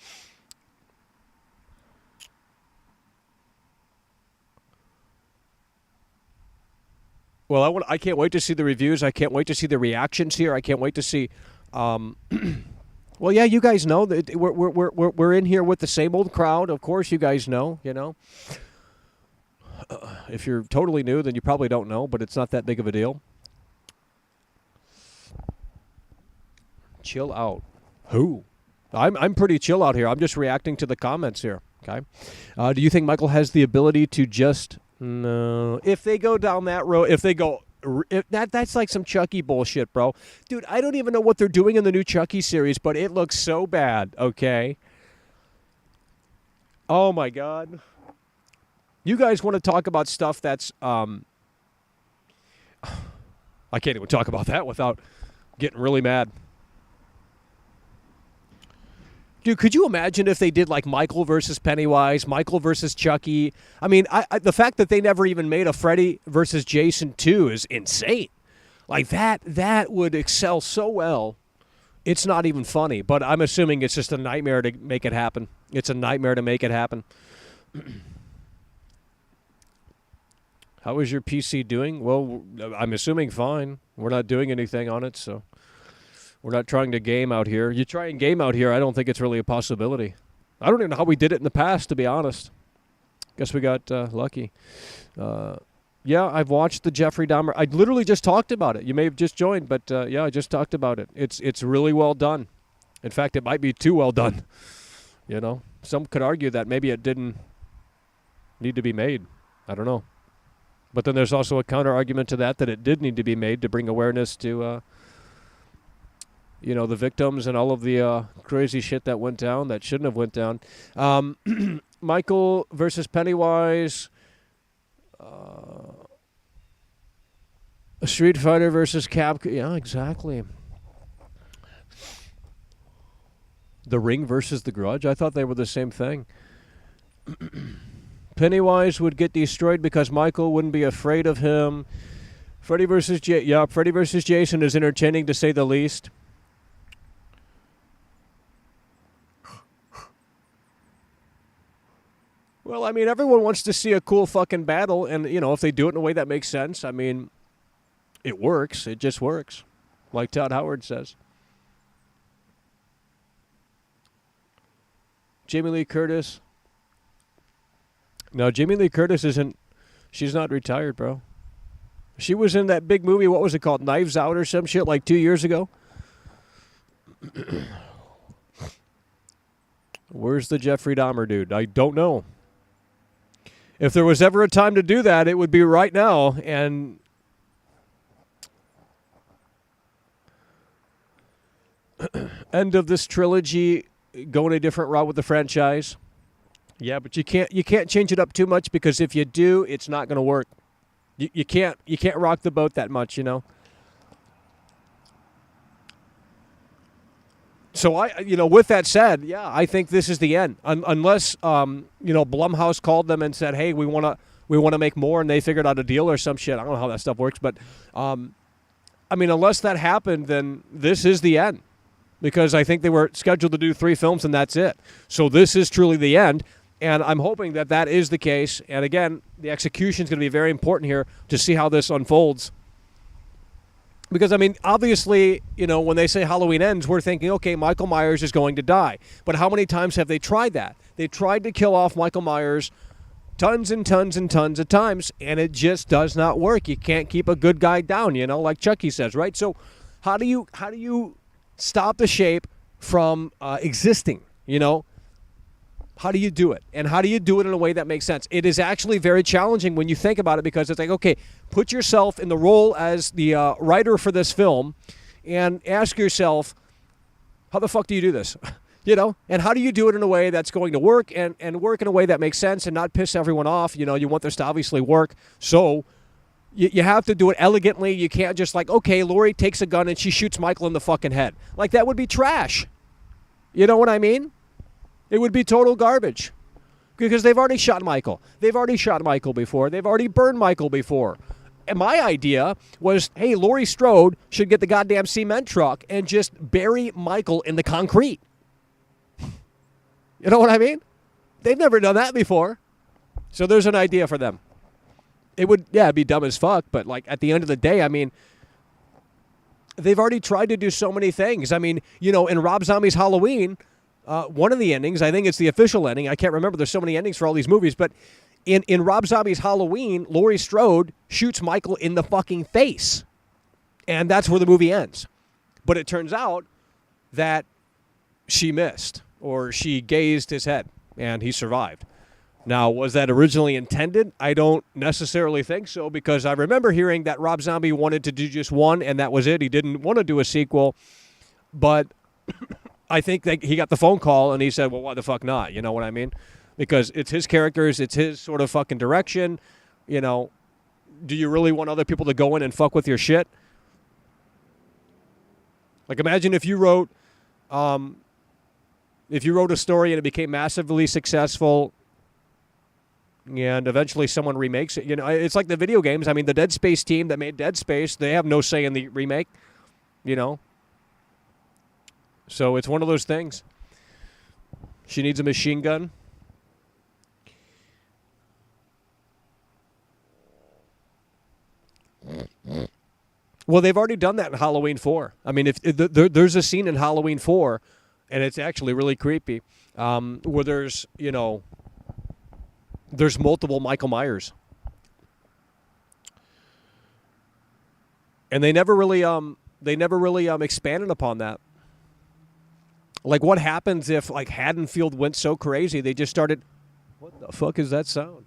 Well, I can't wait to see the reviews. I can't wait to see the reactions here. I can't wait to see... well, yeah, you guys know that we're in here with the same old crowd. Of course, you guys know, you know. If you're totally new, then you probably don't know, but it's not that big of a deal. Chill out. Who? I'm pretty chill out here. I'm just reacting to the comments here. Okay. Do you think Michael has the ability to just... No. If they go down that road, that's like some Chucky bullshit, bro. Dude, I don't even know what they're doing in the new Chucky series, but it looks so bad, okay? Oh, my God. You guys want to talk about stuff that's... I can't even talk about that without getting really mad. Dude, could you imagine if they did like Michael versus Pennywise, Michael versus Chucky? I mean, the fact that they never even made a Freddy versus Jason 2 is insane. Like that would excel so well. It's not even funny, but I'm assuming it's just a nightmare to make it happen. It's a nightmare to make it happen. How is your PC doing? Well, I'm assuming fine. We're not doing anything on it, so... We're not trying to game out here. You try and game out here, I don't think it's really a possibility. I don't even know how we did it in the past, to be honest. Guess we got lucky. Yeah, I've watched the Jeffrey Dahmer. I literally just talked about it. You may have just joined, but yeah, I just talked about it. It's really well done. In fact, it might be too well done. You know, some could argue that maybe it didn't need to be made. I don't know. But then there's also a counter argument to that it did need to be made to bring awareness to... you know, the victims and all of the crazy shit that went down that shouldn't have went down. Michael versus Pennywise. Street Fighter versus Capcom. Yeah, exactly. The Ring versus The Grudge. I thought they were the same thing. Pennywise would get destroyed because Michael wouldn't be afraid of him. Freddy versus Jason is entertaining to say the least. Well, I mean, everyone wants to see a cool fucking battle, and, you know, if they do it in a way that makes sense, I mean, it works. It just works, like Todd Howard says. Jamie Lee Curtis. No, Jamie Lee Curtis she's not retired, bro. She was in that big movie, what was it called, Knives Out or some shit, like 2 years ago? Where's the Jeffrey Dahmer dude? I don't know. If there was ever a time to do that, it would be right now. And end of this trilogy, going a different route with the franchise. Yeah, but you can't change it up too much, because if you do, it's not going to work. You can't rock the boat that much, you know. So with that said, yeah, I think this is the end. Unless Blumhouse called them and said, "Hey, we want to make more," and they figured out a deal or some shit. I don't know how that stuff works, but unless that happened, then this is the end, because I think they were scheduled to do 3 films and that's it. So this is truly the end, and I'm hoping that that is the case. And again, the execution is going to be very important here to see how this unfolds. Because, I mean, obviously, when they say Halloween ends, we're thinking, okay, Michael Myers is going to die. But how many times have they tried that? They tried to kill off Michael Myers tons and tons and tons of times, and it just does not work. You can't keep a good guy down, like Chucky says, right? So how do you stop the shape from existing, How do you do it? And how do you do it in a way that makes sense? It is actually very challenging when you think about it, because it's like, okay, put yourself in the role as the writer for this film and ask yourself, how the fuck do you do this? And how do you do it in a way that's going to work and work in a way that makes sense and not piss everyone off? You want this to obviously work. So you have to do it elegantly. You can't just like, okay, Laurie takes a gun and she shoots Michael in the fucking head. Like, that would be trash. You know what I mean? It would be total garbage, because they've already shot Michael. They've already shot Michael before. They've already burned Michael before. And my idea was, hey, Laurie Strode should get the goddamn cement truck and just bury Michael in the concrete. You know what I mean? They've never done that before. So there's an idea for them. It would, it'd be dumb as fuck, but like at the end of the day, I mean, they've already tried to do so many things. I mean, in Rob Zombie's Halloween, one of the endings, I think it's the official ending. I can't remember. There's so many endings for all these movies. But in Rob Zombie's Halloween, Laurie Strode shoots Michael in the fucking face. And that's where the movie ends. But it turns out that she missed, or she gazed his head, and he survived. Now, was that originally intended? I don't necessarily think so, because I remember hearing that Rob Zombie wanted to do just one, and that was it. He didn't want to do a sequel. But I think that he got the phone call and he said, well, why the fuck not? You know what I mean? Because it's his characters, it's his sort of fucking direction. Do you really want other people to go in and fuck with your shit? Like, imagine if you wrote a story and it became massively successful and eventually someone remakes it. It's like the video games. I mean, the Dead Space team that made Dead Space, they have no say in the remake, So it's one of those things. She needs a machine gun. Well, they've already done that in Halloween 4. I mean, if there's a scene in Halloween 4, and it's actually really creepy, where there's multiple Michael Myers, and they never really expanded upon that. Like, what happens if, like, Haddonfield went so crazy they just started... What the fuck is that sound?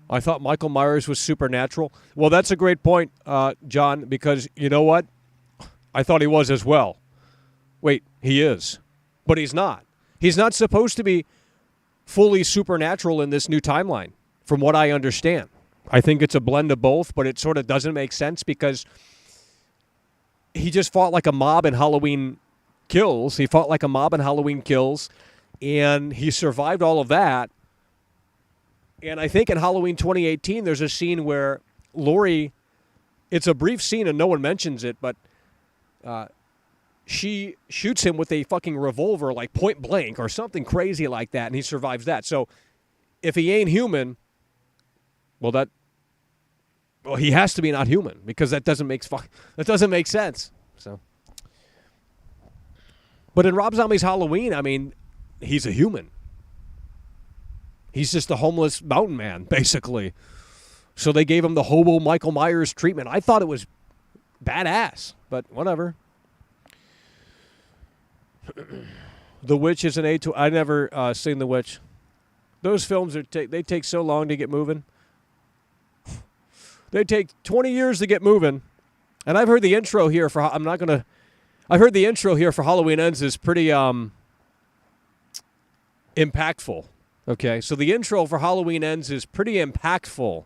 I thought Michael Myers was supernatural. Well, that's a great point, John, because you know what? I thought he was as well. Wait, he is. But he's not. He's not supposed to be fully supernatural in this new timeline, from what I understand. I think it's a blend of both, but it sort of doesn't make sense because he just fought like a mob in Halloween Kills. He fought like a mob in Halloween Kills, and he survived all of that. And I think in Halloween 2018, there's a scene where Laurie, it's a brief scene and no one mentions it, but she shoots him with a fucking revolver, like point blank or something crazy like that, and he survives that. So if he ain't human, well, he has to be not human because that doesn't make sense. So, but in Rob Zombie's Halloween, I mean, he's a human. He's just a homeless mountain man, basically. So they gave him the hobo Michael Myers treatment. I thought it was badass, but whatever. The Witch is an A2. I never seen The Witch. Those films they take so long to get moving. They take 20 years to get moving. And I've heard the intro here for I've heard the intro here for Halloween Ends is pretty impactful. Okay? So the intro for Halloween Ends is pretty impactful.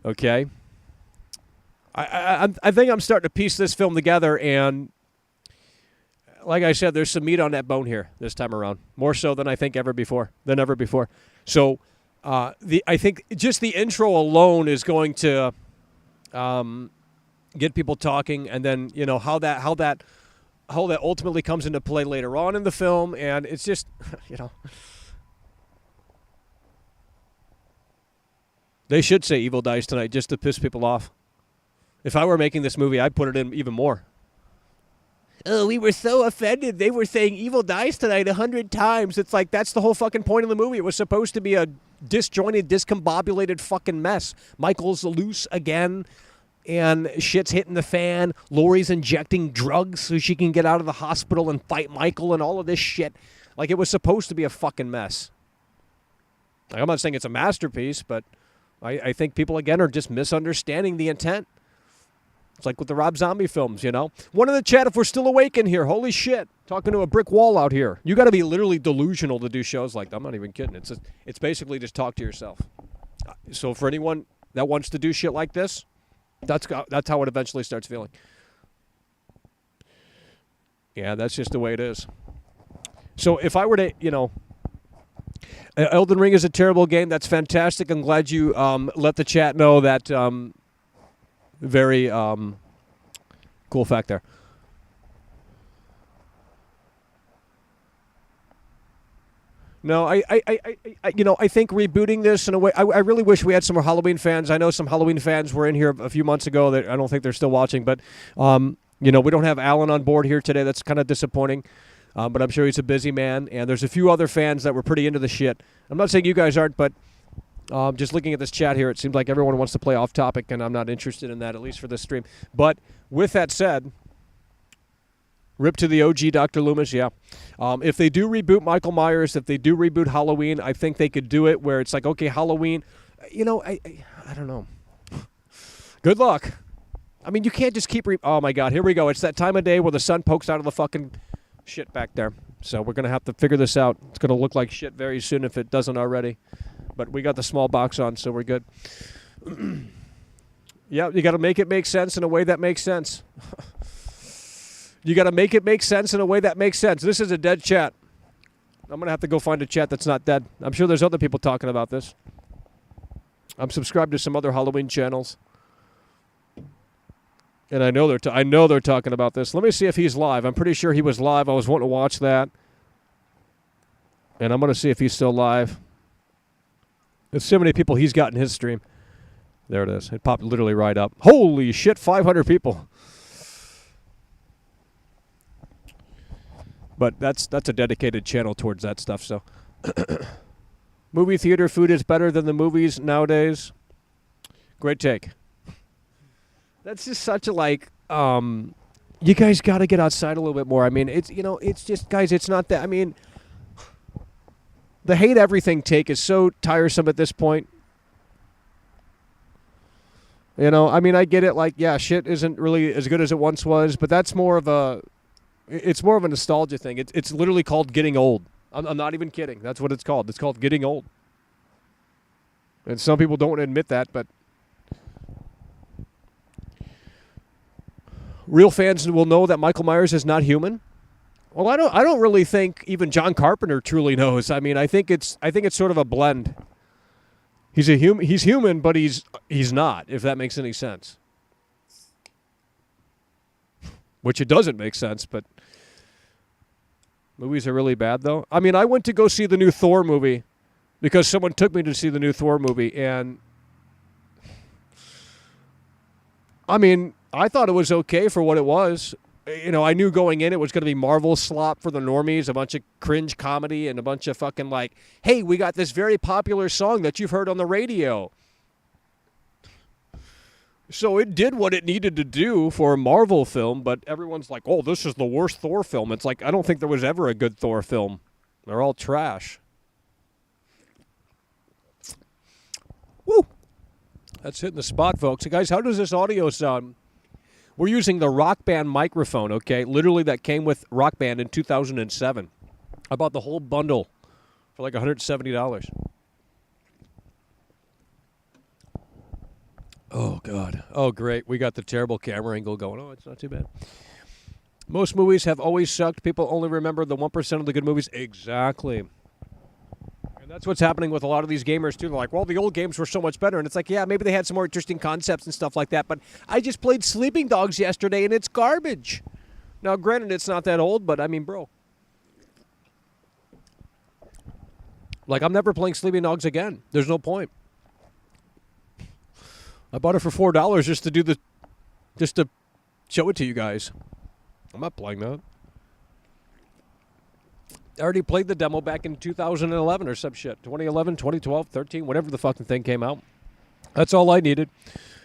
Okay? I think I'm starting to piece this film together, and like I said, there's some meat on that bone here this time around, more so than I think ever before. So I think just the intro alone is going to get people talking, and then how that ultimately comes into play later on in the film, and it's just they should say Evil Dies Tonight just to piss people off. If I were making this movie, I'd put it in even more. Oh, we were so offended. They were saying Evil Dies Tonight 100 times. It's like, that's the whole fucking point of the movie. It was supposed to be a disjointed, discombobulated fucking mess. Michael's loose again, and shit's hitting the fan. Lori's injecting drugs so she can get out of the hospital and fight Michael and all of this shit. Like, it was supposed to be a fucking mess. Like, I'm not saying it's a masterpiece, but I think people, again, are just misunderstanding the intent. It's like with the Rob Zombie films, One in the chat, if we're still awake in here. Holy shit. Talking to a brick wall out here. You got to be literally delusional to do shows like that. I'm not even kidding. It's basically just talk to yourself. So for anyone that wants to do shit like this, that's how it eventually starts feeling. Yeah, that's just the way it is. So if I were to, Elden Ring is a terrible game. That's fantastic. I'm glad you let the chat know that. Very cool fact there. No, I think rebooting this in a way. I really wish we had some more Halloween fans. I know some Halloween fans were in here a few months ago. That I don't think they're still watching, but we don't have Alan on board here today. That's kind of disappointing. But I'm sure he's a busy man, and there's a few other fans that were pretty into the shit. I'm not saying you guys aren't, but. Just looking at this chat here, it seems like everyone wants to play off topic, and I'm not interested in that, at least for this stream. But with that said, rip to the OG Dr. Loomis, yeah. If they do reboot Michael Myers, if they do reboot Halloween, I think they could do it where it's like, okay, Halloween, I don't know. Good luck. I mean, you can't just keep oh, my God, here we go. It's that time of day where the sun pokes out of the fucking shit back there. So we're going to have to figure this out. It's going to look like shit very soon if it doesn't already. But we got the small box on, so we're good. Yeah, you got to make it make sense in a way that makes sense. You got to make it make sense in a way that makes sense. This is a dead chat. I'm going to have to go find a chat that's not dead. I'm sure there's other people talking about this. I'm subscribed to some other Halloween channels. And I know they're talking about this. Let me see if he's live. I'm pretty sure he was live. I was wanting to watch that. And I'm going to see if he's still live. There's so many people he's got in his stream. There it is. It popped literally right up. Holy shit, 500 people. But that's a dedicated channel towards that stuff. So, movie theater food is better than the movies nowadays. Great take. That's just such a you guys got to get outside a little bit more. I mean, it's just, guys, it's not that. I mean, the hate everything take is so tiresome at this point. I mean, I get it. Like, yeah, shit isn't really as good as it once was, but that's more of a nostalgia thing. It's literally called getting old. I'm not even kidding. That's what it's called. It's called getting old. And some people don't admit that, but real fans will know that Michael Myers is not human. Well, I don't really think even John Carpenter truly knows. I mean, I think it's sort of a blend. He's human, but he's not, if that makes any sense. which it doesn't make sense, but movies are really bad, though. I mean, I went to go see the new Thor movie because someone took me to see the new Thor movie, and I mean, I thought it was okay for what it was. You know, I knew going in it was going to be Marvel slop for the normies, a bunch of cringe comedy, and a bunch of fucking like, hey, we got this very popular song that you've heard on the radio. So it did what it needed to do for a Marvel film, but everyone's like, oh, this is the worst Thor film. It's like, I don't think there was ever a good Thor film. They're all trash. Woo! That's hitting the spot, folks. So guys, how does this audio sound? We're using the Rock Band microphone, okay? Literally, that came with Rock Band in 2007. I bought the whole bundle for like $170. Oh, God. Oh, great. We got the terrible camera angle going. Oh, it's not too bad. Most movies have always sucked. People only remember the 1% of the good movies. Exactly. And that's what's happening with a lot of these gamers, too. They're like, well, the old games were so much better. And it's like, yeah, maybe they had some more interesting concepts and stuff like that. But I just played Sleeping Dogs yesterday, and it's garbage. Now, granted, it's not that old, but I mean, bro. Like, I'm never playing Sleeping Dogs again. There's no point. I bought it for $4 just to show it to you guys. I'm not playing that. I already played the demo back in 2011 or some shit. 2011, 2012, 13, whatever the fucking thing came out. That's all I needed.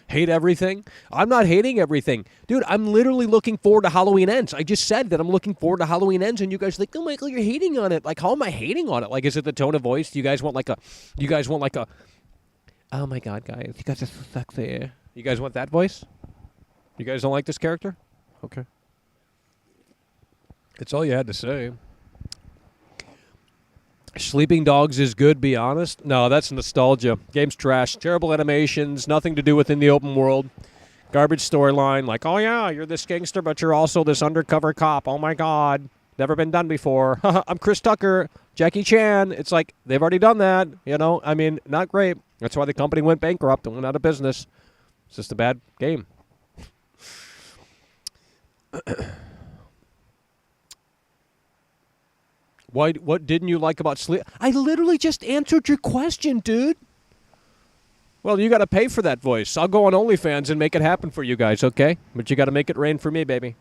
Hate everything. I'm not hating everything. Dude, I'm literally looking forward to Halloween Ends. I just said that I'm looking forward to Halloween Ends, and you guys are like, oh, Michael, you're hating on it. Like, how am I hating on it? Like, is it the tone of voice? Do you guys want like a, oh my God, guys, you guys are so sexy. You guys want that voice? You guys don't like this character? Okay. It's all you had to say. Sleeping Dogs is good, be honest. No, that's nostalgia. Game's trash. Terrible animations. Nothing to do within the open world. Garbage storyline. Like, oh yeah, you're this gangster, but you're also this undercover cop. Oh my God. Never been done before. I'm Chris Tucker. Jackie Chan. It's like, they've already done that. You know, I mean, not great. That's why the company went bankrupt and went out of business. It's just a bad game. What didn't you like about Sleep? I literally just answered your question, dude. Well, you got to pay for that voice. I'll go on OnlyFans and make it happen for you guys, okay? But you got to make it rain for me, baby.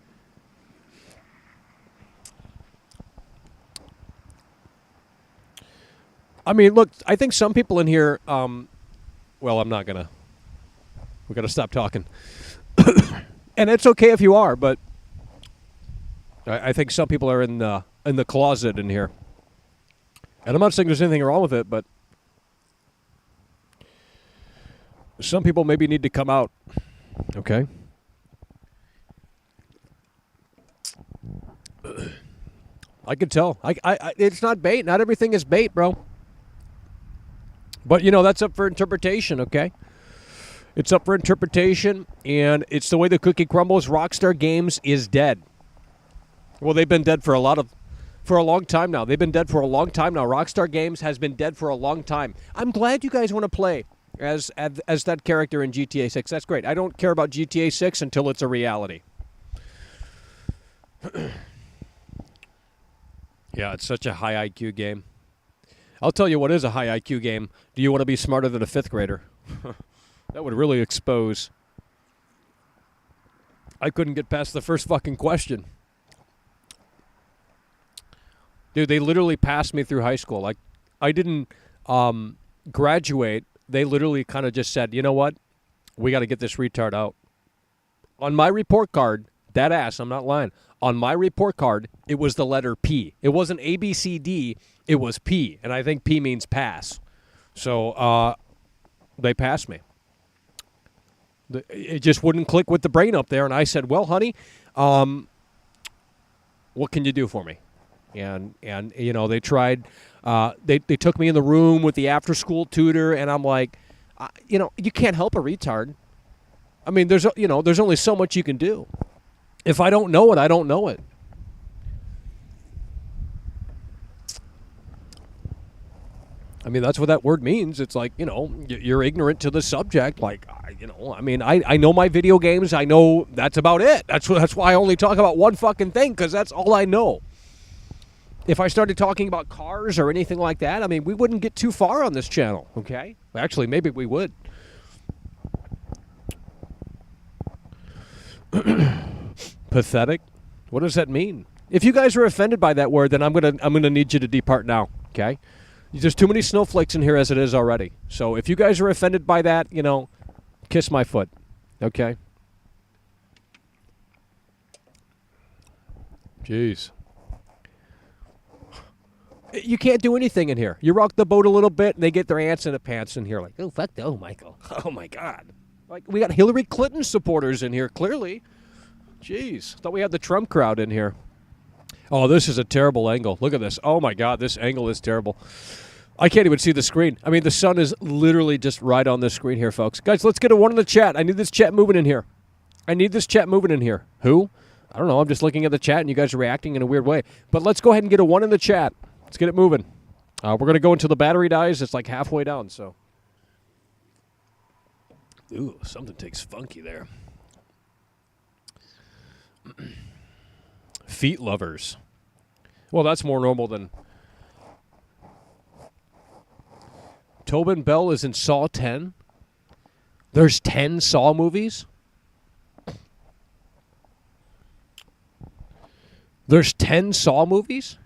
I mean, look, I think some people in here, well, I'm not going to. We got to stop talking. And it's okay if you are, but I think some people are in the closet in here. And I'm not saying there's anything wrong with it, but some people maybe need to come out. Okay? I could tell. It's not bait. Not everything is bait, bro. But, you know, that's up for interpretation, okay? It's up for interpretation, and it's the way the cookie crumbles. Rockstar Games is dead. Well, they've been dead for a long time now. They've been dead for a long time now. Rockstar Games has been dead for a long time. I'm glad you guys want to play as that character in GTA 6. That's great. I don't care about GTA 6 until it's a reality. Yeah, it's such a high IQ game. I'll tell you what is a high IQ game. Do you want to be smarter than a 5th grader? That would really expose. I couldn't get past the first fucking question. Dude, they literally passed me through high school. Like, I didn't graduate. They literally kind of just said, you know what? We got to get this retard out. On my report card, that ass, I'm not lying. On my report card, it was the letter P. It wasn't A, B, C, D. It was P. And I think P means pass. So they passed me. It just wouldn't click with the brain up there. And I said, well, honey, what can you do for me? And you know, they tried, they took me in the room with the after-school tutor, and I'm like, you know, you can't help a retard. I mean, there's only so much you can do. If I don't know it, I don't know it. I mean, that's what that word means. It's like, you're ignorant to the subject. Like, I know my video games. I know that's about it. That's why I only talk about one fucking thing, because that's all I know. If I started talking about cars or anything like that, I mean, we wouldn't get too far on this channel, okay? Actually, maybe we would. Pathetic? What does that mean? If you guys are offended by that word, then I'm gonna need you to depart now, okay? There's too many snowflakes in here as it is already. So if you guys are offended by that, kiss my foot, okay? Jeez. You can't do anything in here. You rock the boat a little bit, and they get their ants in the pants in here. Like, oh, fuck no, Michael. Oh, my God. Like, we got Hillary Clinton supporters in here, clearly. Jeez. Thought we had the Trump crowd in here. Oh, this is a terrible angle. Look at this. Oh, my God. This angle is terrible. I can't even see the screen. I mean, the sun is literally just right on the screen here, folks. Guys, let's get a one in the chat. I need this chat moving in here. Who? I don't know. I'm just looking at the chat, and you guys are reacting in a weird way. But let's go ahead and get a one in the chat. Let's get it moving. We're going to go until the battery dies. It's like halfway down, so. Ooh, something takes funky there. Feet lovers. Well, that's more normal than... Tobin Bell is in Saw 10? There's 10 Saw movies? There's 10 Saw movies?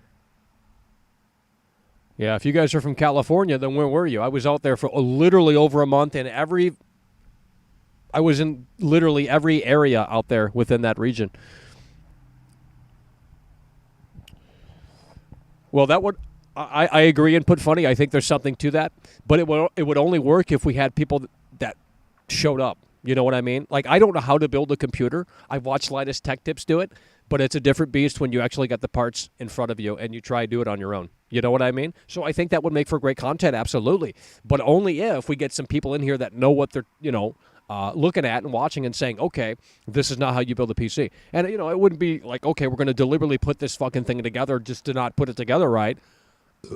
Yeah, if you guys are from California, then where were you? I was out there for literally over a month, and I was in literally every area out there within that region. Well, that would... I agree and put funny. I think there's something to that. But it would only work if we had people that showed up. You know what I mean? Like, I don't know how to build a computer. I've watched Linus Tech Tips do it. But it's a different beast when you actually got the parts in front of you and you try to do it on your own. You know what I mean? So I think that would make for great content, absolutely. But only if we get some people in here that know what they're, looking at and watching and saying, okay, this is not how you build a PC. And, it wouldn't be like, okay, we're going to deliberately put this fucking thing together just to not put it together right.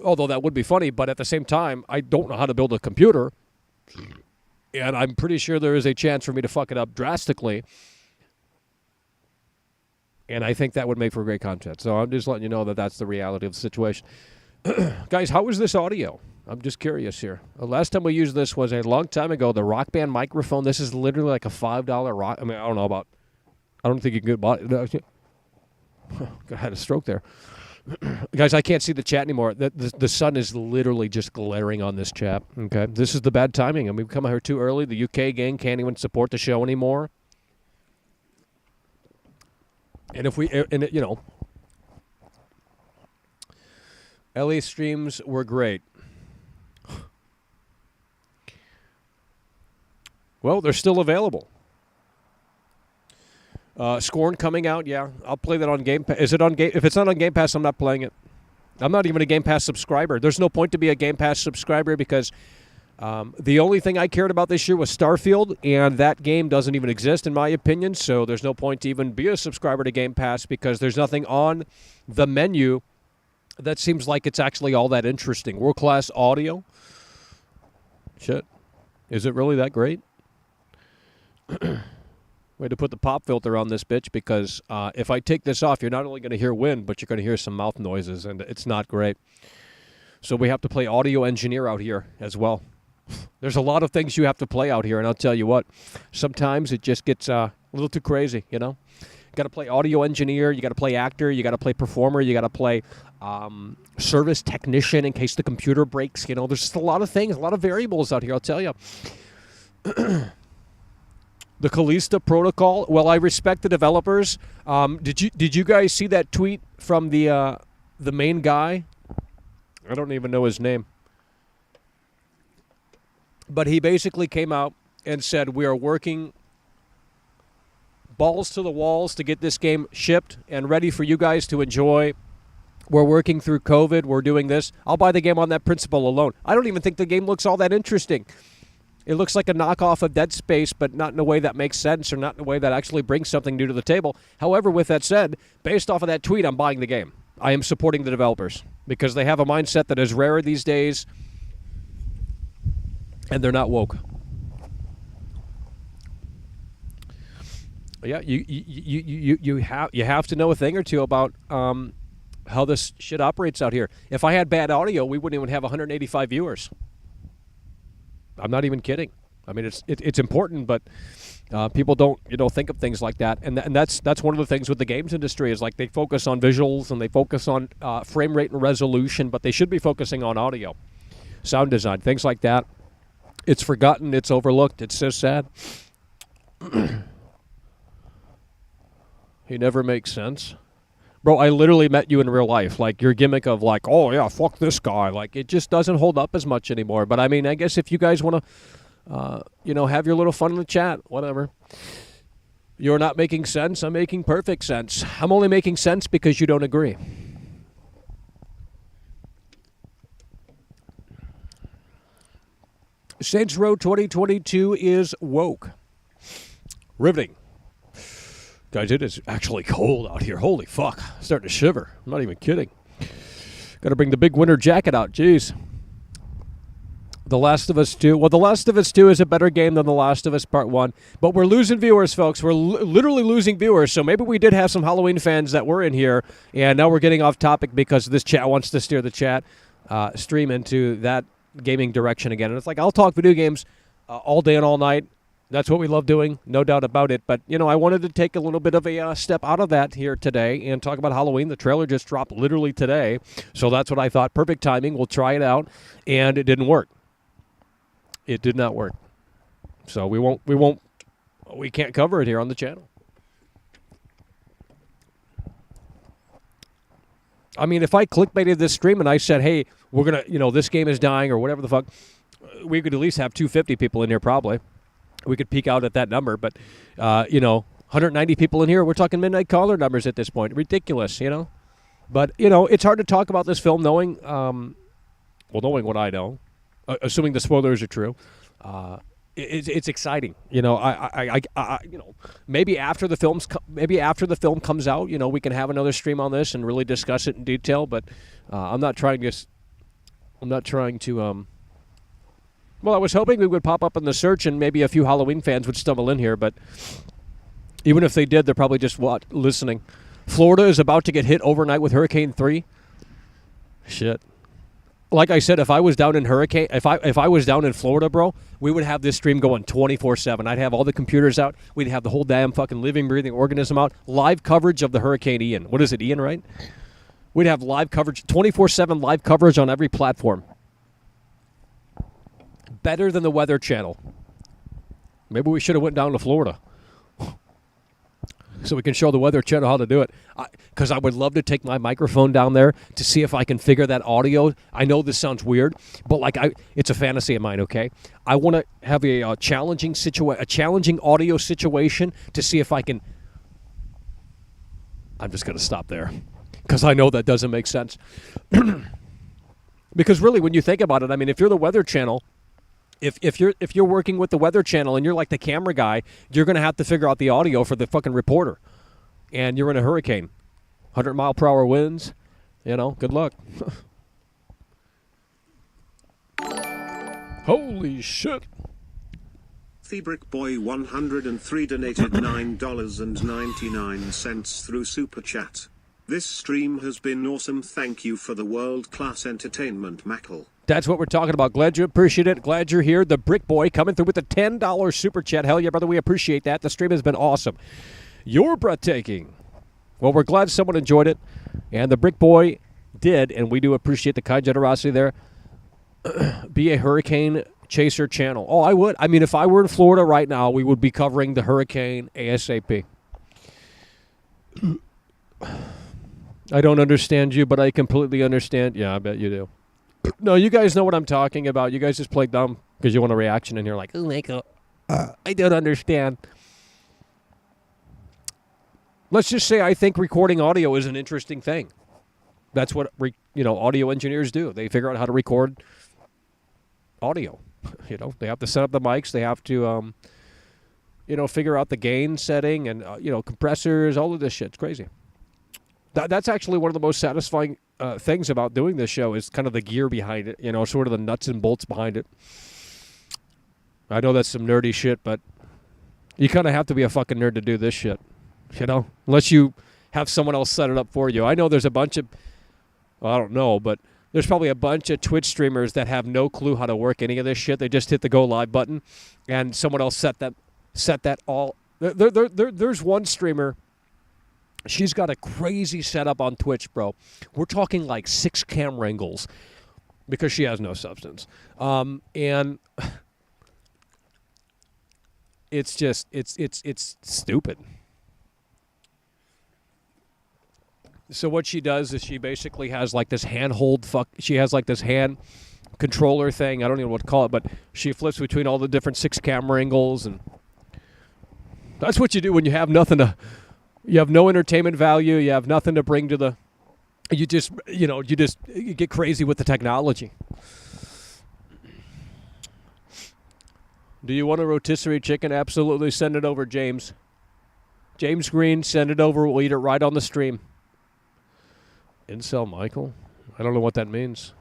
Although that would be funny, but at the same time, I don't know how to build a computer. And I'm pretty sure there is a chance for me to fuck it up drastically. And I think that would make for great content. So I'm just letting you know that that's the reality of the situation. Guys, how is this audio? I'm just curious here. The last time we used this was a long time ago, the Rock Band microphone. This is literally like a $5 rock. I mean, I don't think you can buy it. I had a stroke there. Guys, I can't see the chat anymore. The sun is literally just glaring on this chat. Okay, this is the bad timing. I mean, we've come out here too early. The UK gang can't even support the show anymore. And if we, LA streams were great. Well, they're still available. Scorn coming out, yeah. I'll play that on Game Pass. Is it on Game? If it's not on Game Pass, I'm not playing it. I'm not even a Game Pass subscriber. There's no point to be a Game Pass subscriber because the only thing I cared about this year was Starfield, and that game doesn't even exist in my opinion, so there's no point to even be a subscriber to Game Pass because there's nothing on the menu that seems like it's actually all that interesting. World-class audio? Shit. Is it really that great? Way to put the pop filter on this bitch because if I take this off, you're not only going to hear wind, but you're going to hear some mouth noises, and it's not great. So we have to play audio engineer out here as well. There's a lot of things you have to play out here, and I'll tell you what, sometimes it just gets a little too crazy, You got to play audio engineer, you got to play actor, you got to play performer, you got to play service technician in case the computer breaks. There's just a lot of things, a lot of variables out here, I'll tell you. The Calista protocol. Well, I respect the developers. Did you guys see that tweet from the main guy? I don't even know his name. But he basically came out and said, we are working balls to the walls to get this game shipped and ready for you guys to enjoy. We're working through COVID. We're doing this. I'll buy the game on that principle alone. I don't even think the game looks all that interesting. It looks like a knockoff of Dead Space, but not in a way that makes sense or not in a way that actually brings something new to the table. However, with that said, based off of that tweet, I'm buying the game. I am supporting the developers because they have a mindset that is rare these days. And they're not woke. Yeah, you have to know a thing or two about how this shit operates out here. If I had bad audio, we wouldn't even have 185 viewers. I'm not even kidding. I mean, it's important, but people don't think of things like that. And that's one of the things with the games industry is like they focus on visuals and they focus on frame rate and resolution, but they should be focusing on audio, sound design, things like that. It's forgotten. It's overlooked. It's so sad. He never makes sense. Bro, I literally met you in real life. Like, your gimmick of like, oh, yeah, fuck this guy. Like, it just doesn't hold up as much anymore. But, I mean, I guess if you guys want to, have your little fun in the chat, whatever. You're not making sense. I'm making perfect sense. I'm only making sense because you don't agree. Saints Row 2022 is woke. Riveting. Guys, it is actually cold out here. Holy fuck. I'm starting to shiver. I'm not even kidding. Got to bring the big winter jacket out. Jeez. The Last of Us 2. Well, The Last of Us 2 is a better game than The Last of Us Part 1. But we're losing viewers, folks. We're literally losing viewers. So maybe we did have some Halloween fans that were in here. And now we're getting off topic because this chat wants to steer the chat stream into that gaming direction again. And it's like, I'll talk video games all day and all night. That's what we love doing, no doubt about it. But, I wanted to take a little bit of a step out of that here today and talk about Halloween. The trailer just dropped literally today. So that's what I thought. Perfect timing. We'll try it out. And it didn't work. It did not work. So we can't cover it here on the channel. I mean, if I clickbaited this stream and I said, hey, we're going to, this game is dying or whatever the fuck, we could at least have 250 people in here probably. We could peak out at that number, but, 190 people in here, we're talking midnight caller numbers at this point. Ridiculous, But, it's hard to talk about this film knowing what I know, assuming the spoilers are true. It's exciting. Maybe after the film comes out, we can have another stream on this and really discuss it in detail, but I'm not trying to well, I was hoping we would pop up in the search and maybe a few Halloween fans would stumble in here, but even if they did, they're probably just listening. Florida is about to get hit overnight with Hurricane 3. Shit. Like I said, if I was down in Florida, bro, we would have this stream going 24/7. I'd have all the computers out. We'd have the whole damn fucking living, breathing organism out. Live coverage of the Hurricane Ian. What is it, Ian, right? We'd have live coverage, 24/7 live coverage on every platform. Better than the Weather Channel. Maybe we should have went down to Florida so we can show the Weather Channel how to do it. Because I would love to take my microphone down there to see if I can figure that audio. I know this sounds weird, but it's a fantasy of mine, okay? I want to have a challenging audio situation to see if I can... I'm just going to stop there because I know that doesn't make sense. Because really, when you think about it, I mean, if you're the Weather Channel... If you're working with the Weather Channel and you're like the camera guy, you're going to have to figure out the audio for the fucking reporter. And you're in a hurricane. 100-mile-per-hour winds. Good luck. Holy shit. TheBrickBoy 103 donated $9.99 through Super Chat. This stream has been awesome. Thank you for the world-class entertainment, Michael. That's what we're talking about. Glad you appreciate it. Glad you're here. The Brick Boy coming through with a $10 super chat. Hell yeah, brother. We appreciate that. The stream has been awesome. You're breathtaking. Well, we're glad someone enjoyed it. And the Brick Boy did, and we do appreciate the kind generosity there. Be a hurricane chaser channel. Oh, I would. I mean, if I were in Florida right now, we would be covering the hurricane ASAP. I don't understand you, but I completely understand. Yeah, I bet you do. No, you guys know what I'm talking about. You guys just play dumb because you want a reaction, and you're like, oh, Michael, I don't understand. Let's just say I think recording audio is an interesting thing. That's what audio engineers do. They figure out how to record audio. They have to set up the mics. They have to, figure out the gain setting and, compressors, all of this shit. It's crazy. That's actually one of the most satisfying things about doing this show is kind of the gear behind it, sort of the nuts and bolts behind it. I know that's some nerdy shit, but you kind of have to be a fucking nerd to do this shit, unless you have someone else set it up for you. I know there's a bunch of, well, I don't know, but there's probably a bunch of Twitch streamers that have no clue how to work any of this shit. They just hit the go live button, and someone else set that all. There's one streamer. She's got a crazy setup on Twitch, bro. We're talking like 6 camera angles because she has no substance. And it's just, it's stupid. So what she does is she basically has like this she has like this hand controller thing. I don't even know what to call it, but she flips between all the different 6 camera angles, and that's what you do when you have nothing to, you have no entertainment value, you have nothing to bring to you just get crazy with the technology. Do you want a rotisserie chicken? Absolutely. Send it over, James. James Green, send it over. We'll eat it right on the stream. Incel Michael? I don't know what that means.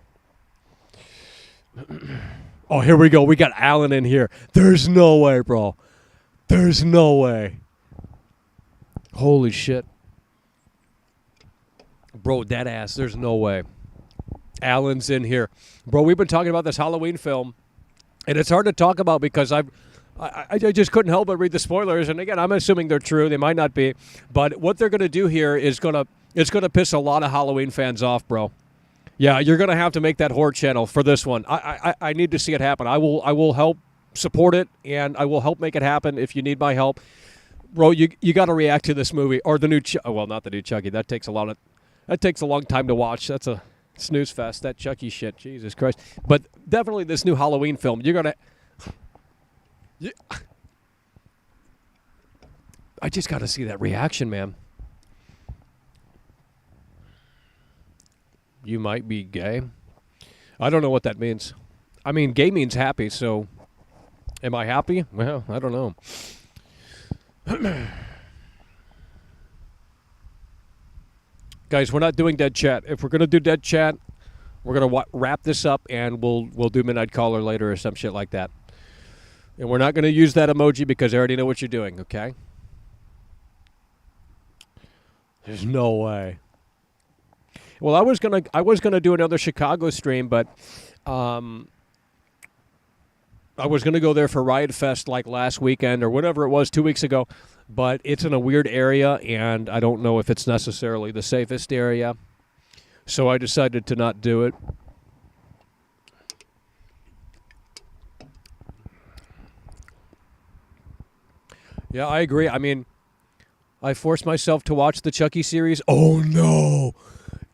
Oh, here we go. We got Alan in here. There's no way, bro. There's no way. Holy shit. Bro, dead ass. There's no way. Alan's in here. Bro, we've been talking about this Halloween film, and it's hard to talk about because I just couldn't help but read the spoilers. And again, I'm assuming they're true. They might not be. But what they're going to do here is it's going to piss a lot of Halloween fans off, bro. Yeah, you're going to have to make that horror channel for this one. I need to see it happen. I will help support it, and I will help make it happen if you need my help. Bro, you got to react to this movie or the new well, not the new Chucky. That takes a long time to watch. That's a snooze fest. That Chucky shit. Jesus Christ. But definitely this new Halloween film. You're going to I just got to see that reaction, man. You might be gay. I don't know what that means. I mean, gay means happy, so am I happy? Well, I don't know. Guys, we're not doing dead chat. If we're going to do dead chat, we're going to wrap this up, and we'll do Midnight Caller later or some shit like that. And we're not going to use that emoji because I already know what you're doing, okay? There's no way. Well, I was gonna do another Chicago stream, but I was gonna go there for Riot Fest like last weekend or whatever it was 2 weeks ago, but it's in a weird area, and I don't know if it's necessarily the safest area, so I decided to not do it. Yeah, I agree. I mean, I forced myself to watch the Chucky series. Oh no!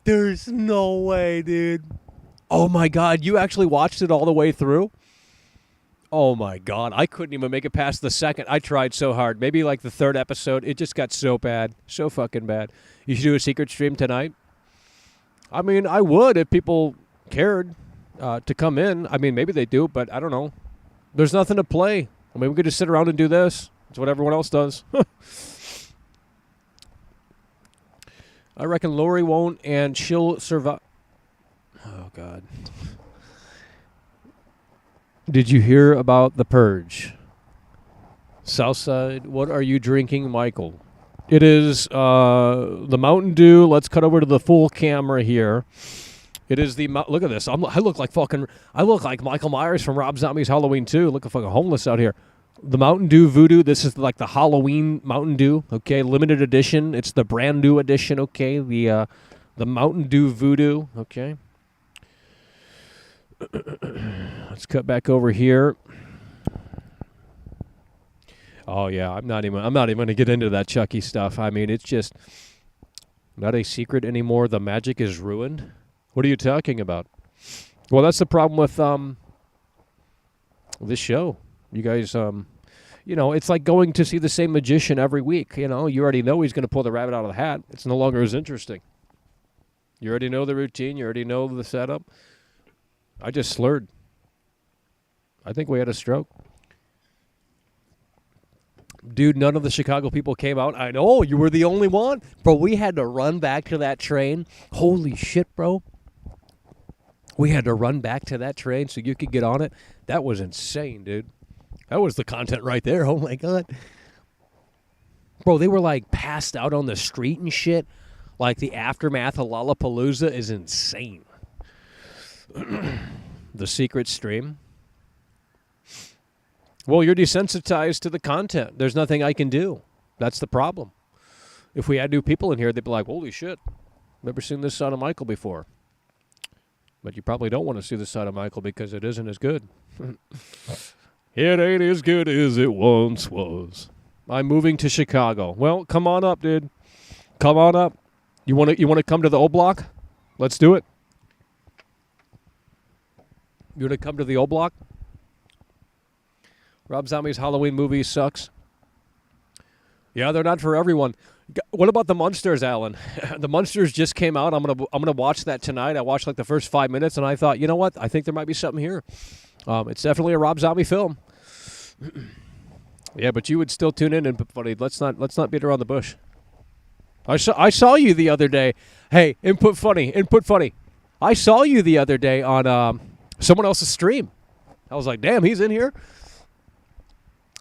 There's no way, dude. Oh, my God. You actually watched it all the way through? Oh, my God. I couldn't even make it past the second. I tried so hard. Maybe like the 3rd episode. It just got so bad. So fucking bad. You should do a secret stream tonight? I mean, I would if people cared to come in. I mean, maybe they do, but I don't know. There's nothing to play. I mean, we could just sit around and do this. It's what everyone else does. I reckon Lori won't, and she'll survive. Oh, God. Did you hear about The Purge? Southside, what are you drinking, Michael? It is the Mountain Dew. Let's cut over to the full camera here. It is the... Look at this. I look like Michael Myers from Rob Zombie's Halloween 2. Look fucking homeless out here. The Mountain Dew Voodoo. This is like the Halloween Mountain Dew. Okay, limited edition. It's the brand new edition. Okay, the Mountain Dew Voodoo. Okay. Let's cut back over here. Oh yeah, I'm not even going to get into that Chucky stuff. I mean, it's just not a secret anymore. The magic is ruined. What are you talking about? Well, that's the problem with this show. You guys, it's like going to see the same magician every week. You already know he's going to pull the rabbit out of the hat. It's no longer as interesting. You already know the routine. You already know the setup. I just slurred. I think we had a stroke. Dude, none of the Chicago people came out. I know, you were the only one. Bro, we had to run back to that train. Holy shit, bro. We had to run back to that train so you could get on it. That was insane, dude. That was the content right there. Oh, my God. Bro, they were, like, passed out on the street and shit. Like, the aftermath of Lollapalooza is insane. The secret stream. Well, you're desensitized to the content. There's nothing I can do. That's the problem. If we had new people in here, they'd be like, holy shit, never seen this side of Michael before. But you probably don't want to see this side of Michael because it isn't as good. It ain't as good as it once was. I'm moving to Chicago. Well, come on up, dude. Come on up. You want to come to the O Block? Let's do it. You want to come to the O Block? Rob Zombie's Halloween movie sucks. Yeah, they're not for everyone. What about the Munsters, Alan? The Munsters just came out. I'm gonna watch that tonight. I watched like the first 5 minutes, and I thought, you know what? I think there might be something here. It's definitely a Rob Zombie film. Yeah, but you would still tune in and funny. Let's not beat around the bush. I saw you the other day. Hey, input funny. I saw you the other day on someone else's stream. I was like, damn, he's in here.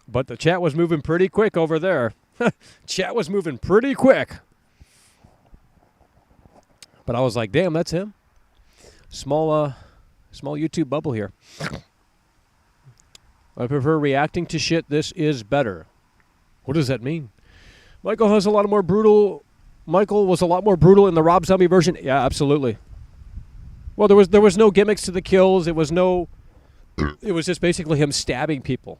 But the chat was moving pretty quick over there. Chat was moving pretty quick. But I was like, damn, that's him. Small YouTube bubble here. I prefer reacting to shit. This is better. What does that mean? Michael was a lot more brutal in the Rob Zombie version. Yeah, absolutely. Well, there was no gimmicks to the kills. It was just basically him stabbing people.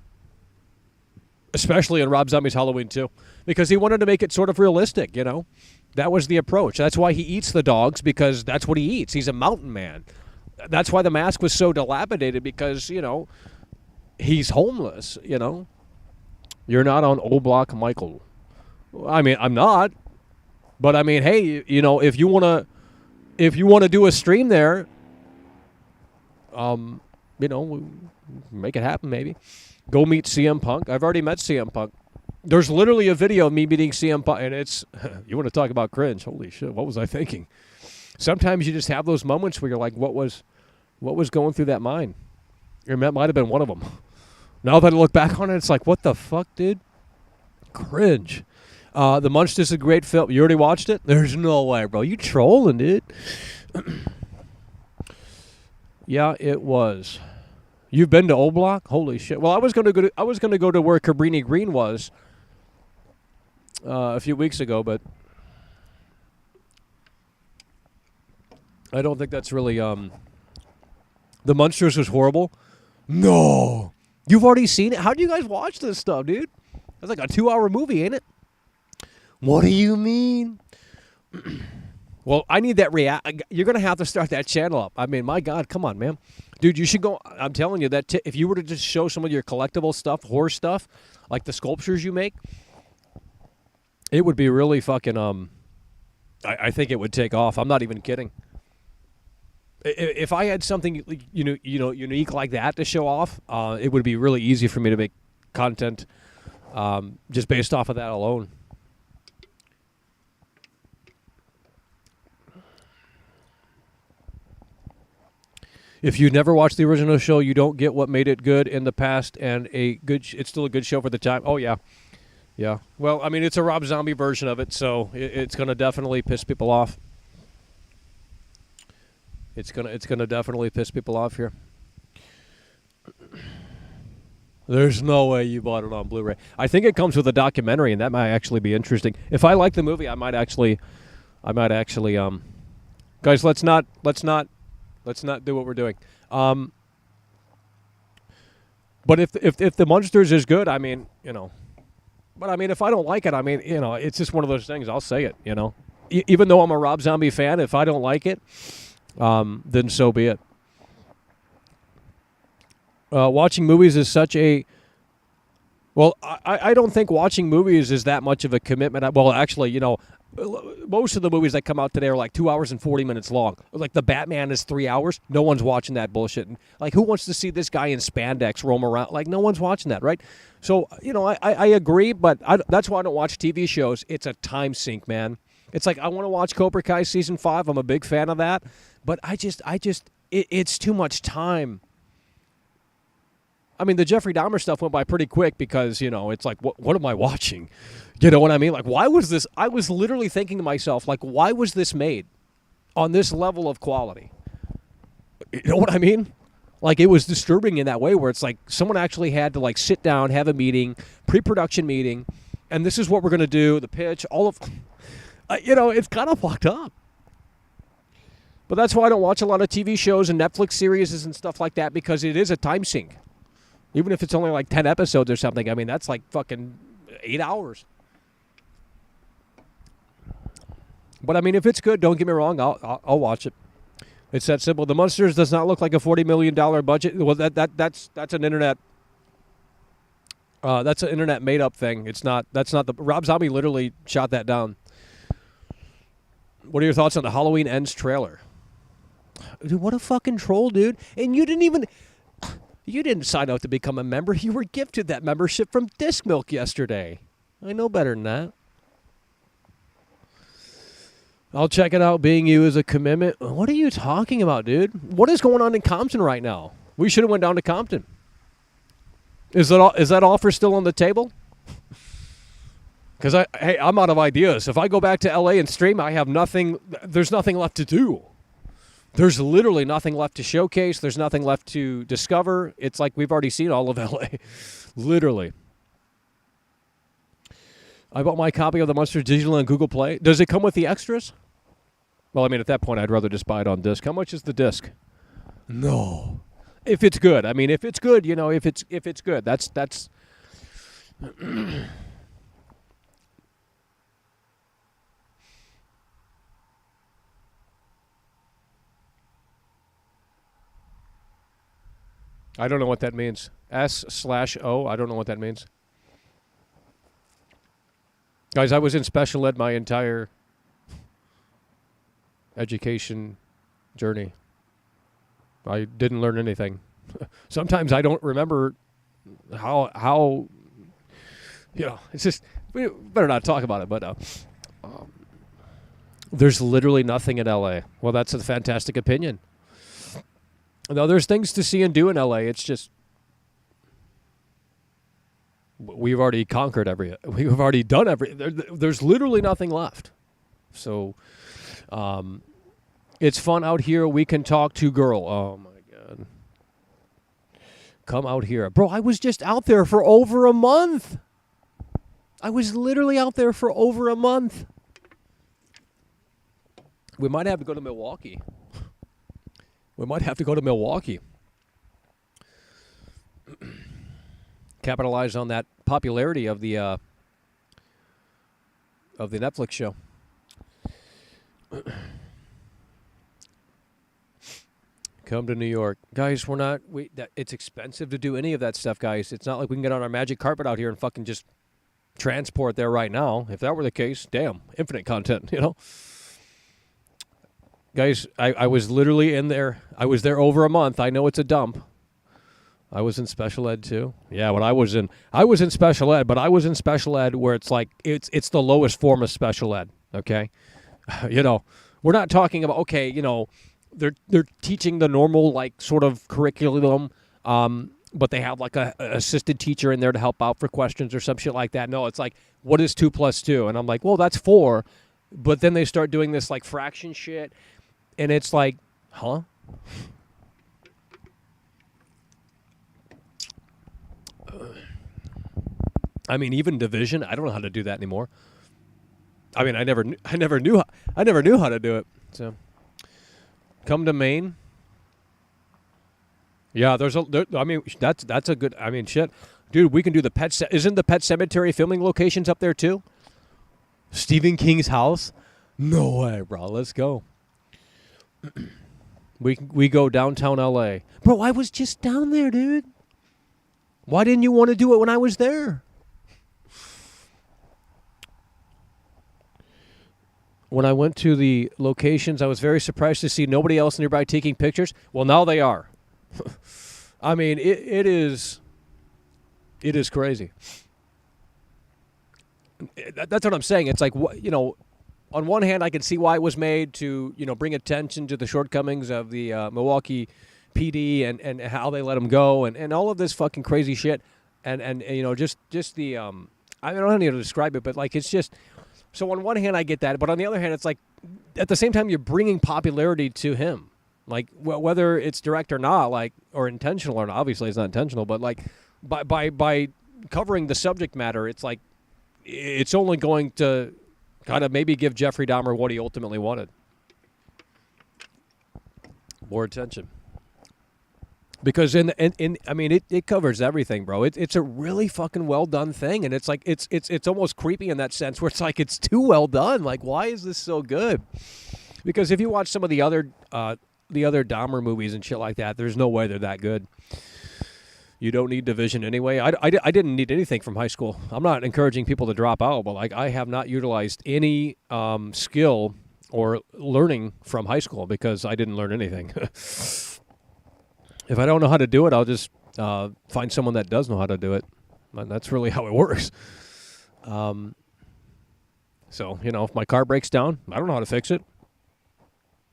Especially in Rob Zombie's Halloween 2. Because he wanted to make it sort of realistic, you know. That was the approach. That's why he eats the dogs, because that's what he eats. He's a mountain man. That's why the mask was so dilapidated, because, you know, he's homeless, you know. You're not on O Block, Michael. I mean, I'm not. But, I mean, hey, you know, if you want to do a stream there, you know, make it happen maybe. Go meet CM Punk. I've already met CM Punk. There's literally a video of me meeting CM Punk, and it's, you want to talk about cringe. Holy shit, what was I thinking? Sometimes you just have those moments where you're like, what was going through that mind? And that might have been one of them. Now that I look back on it, it's like, what the fuck, dude? Cringe. The Munsters is a great film. You already watched it? There's no way, bro. You trolling, dude. Yeah, it was. You've been to O Block? Holy shit! Well, I was gonna go to where Cabrini Green was a few weeks ago, but I don't think that's really. The Munsters was horrible. No, you've already seen it. How do you guys watch this stuff, dude? That's like a 2-hour movie, ain't it? What do you mean? Well, I need that You're going to have to start that channel up. I mean, my God, come on, man. Dude, you should go. I'm telling you that if you were to just show some of your collectible stuff, horror stuff, like the sculptures you make, it would be really fucking, I think it would take off. I'm not even kidding. If I had something, unique like that to show off, it would be really easy for me to make content just based off of that alone. If you never watched the original show, you don't get what made it good in the past, and it's still a good show for the time. Oh, yeah. Yeah. Well, I mean, it's a Rob Zombie version of it, so it's going to definitely piss people off. It's gonna definitely piss people off here. There's no way you bought it on Blu-ray. I think it comes with a documentary, and that might actually be interesting. If I like the movie, I might actually guys, let's not do what we're doing. But if the Munsters is good, I mean, you know. But I mean, if I don't like it, I mean, you know, it's just one of those things. I'll say it, you know. Even though I'm a Rob Zombie fan, if I don't like it, then so be it. Watching movies is such a... Well, I don't think watching movies is that much of a commitment. Well, actually, you know, most of the movies that come out today are like 2 hours and 40 minutes long. Like the Batman is 3 hours. No one's watching that bullshit. And like, who wants to see this guy in spandex roam around? Like, no one's watching that, right? So, you know, I agree, but that's why I don't watch TV shows. It's a time sink, man. It's like, I want to watch Cobra Kai Season 5. I'm a big fan of that. But it's too much time. I mean, the Jeffrey Dahmer stuff went by pretty quick because, it's like, what am I watching? You know what I mean? Like, why was this? I was literally thinking to myself, like, why was this made on this level of quality? You know what I mean? Like, it was disturbing in that way where it's like someone actually had to, like, sit down, have a meeting, pre-production meeting, and this is what we're going to do, the pitch, all of, it's kind of fucked up. But that's why I don't watch a lot of TV shows and Netflix series and stuff like that, because it is a time sink. Even if it's only like 10 episodes or something, I mean, that's like fucking 8 hours. But I mean, if it's good, don't get me wrong, I'll watch it. It's that simple. The Monsters does not look like a $40 million budget. Well, that's an internet. That's an internet made up thing. It's not. That's not the. Rob Zombie literally shot that down. What are your thoughts on the Halloween Ends trailer? Dude, what a fucking troll, dude! And you didn't sign up to become a member. You were gifted that membership from Disc Milk yesterday. I know better than that. I'll check it out. Being you is a commitment. What are you talking about, dude? What is going on in Compton right now? We should have went down to Compton. Is that offer still on the table? Because I'm out of ideas. If I go back to LA and stream, I have nothing. There's nothing left to do. There's literally nothing left to showcase. There's nothing left to discover. It's like we've already seen all of LA. Literally. I bought my copy of the Monsters digital on Google Play. Does it come with the extras? Well, I mean, at that point, I'd rather just buy it on disc. How much is the disc? No. If it's good. I mean, if it's good, if it's good. That's I don't know what that means. S/O. I don't know what that means. Guys, I was in special ed my entire education journey. I didn't learn anything. Sometimes I don't remember how it's just, we better not talk about it, but there's literally nothing in LA. Well, that's a fantastic opinion. No, there's things to see and do in LA. It's just, we've already conquered we've already done there's literally nothing left. So, it's fun out here. We can talk to girl. Oh my God. Come out here. Bro, I was just out there for over a month. I was literally out there for over a month. We might have to go to Milwaukee. Capitalize on that popularity of the Netflix show. Come to New York. Guys, it's expensive to do any of that stuff, guys. It's not like we can get on our magic carpet out here and fucking just transport there right now. If that were the case, damn, infinite content, Guys, I was literally in there. I was there over a month. I know it's a dump. I was in special ed too. Yeah, when I was in special ed, but I was in special ed where it's like it's the lowest form of special ed, okay? We're not talking about they're teaching the normal like sort of curriculum, but they have like a assistant teacher in there to help out for questions or some shit like that. No, it's like, what is 2 + 2? And I'm like, well, that's 4. But then they start doing this like fraction shit, and it's like, huh? I mean, even division, I don't know how to do that anymore. I mean, I never knew how to do it. So, come to Maine. Yeah, that's a good. I mean, shit, dude. We can do the isn't the Pet Cemetery filming locations up there too? Stephen King's house? No way, bro. Let's go. We go downtown LA, bro. I was just down there, dude. Why didn't you want to do it when I was there? When I went to the locations, I was very surprised to see nobody else nearby taking pictures. Well, now they are. I mean, it is crazy. That's what I'm saying. It's like, on one hand, I can see why it was made to, bring attention to the shortcomings of the Milwaukee PD and how they let him go and all of this fucking crazy shit. And you know, just the, I don't know how to describe it, but like, it's just, so on one hand I get that, but on the other hand, it's like, at the same time, you're bringing popularity to him. Like, whether it's direct or not, like, or intentional or not, obviously it's not intentional, but like, by covering the subject matter, it's like, it's only going to kind of maybe give Jeffrey Dahmer what he ultimately wanted. More attention. Because I mean, it covers everything, bro. It's a really fucking well done thing, and it's like it's almost creepy in that sense, where it's like it's too well done. Like, why is this so good? Because if you watch some of the other Dahmer movies and shit like that, there's no way they're that good. You don't need division anyway. I didn't need anything from high school. I'm not encouraging people to drop out, but like, I have not utilized any skill or learning from high school because I didn't learn anything. If I don't know how to do it, I'll just find someone that does know how to do it. And that's really how it works. So, you know, if my car breaks down, I don't know how to fix it.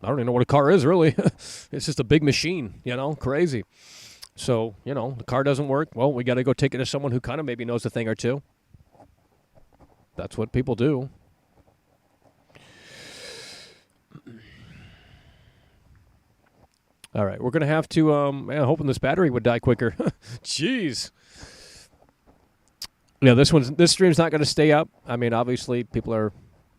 I don't even know what a car is, really. It's just a big machine, you know, crazy. So, you know, the car doesn't work. Well, we got to go take it to someone who kind of maybe knows a thing or two. That's what people do. All right, we're going to have to, hoping this battery would die quicker. Jeez. Yeah, this stream's not going to stay up. I mean, obviously, people are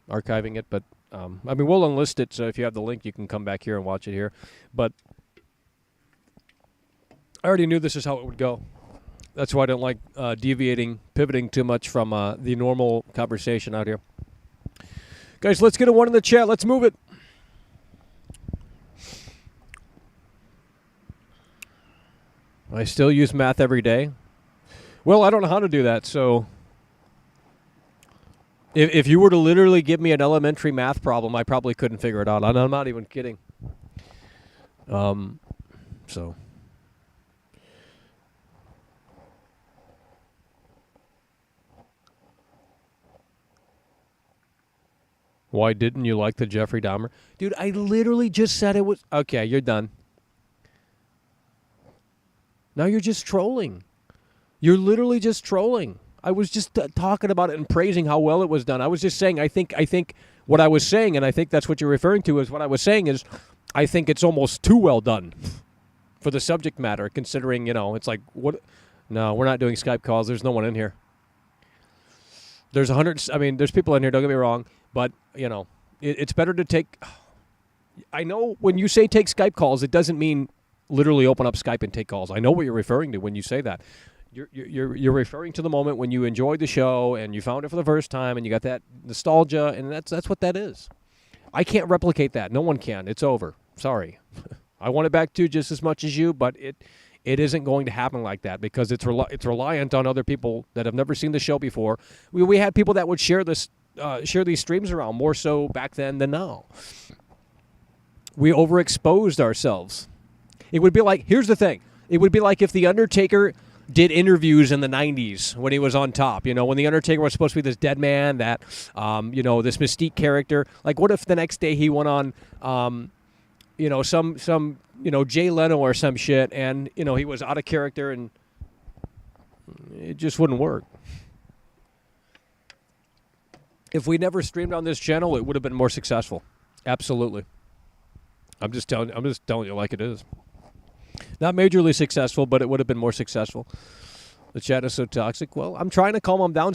archiving it, but, I mean, we'll enlist it, so if you have the link, you can come back here and watch it here. But I already knew this is how it would go. That's why I don't like pivoting too much from the normal conversation out here. Guys, let's get a one in the chat. Let's move it. I still use math every day. Well, I don't know how to do that, so if you were to literally give me an elementary math problem, I probably couldn't figure it out. I'm not even kidding. So why didn't you like the Jeffrey Dahmer? Dude, I literally just said it was... Okay, you're done. Now you're just trolling. You're literally just trolling. I was just talking about it and praising how well it was done. I was just saying, I think what I was saying, and I think that's what you're referring to, is what I was saying is, I think it's almost too well done for the subject matter, considering, you know, it's like, what? No, we're not doing Skype calls. There's no one in here. There's there's people in here, don't get me wrong, but, you know, it's better to take... I know when you say take Skype calls, it doesn't mean literally open up Skype and take calls. I know what you're referring to when you say that. You're referring to the moment when you enjoyed the show and you found it for the first time and you got that nostalgia, and that's what that is. I can't replicate that. No one can. It's over. Sorry. I want it back too, just as much as you, but it isn't going to happen like that because it's reliant on other people that have never seen the show before. We had people that would share these streams around more so back then than now. We overexposed ourselves. It would be like, here's the thing. It would be like if The Undertaker did interviews in the 90s when he was on top. You know, when The Undertaker was supposed to be this dead man, that, you know, this mystique character. Like, what if the next day he went on, you know, some you know, Jay Leno or some shit, and, you know, he was out of character, and it just wouldn't work. If we never streamed on this channel, it would have been more successful. Absolutely. I'm just telling you like it is. Not majorly successful, but it would have been more successful. The chat is so toxic. Well, I'm trying to calm them down.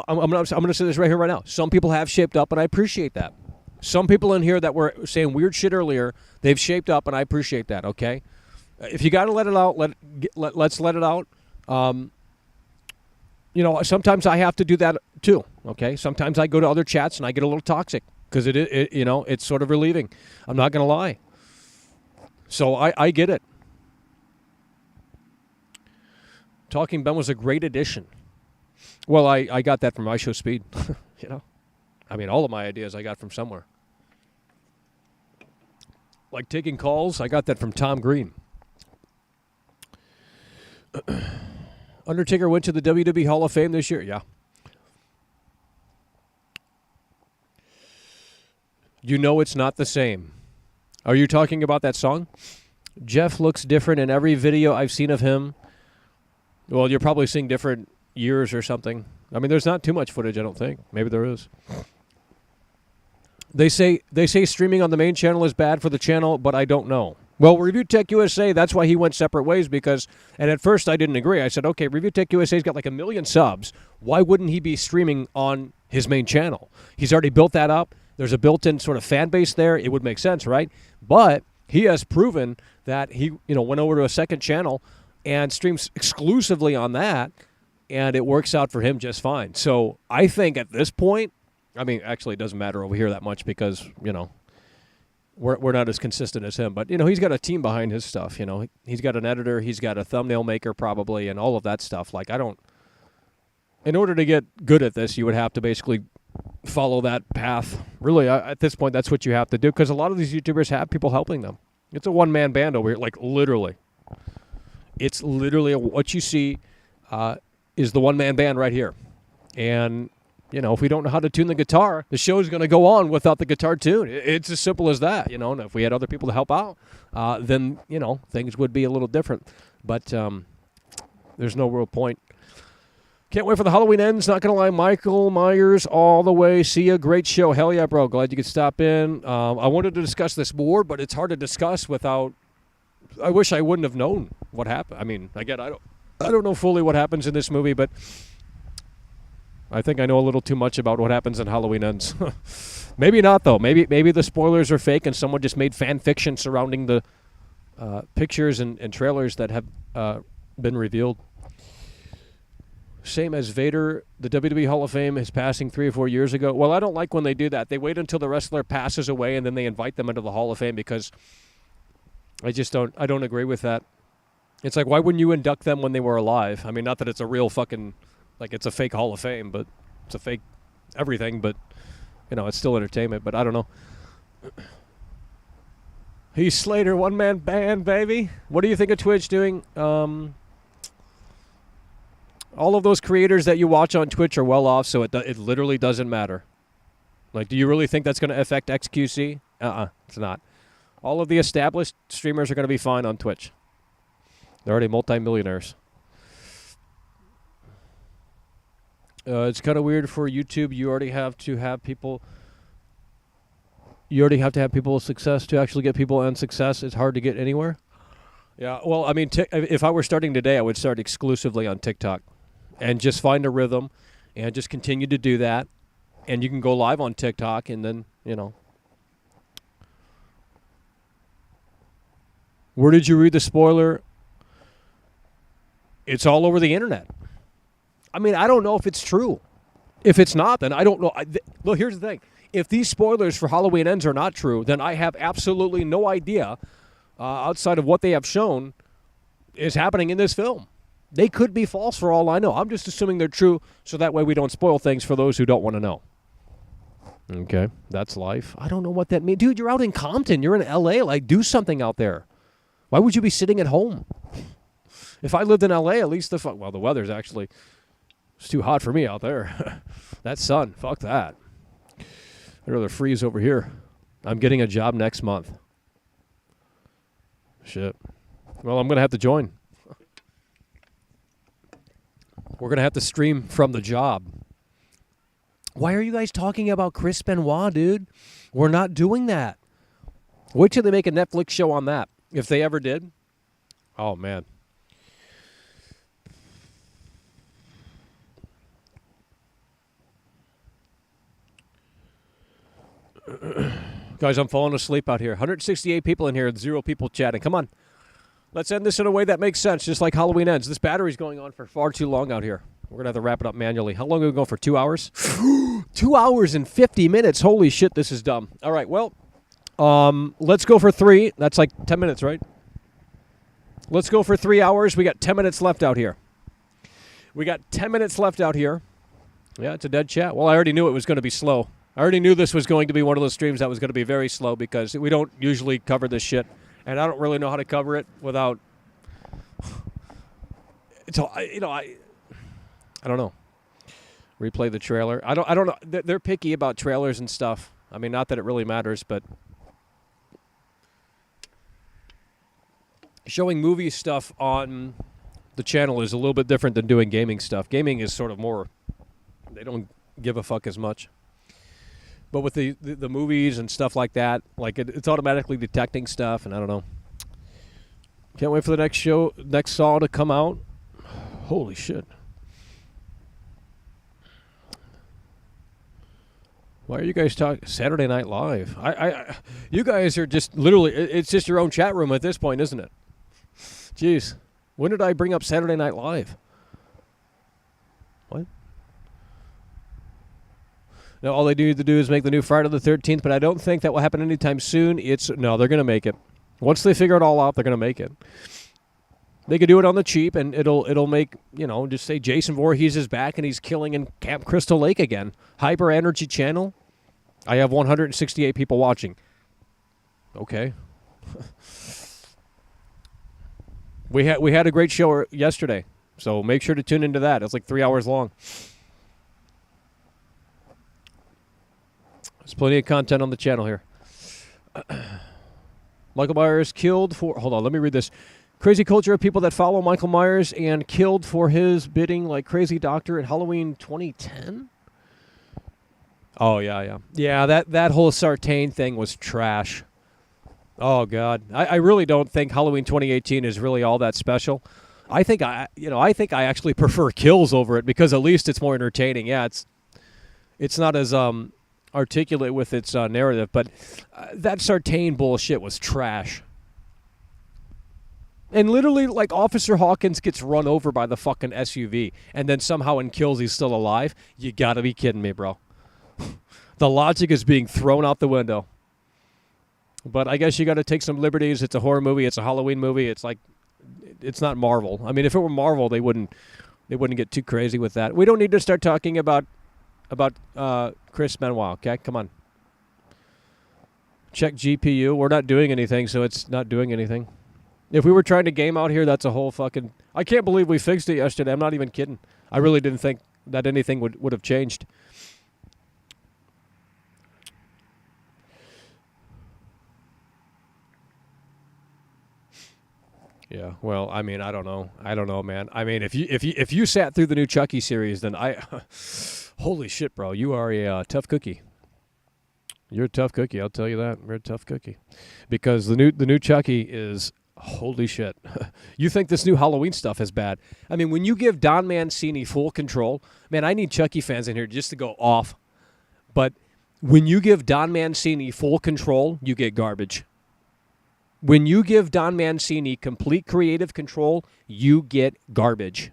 I'm going to say this right here, right now. Some people have shaped up, and I appreciate that. Some people in here that were saying weird shit earlier, they've shaped up, and I appreciate that, okay? If you got to let it out, let's let it out. You know, sometimes I have to do that too, okay? Sometimes I go to other chats, and I get a little toxic because you know, it's sort of relieving. I'm not going to lie. So I get it. Talking Ben was a great addition. Well, I got that from iShowSpeed. You know, I mean, all of my ideas I got from somewhere. Like taking calls, I got that from Tom Green. Undertaker went to the WWE Hall of Fame this year. Yeah. You know it's not the same. Are you talking about that song? Jeff looks different in every video I've seen of him. Well, you're probably seeing different years or something. I mean, there's not too much footage, I don't think. Maybe there is. They say streaming on the main channel is bad for the channel, but I don't know. Well, Review Tech USA, that's why he went separate ways because, and at first I didn't agree. I said, okay, Review Tech USA's got like 1 million subs. Why wouldn't he be streaming on his main channel? He's already built that up. There's a built-in sort of fan base there. It would make sense, right? But he has proven that he, went over to a second channel and streams exclusively on that, and it works out for him just fine. So I think at this point, I mean, actually it doesn't matter over here that much because, we're not as consistent as him. But, he's got a team behind his stuff, He's got an editor, he's got a thumbnail maker probably, and all of that stuff. Like, in order to get good at this, you would have to basically follow that path. Really, at this point, that's what you have to do because a lot of these YouTubers have people helping them. It's a one-man band over here, like literally. It's literally what you see is the one-man band right here. And, if we don't know how to tune the guitar, the show's going to go on without the guitar tune. It's as simple as that, And if we had other people to help out, then, things would be a little different. But there's no real point. Can't wait for the Halloween ends. Not going to lie, Michael Myers all the way. See ya. Great show. Hell yeah, bro. Glad you could stop in. I wanted to discuss this more, but it's hard to discuss without... I wish I wouldn't have known what happened. I mean, again, I don't know fully what happens in this movie, but I think I know a little too much about what happens in Halloween Ends. Maybe not, though. Maybe the spoilers are fake and someone just made fan fiction surrounding the pictures and trailers that have been revealed. Same as Vader, the WWE Hall of Fame is passing 3 or 4 years ago. Well, I don't like when they do that. They wait until the wrestler passes away and then they invite them into the Hall of Fame because I don't agree with that. It's like, why wouldn't you induct them when they were alive? I mean, not that it's a real fucking, like it's a fake Hall of Fame, but it's a fake everything, but, it's still entertainment, but I don't know. Heath Slater, one-man band, baby. What do you think of Twitch doing? All of those creators that you watch on Twitch are well off, so it literally doesn't matter. Like, do you really think that's going to affect XQC? It's not. All of the established streamers are going to be fine on Twitch. They're already multimillionaires. It's kind of weird for YouTube. You already have to have people... You already have to have people with success to actually get people and success. It's hard to get anywhere. Yeah, well, I mean, if I were starting today, I would start exclusively on TikTok. And just find a rhythm and just continue to do that. And you can go live on TikTok and then, Where did you read the spoiler? It's all over the internet. I mean, I don't know if it's true. If it's not, then I don't know. Look, here's the thing. If these spoilers for Halloween Ends are not true, then I have absolutely no idea outside of what they have shown is happening in this film. They could be false for all I know. I'm just assuming they're true so that way we don't spoil things for those who don't want to know. Okay, that's life. I don't know what that means. Dude, you're out in Compton. You're in L.A. Like, do something out there. Why would you be sitting at home? If I lived in L.A., at least the weather's actually... It's too hot for me out there. That sun, fuck that. I'd rather freeze over here. I'm getting a job next month. Shit. Well, I'm going to have to join. We're going to have to stream from the job. Why are you guys talking about Chris Benoit, dude? We're not doing that. Wait till they make a Netflix show on that. If they ever did. Oh, man. Guys, I'm falling asleep out here. 168 people in here and 0 people chatting. Come on. Let's end this in a way that makes sense, just like Halloween Ends. This battery's going on for far too long out here. We're going to have to wrap it up manually. How long are we going for? 2 hours? 2 hours and 50 minutes. Holy shit, this is dumb. All right, well, let's go for 3. That's like 10 minutes, right? Let's go for 3 hours. We got 10 minutes left out here. Yeah, it's a dead chat. Well, I already knew it was going to be slow. I already knew this was going to be one of those streams that was going to be very slow because we don't usually cover this shit. And I don't really know how to cover it without... So, I don't know. Replay the trailer. I don't know. They're picky about trailers and stuff. I mean, not that it really matters, but... showing movie stuff on the channel is a little bit different than doing gaming stuff. Gaming is sort of more, they don't give a fuck as much. But with the movies and stuff like that, like it's automatically detecting stuff, and I don't know. Can't wait for the next Saw to come out. Holy shit. Why are you guys talking Saturday Night Live? You guys are just literally, it's just your own chat room at this point, isn't it? Jeez. When did I bring up Saturday Night Live? What? Now, all they need to do is make the new Friday the 13th, but I don't think that will happen anytime soon. No, they're going to make it. Once they figure it all out, they're going to make it. They could do it on the cheap, and it'll make, just say Jason Voorhees is back and he's killing in Camp Crystal Lake again. Hyper Energy Channel. I have 168 people watching. Okay. We had a great show yesterday, so make sure to tune into that. It's like 3 hours long. There's plenty of content on the channel here. Michael Myers killed for... Hold on, let me read this. Crazy culture of people that follow Michael Myers and killed for his bidding like crazy doctor at Halloween 2010? Oh, yeah. Yeah, that whole Sartain thing was trash. Oh, God. I really don't think Halloween 2018 is really all that special. I think I actually prefer kills over it because at least it's more entertaining. Yeah, it's not as articulate with its narrative, but that Sartain bullshit was trash. And literally, like, Officer Hawkins gets run over by the fucking SUV, and then somehow in kills he's still alive. You gotta be kidding me, bro. The logic is being thrown out the window. But I guess you gotta take some liberties. It's a horror movie. It's a Halloween movie. It's like, it's not Marvel. I mean, if it were Marvel, they wouldn't get too crazy with that. We don't need to start talking about Chris Benoit, okay? Come on. Check GPU. We're not doing anything, so it's not doing anything. If we were trying to game out here, that's a whole fucking... I can't believe we fixed it yesterday. I'm not even kidding. I really didn't think that anything would have changed. Yeah, well, I mean, I don't know, man. I mean, if you sat through the new Chucky series, then holy shit, bro, you are a tough cookie. You're a tough cookie, I'll tell you that. You're a tough cookie. Because the new Chucky is... Holy shit. You think this new Halloween stuff is bad. I mean, when you give Don Mancini full control, man, I need Chucky fans in here just to go off. But when you give Don Mancini full control, you get garbage. When you give Don Mancini complete creative control, you get garbage.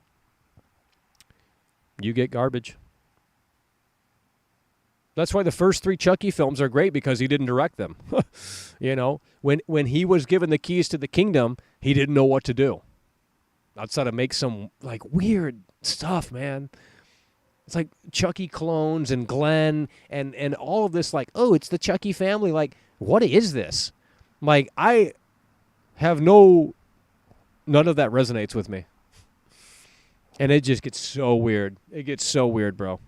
You get garbage. That's why the first 3 Chucky films are great, because he didn't direct them. When he was given the keys to the kingdom, he didn't know what to do. Outside of make some like weird stuff, man. It's like Chucky clones and Glenn and all of this, like, oh, it's the Chucky family. Like, what is this? Like, I have none of that resonates with me. And it just gets so weird. It gets so weird, bro.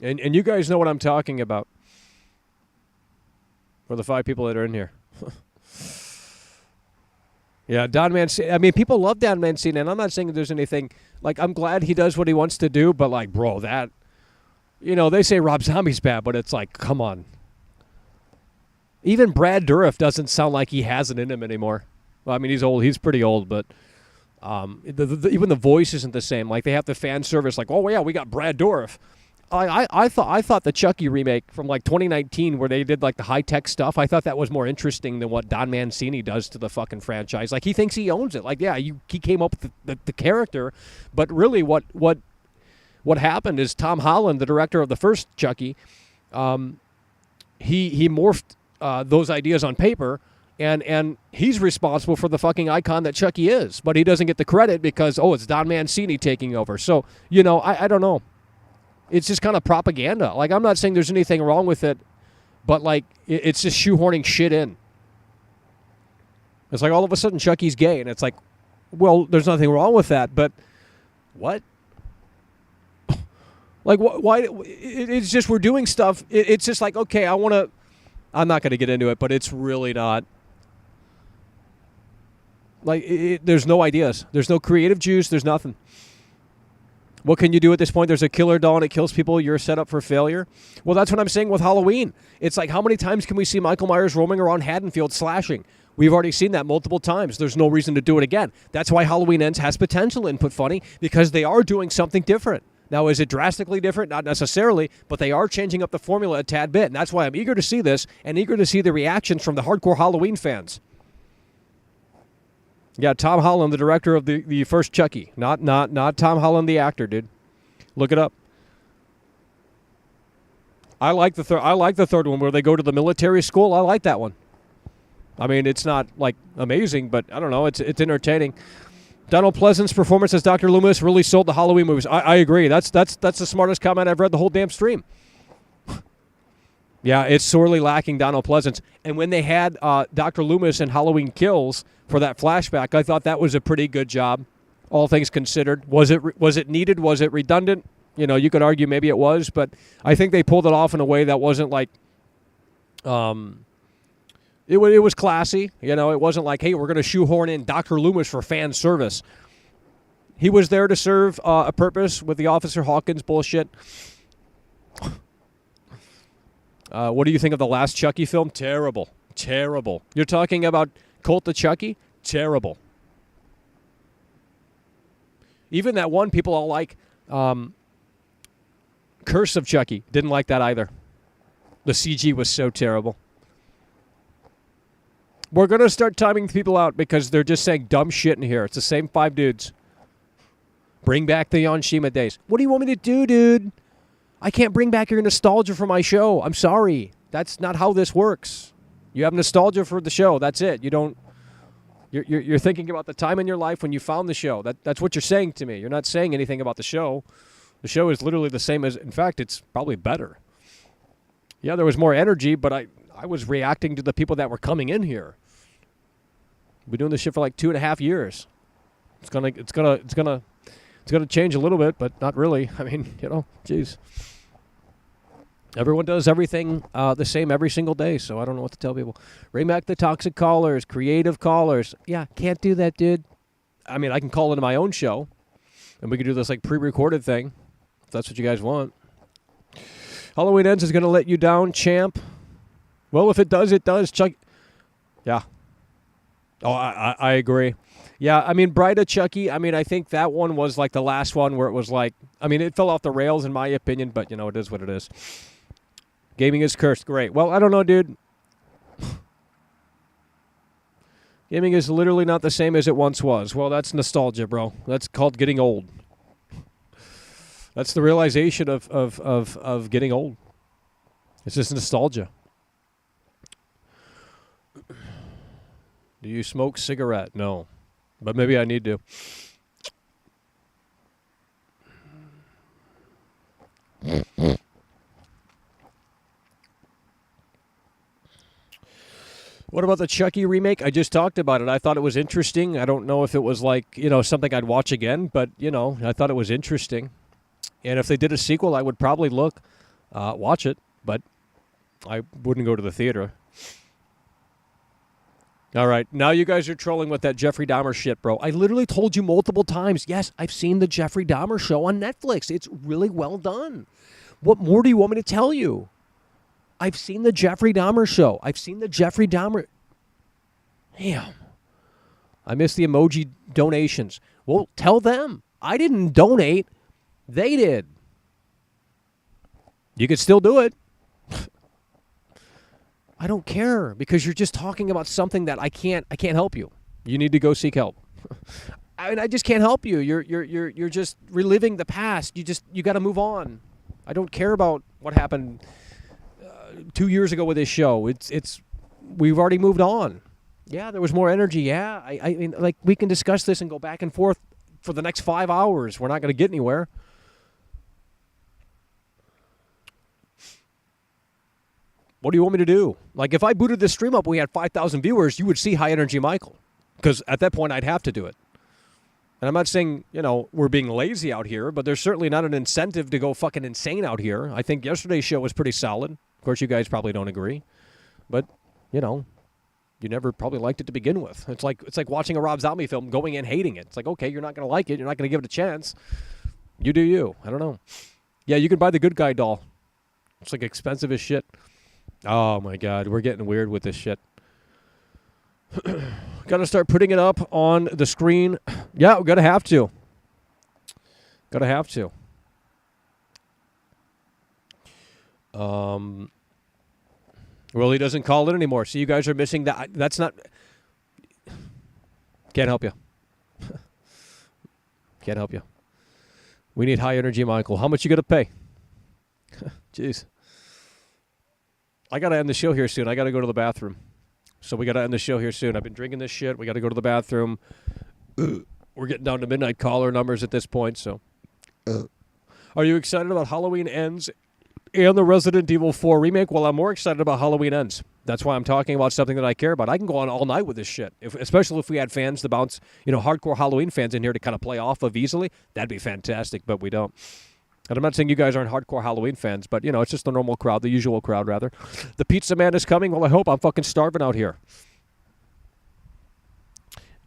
And you guys know what I'm talking about. For the 5 people that are in here. Yeah, Don Mancini. I mean, people love Don Mancini, and I'm not saying there's anything... Like, I'm glad he does what he wants to do, but, like, bro, that... they say Rob Zombie's bad, but it's like, come on. Even Brad Dourif doesn't sound like he has it in him anymore. Well, I mean, he's old. He's pretty old, but... even the voice isn't the same. Like, they have the fan service, like, oh, yeah, we got Brad Dourif. I thought the Chucky remake from like 2019 where they did like the high-tech stuff, I thought that was more interesting than what Don Mancini does to the fucking franchise. Like, he thinks he owns it. Like, yeah, he came up with the character, but really what happened is Tom Holland, the director of the first Chucky, he morphed those ideas on paper, and he's responsible for the fucking icon that Chucky is, but he doesn't get the credit because, it's Don Mancini taking over. So, I don't know. It's just kind of propaganda. Like, I'm not saying there's anything wrong with it, but, like, it's just shoehorning shit in. It's like all of a sudden Chucky's gay, and it's like, well, there's nothing wrong with that, but what? Like, why? It's just we're doing stuff. It's just like, okay, I want I'm not going to get into it, but it's really not. Like, there's no ideas. There's no creative juice. There's nothing. What can you do at this point? There's a killer doll and it kills people. You're set up for failure. Well, that's what I'm saying with Halloween. It's like, how many times can we see Michael Myers roaming around Haddonfield slashing? We've already seen that multiple times. There's no reason to do it again. That's why Halloween Ends has potential input funny, because they are doing something different. Now, is it drastically different? Not necessarily, but they are changing up the formula a tad bit. And that's why I'm eager to see this and eager to see the reactions from the hardcore Halloween fans. Yeah, Tom Holland, the director of the first Chucky. Not Tom Holland, the actor, dude. Look it up. I like the third one where they go to the military school. I like that one. I mean, it's not like amazing, but I don't know. It's entertaining. Donald Pleasant's performance as Dr. Loomis really sold the Halloween movies. I agree. That's the smartest comment I've read the whole damn stream. Yeah, it's sorely lacking Donald Pleasance. And when they had Dr. Loomis in Halloween Kills for that flashback, I thought that was a pretty good job, all things considered. Was it needed? Was it redundant? You know, you could argue maybe it was, but I think they pulled it off in a way that wasn't like, it was classy. You know, it wasn't like, hey, we're going to shoehorn in Dr. Loomis for fan service. He was there to serve a purpose with the Officer Hawkins bullshit. What do you think of the last Chucky film? Terrible. Terrible. You're talking about Cult of Chucky? Terrible. Even that one people all like, Curse of Chucky. Didn't like that either. The CG was so terrible. We're going to start timing people out because they're just saying dumb shit in here. It's the same 5 dudes. Bring back the Yonshima days. What do you want me to do, dude? I can't bring back your nostalgia for my show. I'm sorry. That's not how this works. You have nostalgia for the show. That's it. You don't. You're thinking about the time in your life when you found the show. That's what you're saying to me. You're not saying anything about the show. The show is literally the same as. In fact, it's probably better. Yeah, there was more energy, but I was reacting to the people that were coming in here. We've been doing this shit for like 2.5 years. It's gonna change a little bit, but not really. I mean, you know, geez. Everyone does everything the same every single day, so I don't know what to tell people. Bring back the toxic callers, creative callers. Yeah, can't do that, dude. I mean, I can call into my own show, and we can do this like pre-recorded thing, if that's what you guys want. Halloween Ends is going to let you down, champ. Well, if it does, it does. Chuck. Yeah. Oh, I agree. Yeah, I mean, Bride of Chucky, I mean, I think that one was like the last one where it was like, I mean, it fell off the rails in my opinion, but, you know, it is what it is. Gaming is cursed. Great. Well, I don't know, dude. Gaming is literally not the same as it once was. Well, that's nostalgia, bro. That's called getting old. That's the realization of getting old. It's just nostalgia. Do you smoke cigarette? No. But maybe I need to. What about the Chucky remake? I just talked about it. I thought it was interesting. I don't know if it was like, you know, something I'd watch again, but, you know, I thought it was interesting. And if they did a sequel, I would probably watch it, but I wouldn't go to the theater. All right, now you guys are trolling with that Jeffrey Dahmer shit, bro. I literally told you multiple times, yes, I've seen the Jeffrey Dahmer show on Netflix. It's really well done. What more do you want me to tell you? I've seen the Jeffrey Dahmer show. I've seen the Jeffrey Dahmer... Damn. I missed the emoji donations. Well, tell them. I didn't donate. They did. You could still do it. I don't care because you're just talking about something that I can't help you. You need to go seek help. I mean, I just can't help you. You're just reliving the past. You got to move on. I don't care about what happened 2 years ago with this show. We've already moved on. Yeah, there was more energy. Yeah, I mean, like we can discuss this and go back and forth for the next 5 hours. We're not going to get anywhere. What do you want me to do? Like, if I booted this stream up and we had 5,000 viewers, you would see High Energy Michael. Because at that point, I'd have to do it. And I'm not saying, you know, we're being lazy out here, but there's certainly not an incentive to go fucking insane out here. I think yesterday's show was pretty solid. Of course, you guys probably don't agree. but, you know, you never probably liked it to begin with. It's like watching a Rob Zombie film, going in hating it. It's like, okay, you're not going to like it. You're not going to give it a chance. You do you. I don't know. Yeah, you can buy the Good Guy doll. It's like expensive as shit. Oh, my God. We're getting weird with this shit. Got to start putting it up on the screen. Yeah, we're going to have to. Got to have to. Well, he doesn't call it anymore. So you guys are missing that. That's not. Can't help you. Can't help you. We need high energy, Michael. How much you got to pay? Jeez. I got to end the show here soon. I got to go to the bathroom. So we got to end the show here soon. I've been drinking this shit. We got to go to the bathroom. We're getting down to midnight caller numbers at this point. So, are you excited about Halloween Ends and the Resident Evil 4 remake? Well, I'm more excited about Halloween Ends. That's why I'm talking about something that I care about. I can go on all night with this shit, especially if we had fans to bounce, hardcore Halloween fans in here to kind of play off of easily. That'd be fantastic, but we don't. And I'm not saying you guys aren't hardcore Halloween fans, but, it's just the normal crowd, the usual crowd, rather. The Pizza Man is coming. Well, I hope. I'm fucking starving out here.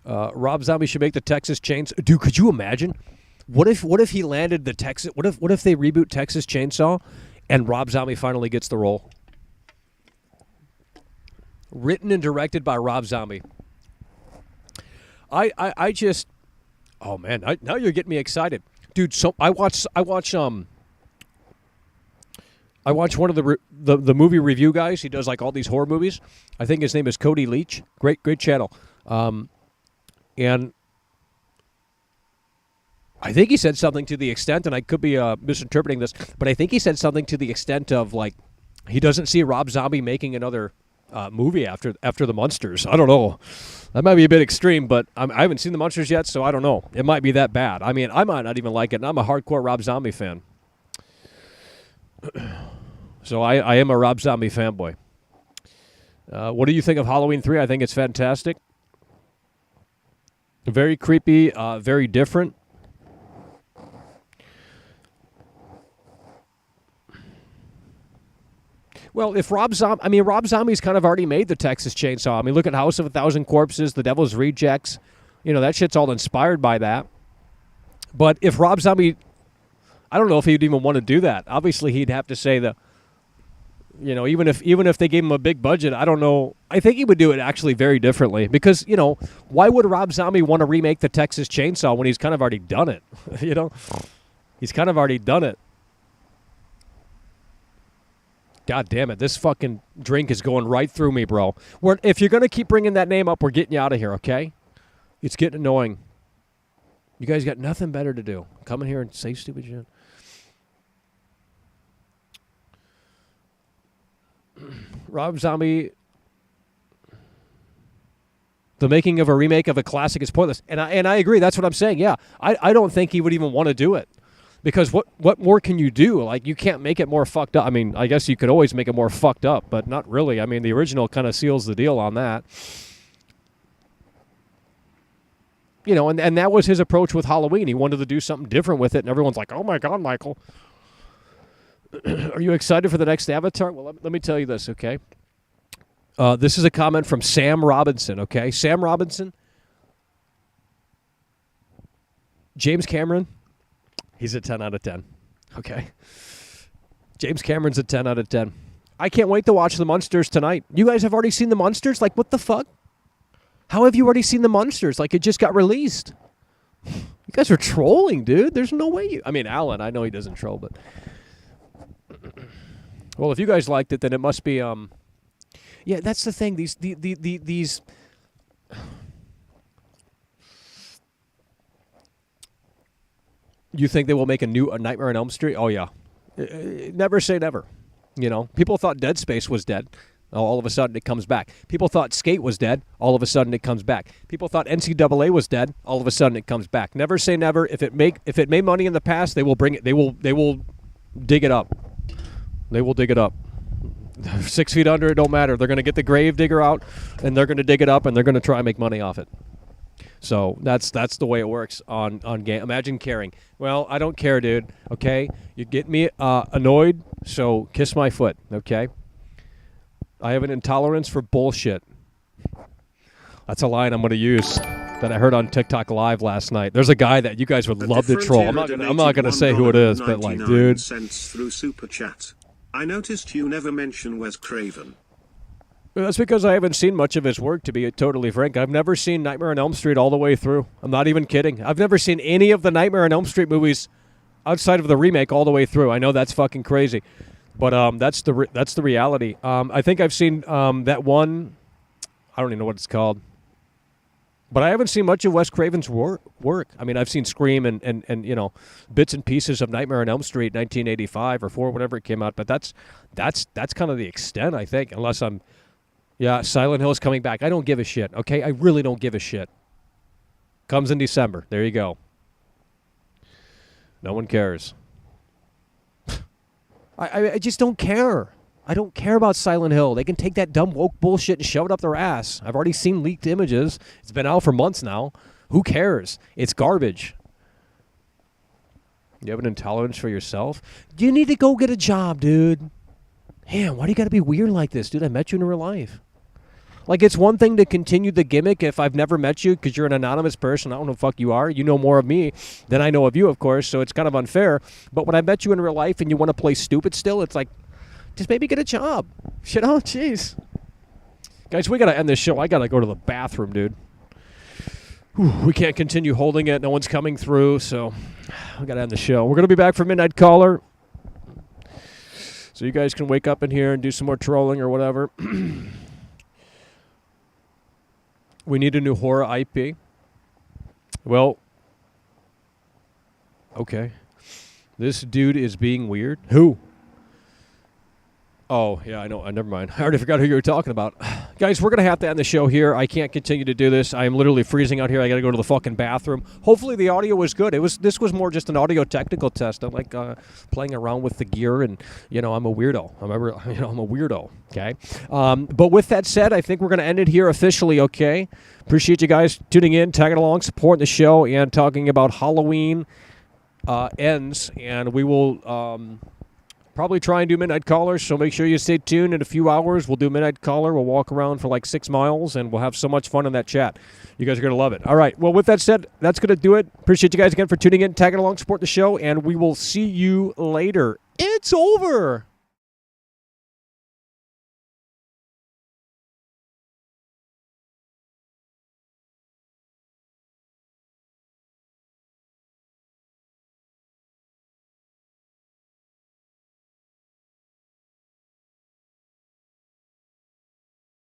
Rob Zombie should make the Texas Chainsaw. Dude, could you imagine? What if he landed the Texas? What if they reboot Texas Chainsaw and Rob Zombie finally gets the role? Written and directed by Rob Zombie. I just, oh man, now you're getting me excited, dude. So I watch one of the movie review guys. He does like all these horror movies. I think his name is Cody Leach. Great channel. And I think he said something to the extent, and I could be misinterpreting this, but I think he said something to the extent of like he doesn't see Rob Zombie making another movie after the Munsters. I don't know. That might be a bit extreme, but I haven't seen the Munsters yet, so I don't know. It might be that bad. I mean, I might not even like it, and I'm a hardcore Rob Zombie fan. So I am a Rob Zombie fanboy. What do you think of Halloween 3? I think it's fantastic. Very creepy, very different. Well, if Rob Zombie's kind of already made the Texas Chainsaw. I mean, look at House of a Thousand Corpses, The Devil's Rejects. That shit's all inspired by that. But if Rob Zombie, I don't know if he'd even want to do that. Obviously, he'd have to say even if they gave him a big budget, I don't know. I think he would do it actually very differently because, why would Rob Zombie want to remake the Texas Chainsaw when he's kind of already done it? He's kind of already done it. God damn it, this fucking drink is going right through me, bro. If you're going to keep bringing that name up, we're getting you out of here, okay? It's getting annoying. You guys got nothing better to do. Come in here and say stupid shit. Rob Zombie, the making of a remake of a classic is pointless. And I agree, that's what I'm saying, yeah. I don't think he would even want to do it. Because what more can you do? Like, you can't make it more fucked up. I mean, I guess you could always make it more fucked up, but not really. I mean, the original kind of seals the deal on that. And that was his approach with Halloween. He wanted to do something different with it, and everyone's like, oh my God, Michael. Are you excited for the next Avatar? Well, let me tell you this, okay? This is a comment from Sam Robinson, okay? Sam Robinson, James Cameron, he's a 10 out of 10, okay? James Cameron's a 10 out of 10. I can't wait to watch The Munsters tonight. You guys have already seen The Munsters? Like, what the fuck? How have you already seen The Munsters? Like, it just got released. You guys are trolling, dude. There's no way you... I mean, Alan, I know he doesn't troll, but... Well, if you guys liked it, then it must be... Yeah, that's the thing. These... You think they will make a Nightmare on Elm Street? Oh, yeah. Never say never. People thought Dead Space was dead. All of a sudden, it comes back. People thought Skate was dead. All of a sudden, it comes back. People thought NCAA was dead. All of a sudden, it comes back. Never say never. If it made money in the past, they will bring it. They will dig it up. They will dig it up. 6 feet under, it don't matter. They're going to get the grave digger out, and they're going to dig it up, and they're going to try and make money off it. So that's the way it works on game. Imagine caring. Well, I don't care, dude. Okay, you get me annoyed, so kiss my foot. Okay. I have an intolerance for bullshit. That's a line I'm going to use that I heard on TikTok Live last night. There's a guy that you guys would love to troll. I'm not gonna say who it is, but like, dude. Through Super Chat. I noticed you never mention Wes Craven. That's because I haven't seen much of his work, to be totally frank. I've never seen Nightmare on Elm Street all the way through. I'm not even kidding. I've never seen any of the Nightmare on Elm Street movies outside of the remake all the way through. I know that's fucking crazy, but that's the reality. I think I've seen that one. I don't even know what it's called. But I haven't seen much of Wes Craven's work. I mean, I've seen Scream and you know, bits and pieces of Nightmare on Elm Street, 1985 or 4, whatever it came out. But that's kind of the extent, I think. Unless Silent Hill is coming back. I don't give a shit. Okay, I really don't give a shit. Comes in December. There you go. No one cares. I just don't care. I don't care about Silent Hill. They can take that dumb woke bullshit and shove it up their ass. I've already seen leaked images. It's been out for months now. Who cares? It's garbage. You have an intolerance for yourself? You need to go get a job, dude. Damn, why do you got to be weird like this? Dude, I met you in real life. Like, it's one thing to continue the gimmick if I've never met you because you're an anonymous person. I don't know who the fuck you are. You know more of me than I know of you, of course, so it's kind of unfair. But when I met you in real life and you want to play stupid still, it's like, just maybe get a job. Shit, oh, jeez. Guys, we got to end this show. I got to go to the bathroom, dude. Whew, we can't continue holding it. No one's coming through, so we got to end the show. We're going to be back for Midnight Caller. So you guys can wake up in here and do some more trolling or whatever. We need a new horror IP. Well, okay. This dude is being weird. Who? Oh, yeah, I know. Never mind. I already forgot who you were talking about. Guys, we're going to have to end the show here. I can't continue to do this. I am literally freezing out here. I got to go to the fucking bathroom. Hopefully the audio was good. This was more just an audio technical test. I like playing around with the gear, and, you know, I'm a weirdo. I'm a weirdo, okay? But with that said, I think we're going to end it here officially, okay? Appreciate you guys tuning in, tagging along, supporting the show, and talking about Halloween ends. And we will... probably try and do Midnight Callers, so make sure you stay tuned. In a few hours, we'll do Midnight Caller. We'll walk around for like 6 miles, and we'll have so much fun in that chat. You guys are going to love it. All right. Well, with that said, that's going to do it. Appreciate you guys again for tuning in, tagging along, support the show, and we will see you later. It's over.